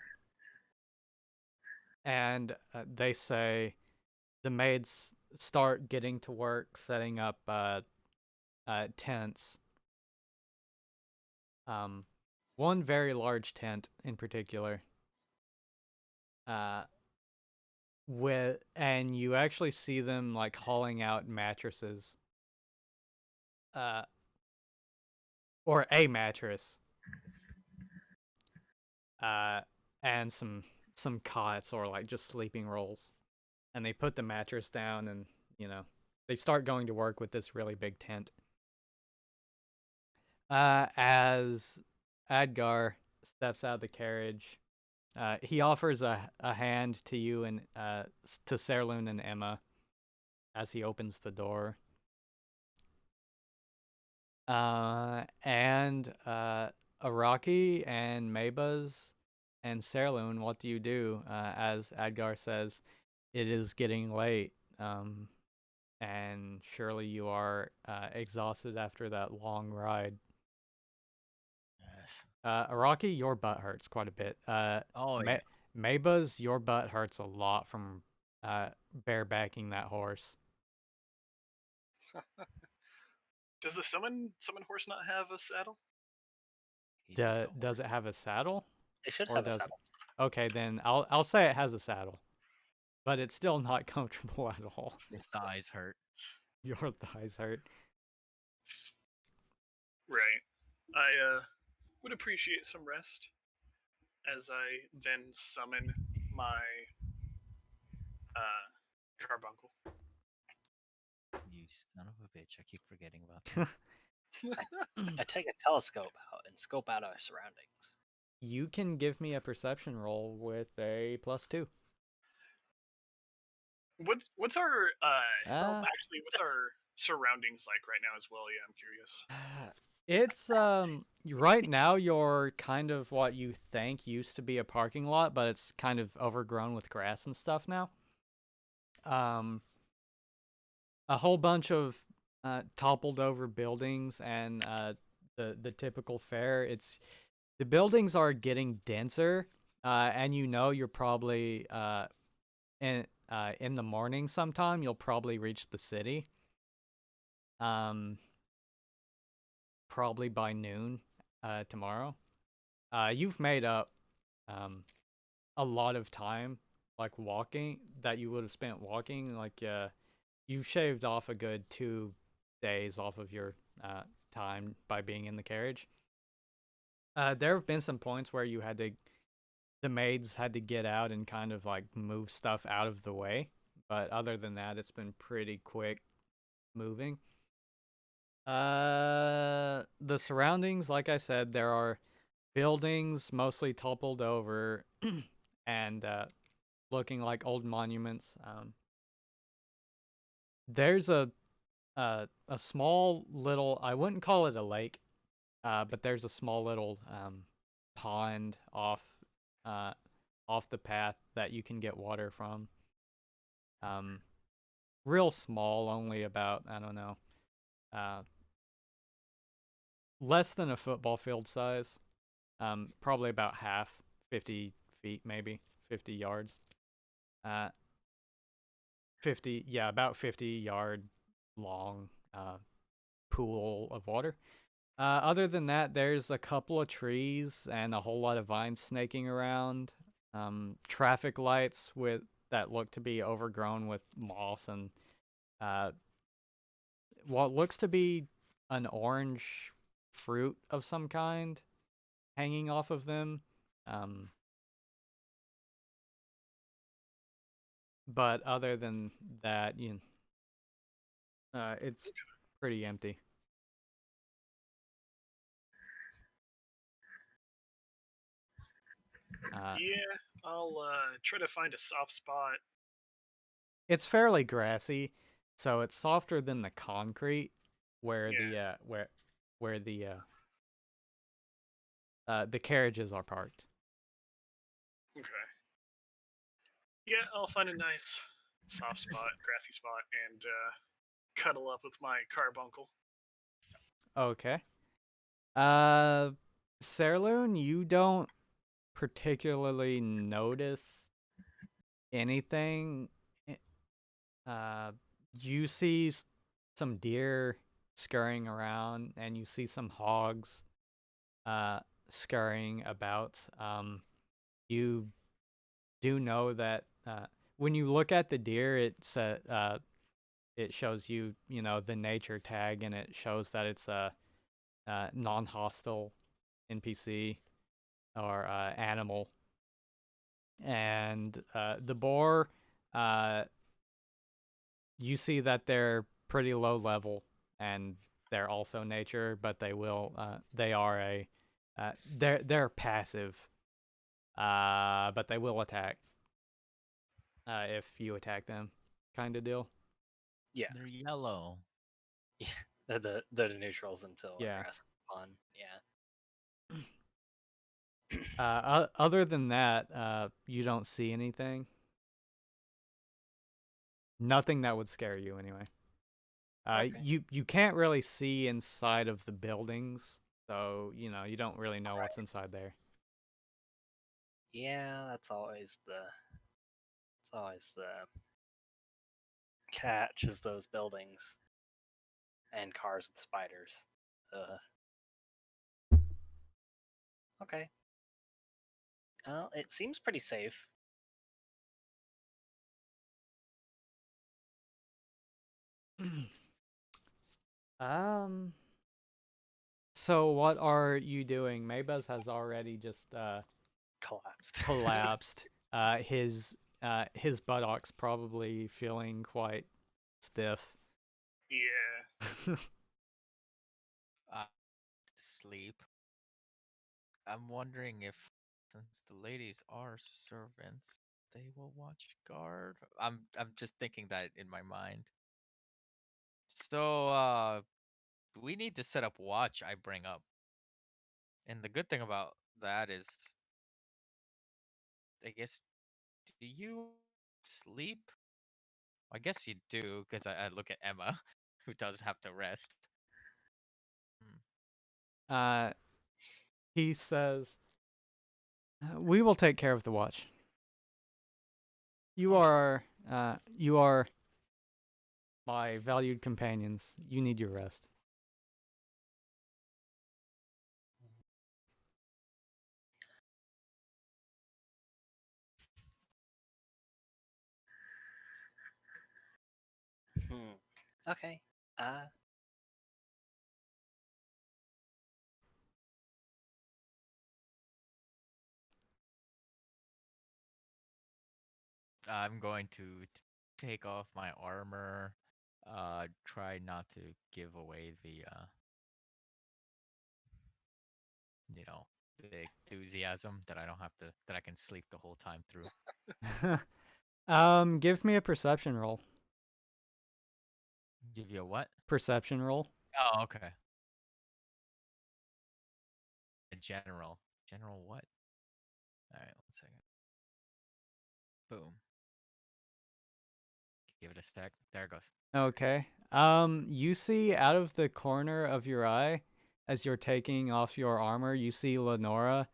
and they say the maids start getting to work setting up tents. One very large tent in particular. And you actually see them like hauling out mattresses. Or a mattress. And some cots or like just sleeping rolls. And they put the mattress down and, they start going to work with this really big tent. As Adgar steps out of the carriage, he offers a hand to you and to Serlun and Emma as he opens the door. And Araki and Mabuz and Serlun, what do you do? As Adgar says, it is getting late. And surely you are exhausted after that long ride. Yes. Araki, your butt hurts quite a bit. Oh yeah. Mabuz, your butt hurts a lot from barebacking that horse. Does the summon horse not have a saddle? Does it have a saddle? It should Or have a does it? saddle. Okay, then I'll say it has a saddle, but it's still not comfortable at all. Your thighs hurt. Your thighs hurt. Right. I would appreciate some rest as I then summon my carbuncle. You son of a bitch! I keep forgetting about that. I take a telescope out and scope out our surroundings. You can give me a perception roll with a +2. What's our Uh, actually what's our surroundings like right now as well? Yeah, I'm curious. It's right now you're kind of what you think used to be a parking lot, but it's kind of overgrown with grass and stuff now. Um, a whole bunch of toppled over buildings and the typical fare. It's the buildings are getting denser, and you know you're probably in the morning sometime you'll probably reach the city. Um, probably by noon, tomorrow. You've made up um a lot of time like walking that you would have spent walking. Like you shaved off a good 2 days off of your time by being in the carriage. There have been some points where the maids had to get out and kind of like move stuff out of the way, but other than that, it's been pretty quick moving. The surroundings, like I said, there are buildings mostly toppled over and looking like old monuments. There's a small little, I wouldn't call it a lake, but there's a small little pond uh, off the path that you can get water from. Um, real small, only about, I don't know, uh, less than a football field size. Probably about half, 50 feet maybe, 50 yards. Uh, 50, yeah, about 50-yard long pool of water. Other than that, there's a couple of trees and a whole lot of vines snaking around. Traffic lights with that look to be overgrown with moss and uh, what looks to be an orange fruit of some kind hanging off of them. Um, but other than that, it's pretty empty. Uh, Yeah, I'll try to find a soft spot. it's fairly grassy, so it's softer than the concrete where Yeah. where the carriages are parked. Okay. Yeah, I'll find a nice soft spot, grassy spot, and cuddle up with my carbuncle. Okay. Uh, Sarloon, you don't particularly notice anything. I- you see some deer scurrying around, and you see some hogs scurrying about. You do know that when you look at the deer, it shows you, the nature tag, and it shows that it's a non-hostile NPC or animal. And the boar, uh, you see that they're pretty low level, and they're also nature, but they are they're passive, but they will attack if you attack them, kind of deal. Yeah, They're yellow. they're the neutrals until Yeah. aggressive on. Yeah. Other than that, you don't see anything. Nothing that would scare you, anyway. Okay. You can't really see inside of the buildings, so you don't really know what's inside there. Yeah, that's always the catch is those buildings and cars with spiders. Okay. Well, it seems pretty safe. Um. So what are you doing? Maybuz has already just Collapsed. collapsed. His buttocks probably feeling quite stiff. Yeah. Sleep. I'm wondering if, since the ladies are servants, They will watch guard. I'm just thinking that in my mind. So we need to set up watch. I bring up, and the good thing about that is, I guess, do you sleep? I guess you do, because I look at Emma, who does have to rest. He says, "We will take care of the watch. You are my valued companions. You need your rest." Okay. I'm going to take off my armor. Try not to give away the the enthusiasm that I don't have to that I can sleep the whole time through. Give me a perception roll. Give you a what? Perception roll. Oh, okay. A general. General what? All right, 1 second. Boom. Give it a sec. There it goes. Okay. You see out of the corner of your eye, as you're taking off your armor, you see Lenora,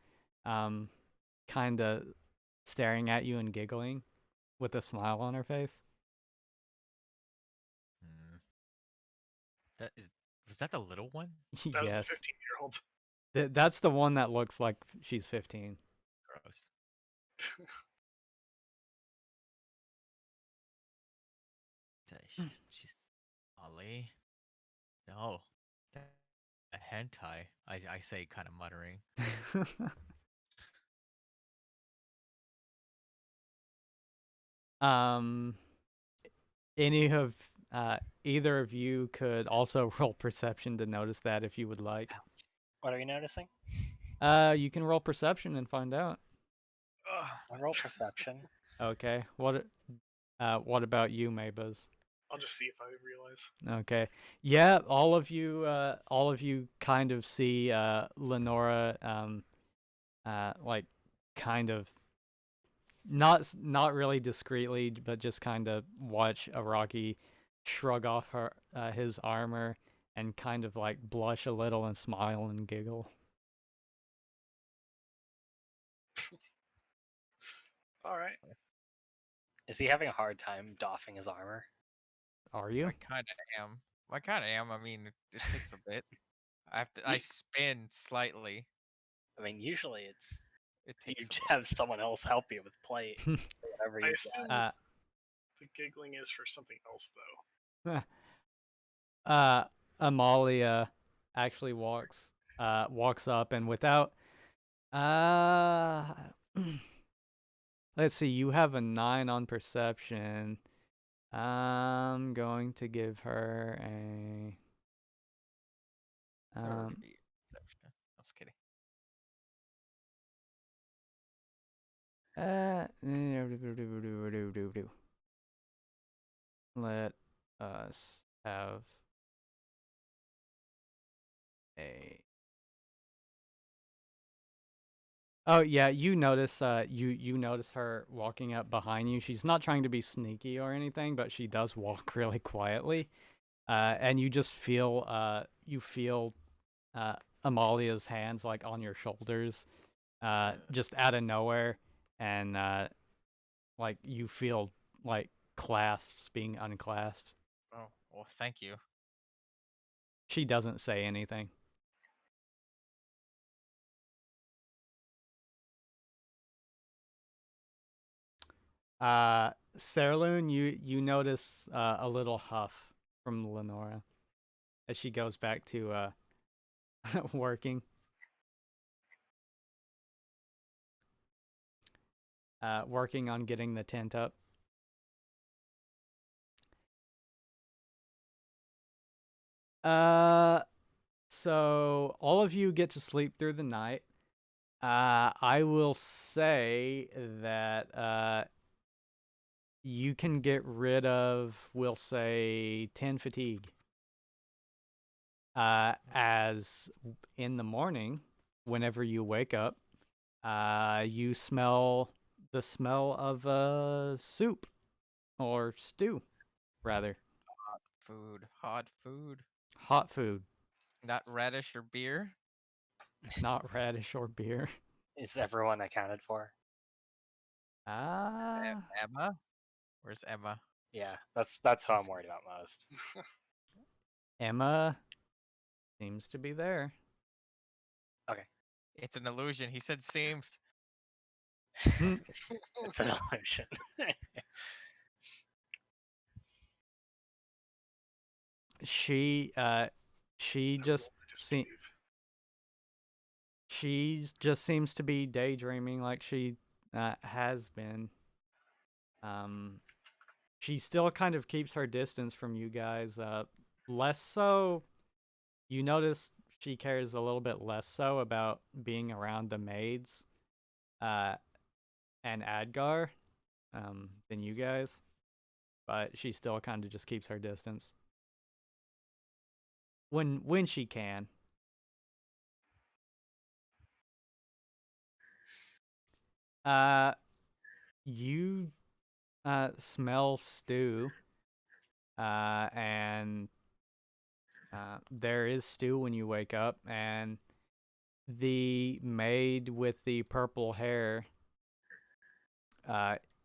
kind of staring at you and giggling, with a smile on her face. Was that the little one? That was the Yes. 15-year-old. That's the one that looks like she's 15. Gross. She's Ollie. No. A hentai. I say, kind of muttering. Any of either of you could also roll perception to notice that if you would like. What are you noticing? You can roll perception and find out. I roll perception. Okay. What about you, Mabuz? I'll just see if I realize. Okay. Yeah, all of you kind of see Lenora like kind of not really discreetly, but just kind of watch Araki shrug off his armor and kind of like blush a little and smile and giggle. All right. Is he having a hard time doffing his armor? Are you? I kind of am. I mean, it takes a bit. I spin slightly. I mean, usually It you takes have someone else help you with plate or whatever I you assume got. the giggling is for something else, though. Amalia actually walks up and without let's see, you have a 9 on perception. I'm going to give her a 30 perception. I was kidding. let us have a Oh yeah, you notice you notice her walking up behind you. She's not trying to be sneaky or anything, but she does walk really quietly. And you just feel Amalia's hands like on your shoulders, just out of nowhere, and like you feel like clasps being unclasped. Oh, well, thank you. She doesn't say anything. Sarloon, you notice a little huff from Lenora as she goes back to working. Working on getting the tent up. So all of you get to sleep through the night. I will say that you can get rid of, we'll say, 10 fatigue. As in the morning, whenever you wake up, you smell the smell of soup or stew, rather. Hot food. Hot food, Not radish or beer. not radish or beer. Is everyone accounted for? Emma? Where's Emma? Yeah, that's how I'm worried about most. Emma seems to be there. Okay, It's an illusion. He said seems. Hmm. it's an illusion. She just leave. she just seems to be daydreaming like she has been. She still kind of keeps her distance from you guys. Less so. You notice she cares a little bit less so about being around the maids, and Adgar, than you guys. But she still kind of just keeps her distance when she can. You smell stew, and there is stew when you wake up, and the maid with the purple hair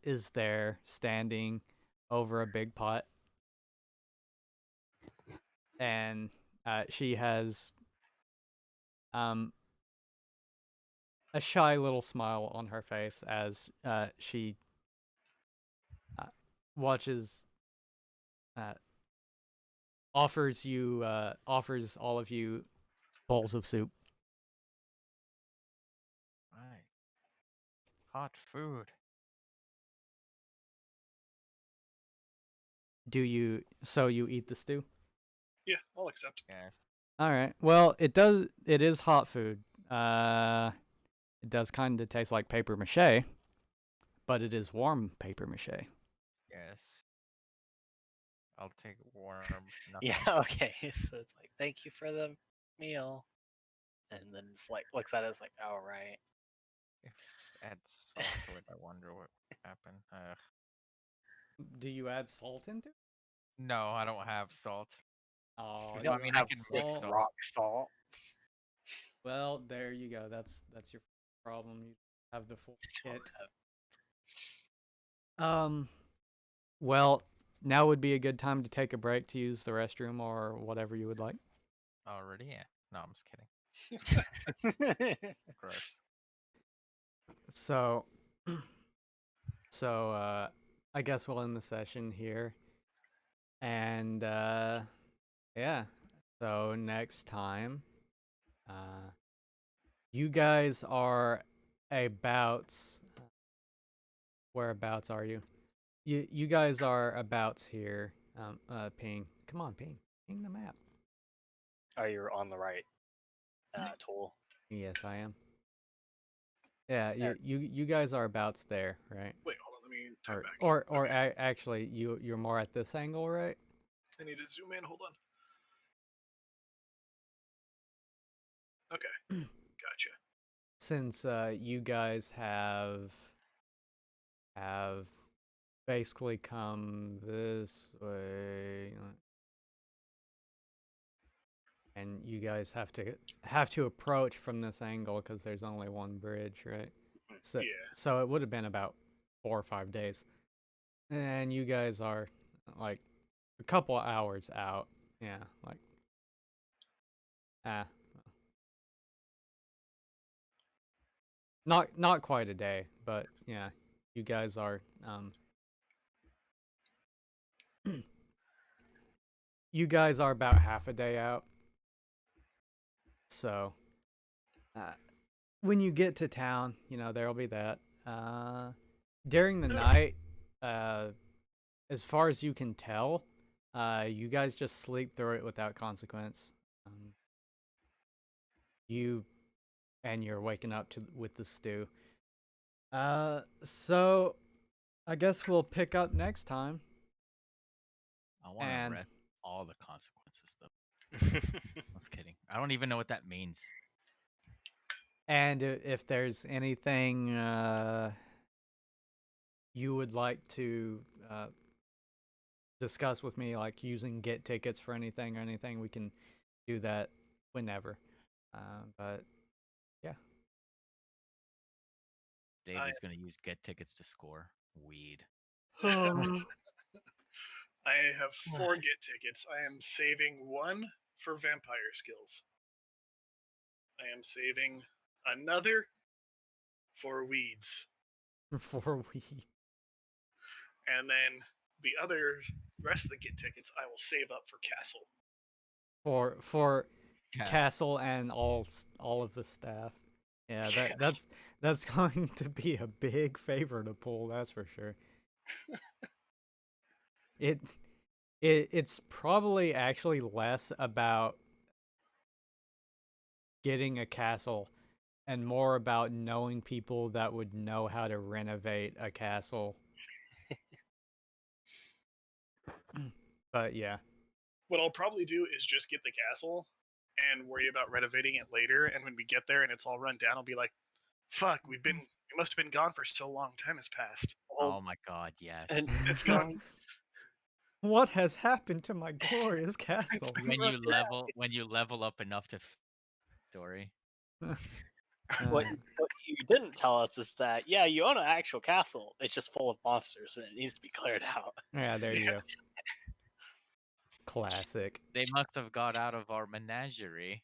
is there standing over a big pot, and she has um a shy little smile on her face as she watches uh, offers all of you bowls of soup. Right. Hot food. You eat the stew? Yeah, I'll accept. Yes. All right. Well, it is hot food. It does kind of taste like paper mache, but it is warm paper mache. Yes. I'll take warm. Yeah, Nothing. okay. So it's like, thank you for the meal, and then it's like looks at it, it's like, oh right. If just add salt to it, I wonder what would happen. Do you add salt into it? No, I don't have salt. Oh, You you don't I don't mean, I have can have make fixed salt. salt. rock salt. Well, there you go. That's your problem. You have the full kit. Well, now would be a good time to take a break to use the restroom or whatever you would like. Already? Yeah. No, I'm just kidding. Gross. So, I guess we'll end the session here. And yeah. So next time, uh, you guys are about. Whereabouts are you? You guys are abouts here. Ping. Come on, ping. Ping the map. Are you on the right tool? Yes, I am. Yeah, There. you guys are abouts there, right? Wait, hold on. Let me type Or back. or Okay. actually, you're more at this angle, right? I need to zoom in. Hold on. Okay, gotcha. Since you guys have basically come this way, and you guys have to approach from this angle because there's only one bridge, right? So Yeah. so it would have been about 4 or 5 days, and you guys are like a couple hours out. Yeah, like ah, not quite a day, but yeah, you guys are you guys are about half a day out. So uh, when you get to town, there'll be that. During the night, uh, as far as you can tell, you guys just sleep through it without consequence. Um, you and you're waking up to with the stew. So I guess we'll pick up next time. I want to And read all the consequences though. I was kidding. I don't even know what that means. and if there's anything you would like to discuss with me, like using get tickets for anything or anything, we can do that whenever. But yeah, David's gonna use get tickets to score weed. I have 4 get tickets. I am saving 1 for vampire skills. I am saving another for weeds. for weed. And then the other rest of the get tickets I will save up for castle. For Cat. Castle and all of the staff. Yeah, that's going to be a big favor to pull, that's for sure. It's probably actually less about getting a castle and more about knowing people that would know how to renovate a castle. But yeah. What I'll probably do is just get the castle and worry about renovating it later. And when we get there and it's all run down, I'll be like, "Fuck, we must have been gone for so long. Time has passed. Oh my god, yes. And It's gone." What has happened to my glorious castle? when you level up enough to story. what you didn't tell us is that, yeah, you own an actual castle. It's just full of monsters and it needs to be cleared out. Yeah, there you go. Classic. They must have got out of our menagerie.